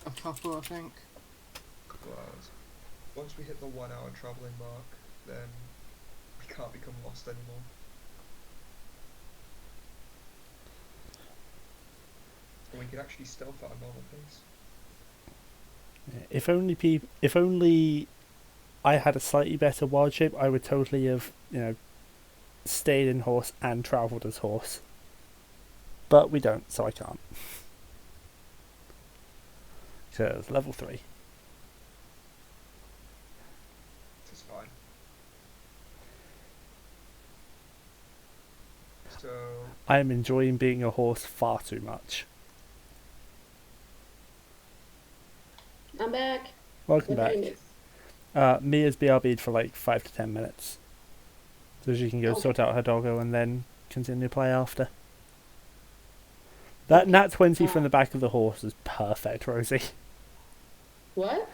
A couple, I think. Couple hours. Once we hit the 1 hour travelling mark, then we can't become lost anymore. And we can actually stealth at a normal pace. If only I had a slightly better wild shape, I would totally have, stayed in horse and travelled as horse. But we don't, so I can't. So it's level 3. It's fine. So I am enjoying being a horse far too much. I'm back. Welcome What back. did I miss? Mia's BRB'd for like 5 to 10 minutes. So she can go Oh. sort out her doggo and then continue to play after. That nat 20 from the back of the horse is perfect, Rosie. What?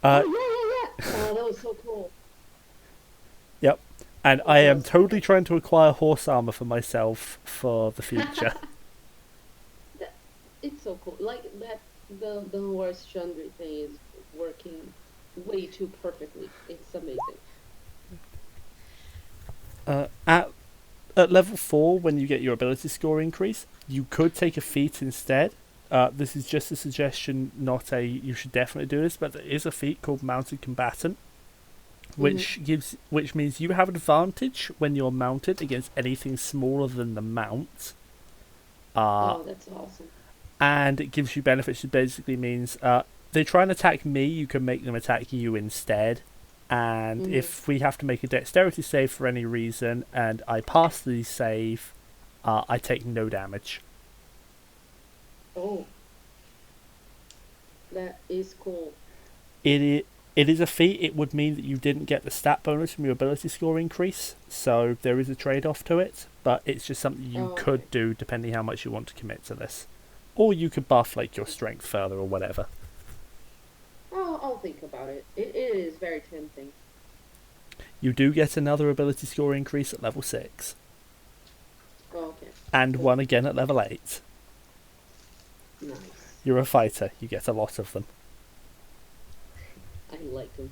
Uh, Oh, yeah. Oh, that was so cool. Yep. And I am Yes. totally trying to acquire horse armor for myself for the future. It's so cool. Like that, the horse Shandri thing is working way too perfectly. It's amazing. At level 4, when you get your ability score increase, you could take a feat instead. This is just a suggestion, not a you should definitely do this, but there is a feat called Mounted Combatant, which means you have advantage when you're mounted against anything smaller than the mount. Oh, that's awesome. And it gives you benefits. It basically means they try and attack me, you can make them attack you instead. And if we have to make a dexterity save for any reason, and I pass the save, I take no damage. Oh, that is cool. It is a feat. It would mean that you didn't get the stat bonus from your ability score increase, so there is a trade-off to it, but it's just something you could do depending how much you want to commit to this. Or you could buff like your strength further or whatever. I'll think about it. It is very tempting. You do get another ability score increase at level 6. Oh, okay. And one again at level 8. Nice. You're a fighter, you get a lot of them. I like them.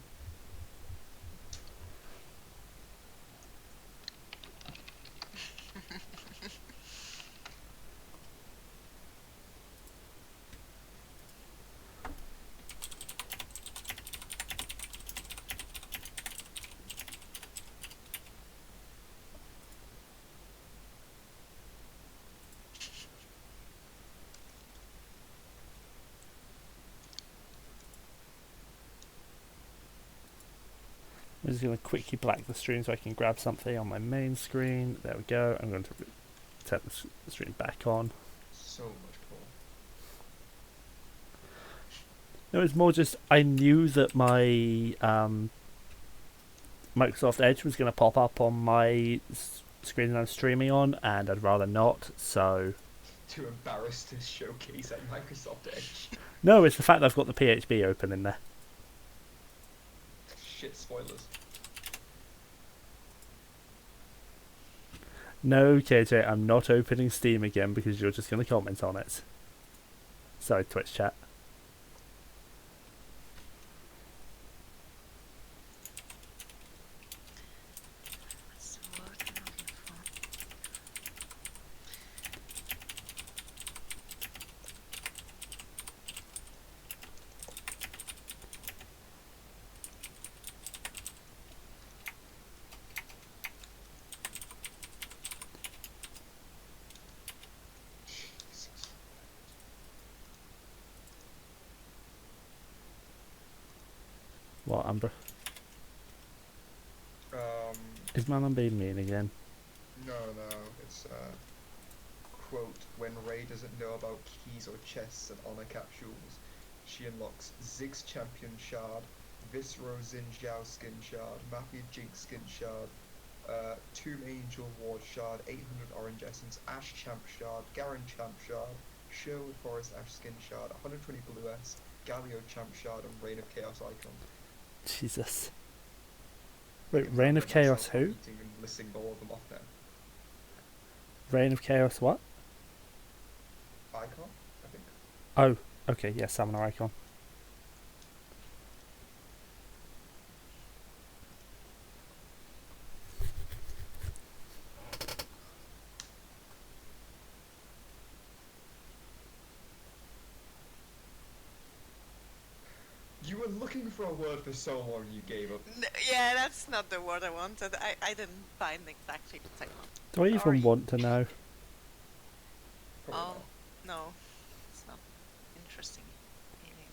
I'm just going to quickly black the stream so I can grab something on my main screen. There we go. I'm going to turn the stream back on. so much cool. It was more just I knew that my Microsoft Edge was going to pop up on my screen that I'm streaming on, and I'd rather not. So Too embarrassed to showcase at Microsoft Edge. no, it's the fact that I've got the PHP open in there. Shit, spoilers. No, KJ, I'm not opening Steam again because you're just going to comment on it. Sorry, Twitch chat. What's the word I'm looking for? What, Amber? Is man on being mean again? No, it's quote, when Ray doesn't know about keys or chests and honor capsules, she unlocks Zig's Champion Shard, Viscero Zin Zhao Skin Shard, Mafia Jinx Skin Shard, Tomb Angel Ward Shard, 800 Orange Essence, Ash Champ Shard, Garen Champ Shard, Sherwood Forest Ash Skin Shard, 120 Blue S, Galio Champ Shard, and Reign of Chaos Icon. Jesus. I Wait, can Reign of find myself Chaos who? eating and listing all of them off now. Reign of Chaos what? Icon, I think. Oh, okay, yeah, Summoner Icon. You were looking for a word for so long you gave up. Yeah, that's not the word I wanted. I didn't find exactly what I wanted. Do I Sorry. even want to know? Probably Oh, not. no. It's not interesting. Anyway.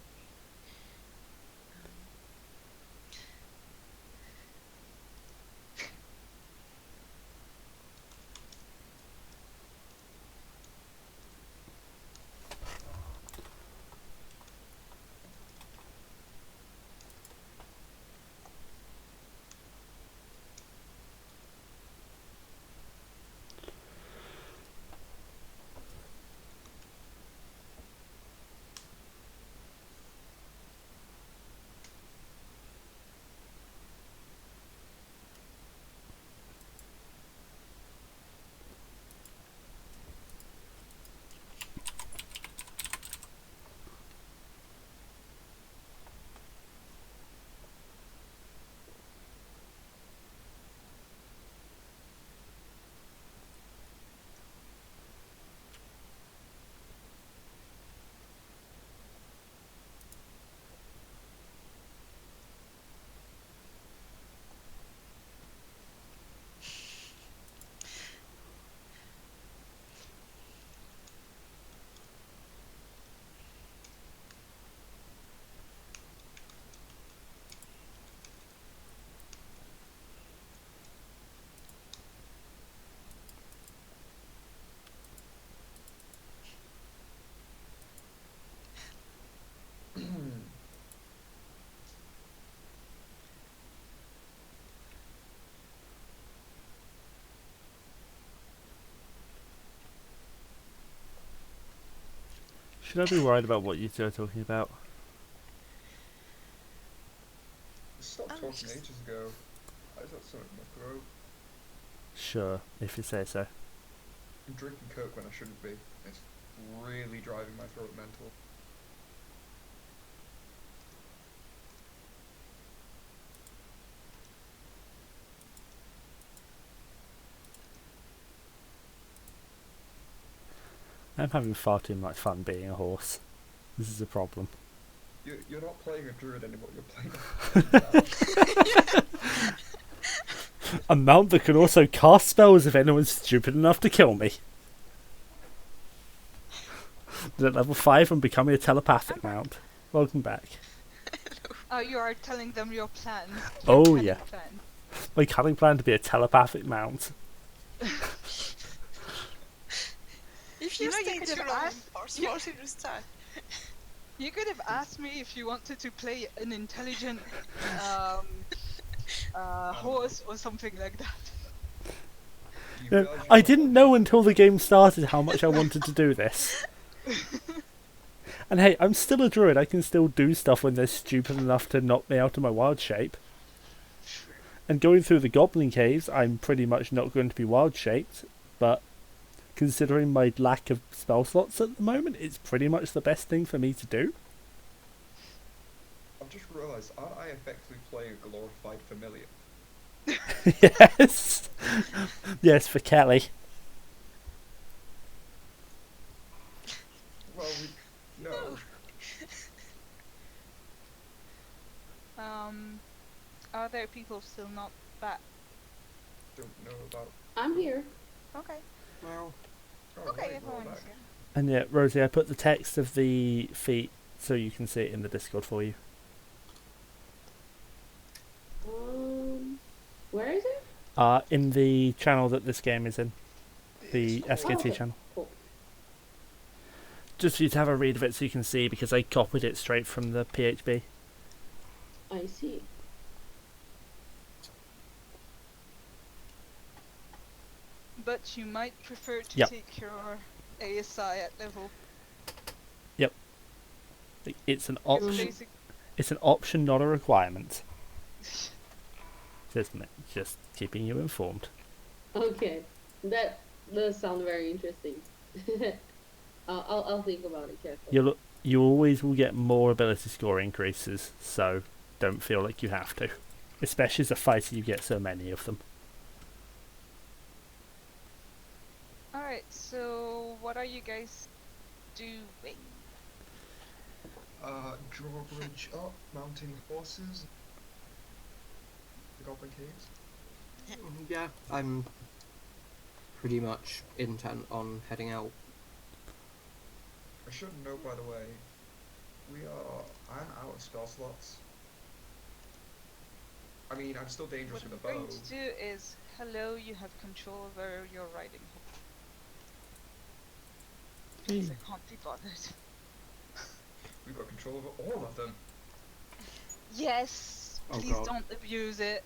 Should I be worried about what you two are talking about? Stopped I'm talking just- ages ago. I just got something in my throat. Sure, if you say so. I'm drinking Coke when I shouldn't be. It's really driving my throat mental. I'm having far too much fun being a horse. This is a problem. You're not playing a druid anymore, you're playing A mount that can also cast spells if anyone's stupid enough to kill me. At level 5 I'm becoming a telepathic mount. Welcome back. Oh, you are telling them your plan. Oh, cunning yeah. Plan. My cunning plan to be a telepathic mount. If You you know, you stay could too have long, asked- horse you- force will start. You could have asked me if you wanted to play an intelligent horse or something like that. You No, realise I you're didn't not- know until the game started how much I wanted to do this. And hey, I'm still a druid. I can still do stuff when they're stupid enough to knock me out of my wild shape. And going through the goblin caves, I'm pretty much not going to be wild shaped, but considering my lack of spell slots at the moment, it's pretty much the best thing for me to do. I've just realised, aren't I effectively playing a glorified familiar? Yes. Yes, for Kelly. Well, no. Are there people still not back? Don't know about. I'm here. Okay. Well, Oh, Okay, right, we're everyone's back. here. And yeah, Rosie, I put the text of the feat so you can see it in the Discord for you. Where is it? In the channel that this game is in. The SKT Oh, okay. channel. Cool. Just for you to have a read of it so you can see, because I copied it straight from the PHB. I see. But you might prefer to Yep. take your ASI at level It's an It's option. basic. It's an option, not a requirement. Just keeping you informed. Okay, that does sound very interesting. I'll think about it carefully. You always will get more ability score increases, so don't feel like you have to. Especially as a fighter, you get so many of them. Alright, so what are you guys doing? Drawbridge up, mounting horses. The Goblin Caves. Yeah, I'm pretty much intent on heading out. I should note, by the way, I'm out of spell slots. I mean, I'm still dangerous What with a I'm bow. going to do is, hello, you have control over your riding horse. Because I can't be bothered. We've got control over all of them. Yes, Oh please God. don't abuse it.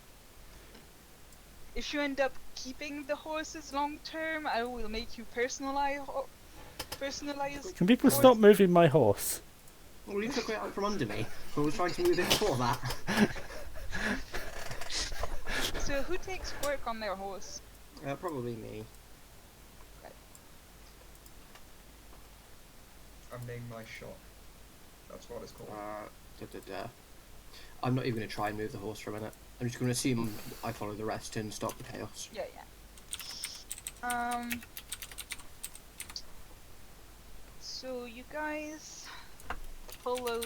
If you end up keeping the horses long term, I will make you personalize. Can people stop moving my horse? Well, you took it out from under me. I was trying to move it before that. So who takes work on their horse? Probably me. I'm named my shot. That's what it's called. I'm not even going to try and move the horse for a minute. I'm just going to assume I follow the rest and stop the chaos. Yeah, yeah. So you guys follow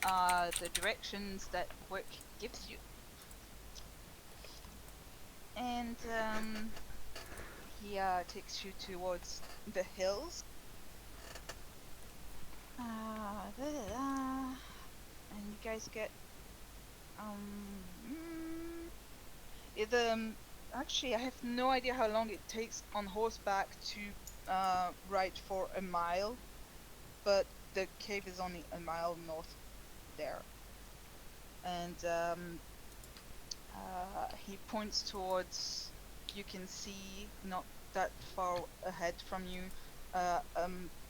the directions that work gives you, and he takes you towards the hills. And you guys get actually, I have no idea how long it takes on horseback to ride for a mile, but the cave is only a mile north there. And he points towards, you can see not that far ahead from you,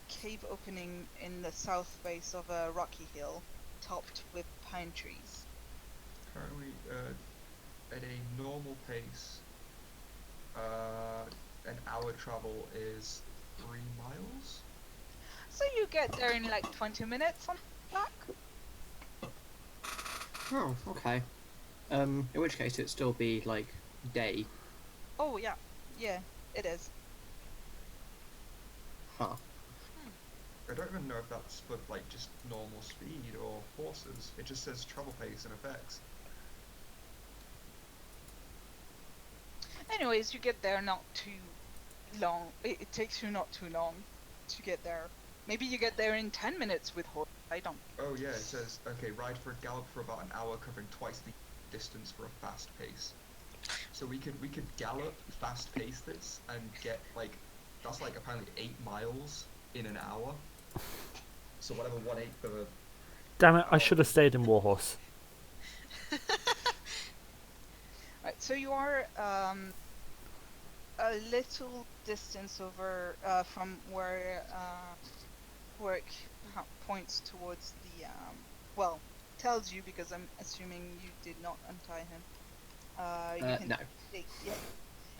cave opening in the south base of a rocky hill, topped with pine trees. Currently, at a normal pace, an hour travel is 3 miles. So you get there in like 20 minutes on back. Oh, okay. In which case it'd still be, like, day. Oh yeah, yeah, it is. Huh. I don't even know if that's for like just normal speed or horses. It just says travel pace and effects. Anyways, you get there not too long. It takes you not too long to get there. Maybe you get there in 10 minutes with horse. I don't. Oh yeah, it says, okay, ride for a gallop for about an hour, covering twice the distance for a fast pace. So we could gallop, fast pace this, and get like, that's like apparently 8 miles in an hour. So whatever 1/8 of a... Damn it! I should have stayed in Warhorse. Right, so you are a little distance over from where Work points towards the well, tells you, because I'm assuming you did not untie him. You can no. see, yeah,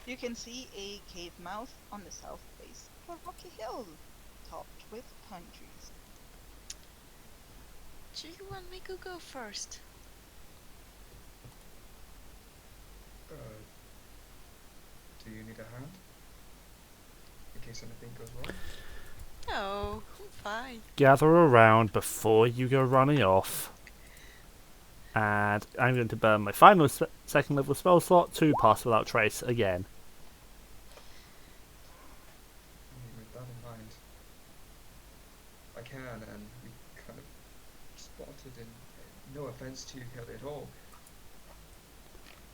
you can see a cave mouth on the south base of a rocky hill, topped with pine trees. Do you want me to go first? Do you need a hand? In case anything goes wrong? No, I'm fine. Gather around before you go running off. And I'm going to burn my final second level spell slot to pass without trace again. With that in mind, I can, and we kind of spotted, and no offense to you, Kelly, at all,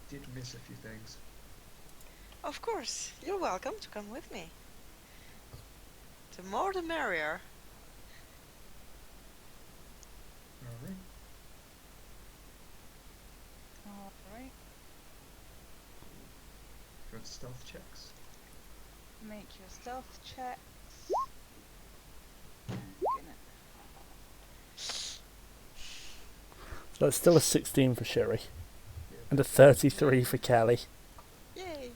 did miss a few things. Of course, you're welcome to come with me. The more the merrier. Alright. Alright, Good stealth checks. make your stealth checks. That's still a 16 for Sherry. And a 33 for Kelly. Yay!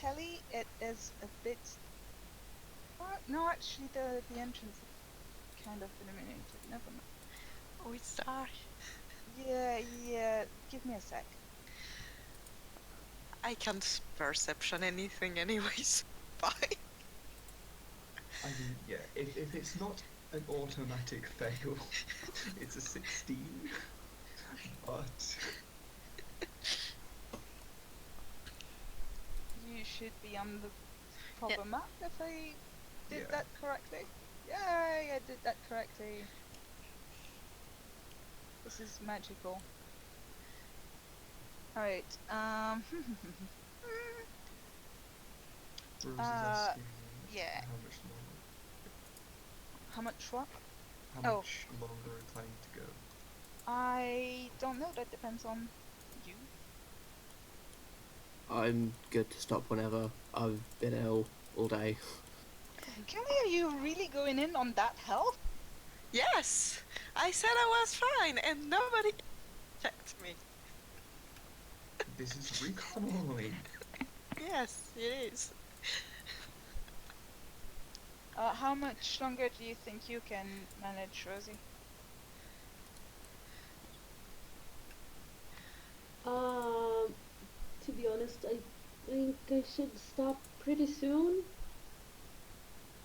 Kelly, it is a bit. No, actually, the entrance is kind of illuminated. Never mind. Oh, it's dark. Yeah. Give me a sec. I can't perception anything anyways. Fine. I mean, yeah, if it's not an automatic fail, it's a 16. But You should be on the proper map if I did Yeah. that correctly. Yay, I did that correctly. This is magical. Alright, Rose is Uh, asking yeah. how much longer. how much what? How Oh. much longer are we planning to go? I don't know, that depends on you. I'm good to stop whenever. I've been ill all day. Kelly, are you really going in on that health? Yes! I said I was fine and nobody checked me. This is recon. Yes, it is. How much longer do you think you can manage, Rosie? To be honest, I think I should stop pretty soon.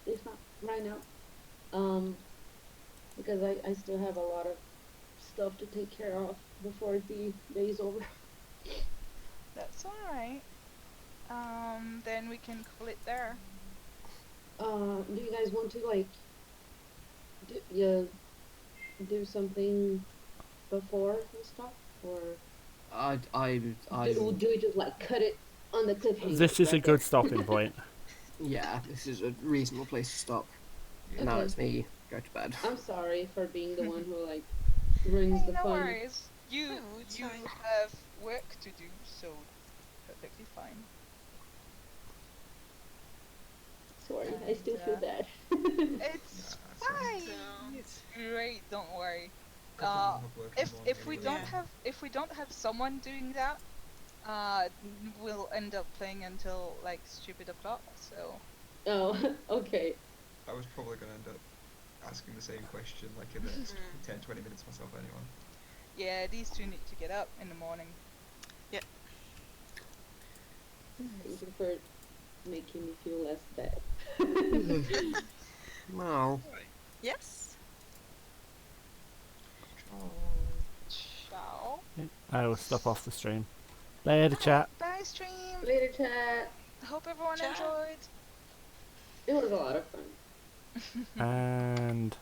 If not right now. Because I still have a lot of stuff to take care of before the day is over. That's alright. Then we can call it there. Do you guys want to like do something before and stuff, or do we just like cut it on the cliffhanger? This is a right good there? stopping point. Yeah, this is a reasonable place to stop. Yeah. Now Okay. it's me. Go to bed. I'm sorry for being the one who like ruins Hey, the no fun. worries. You No, it's you fine. have work to do, so perfectly fine. Sorry, I still feel And, bad. It's Nah, fine. No. It's great. Don't worry. Couple of them have work in the If morning we anyway. don't have someone doing that, we'll end up playing until like stupid o'clock. So Oh, okay. I was probably going to end up asking the same question like in the next 10-20 minutes myself anyway. yeah, these two need to get up in the morning. Thank you for making me feel less bad. Well, Yes? Ciao. I will stop off the stream. Later, chat. Bye, stream. Later, chat. Hope everyone Ciao. enjoyed. It was a lot of fun. And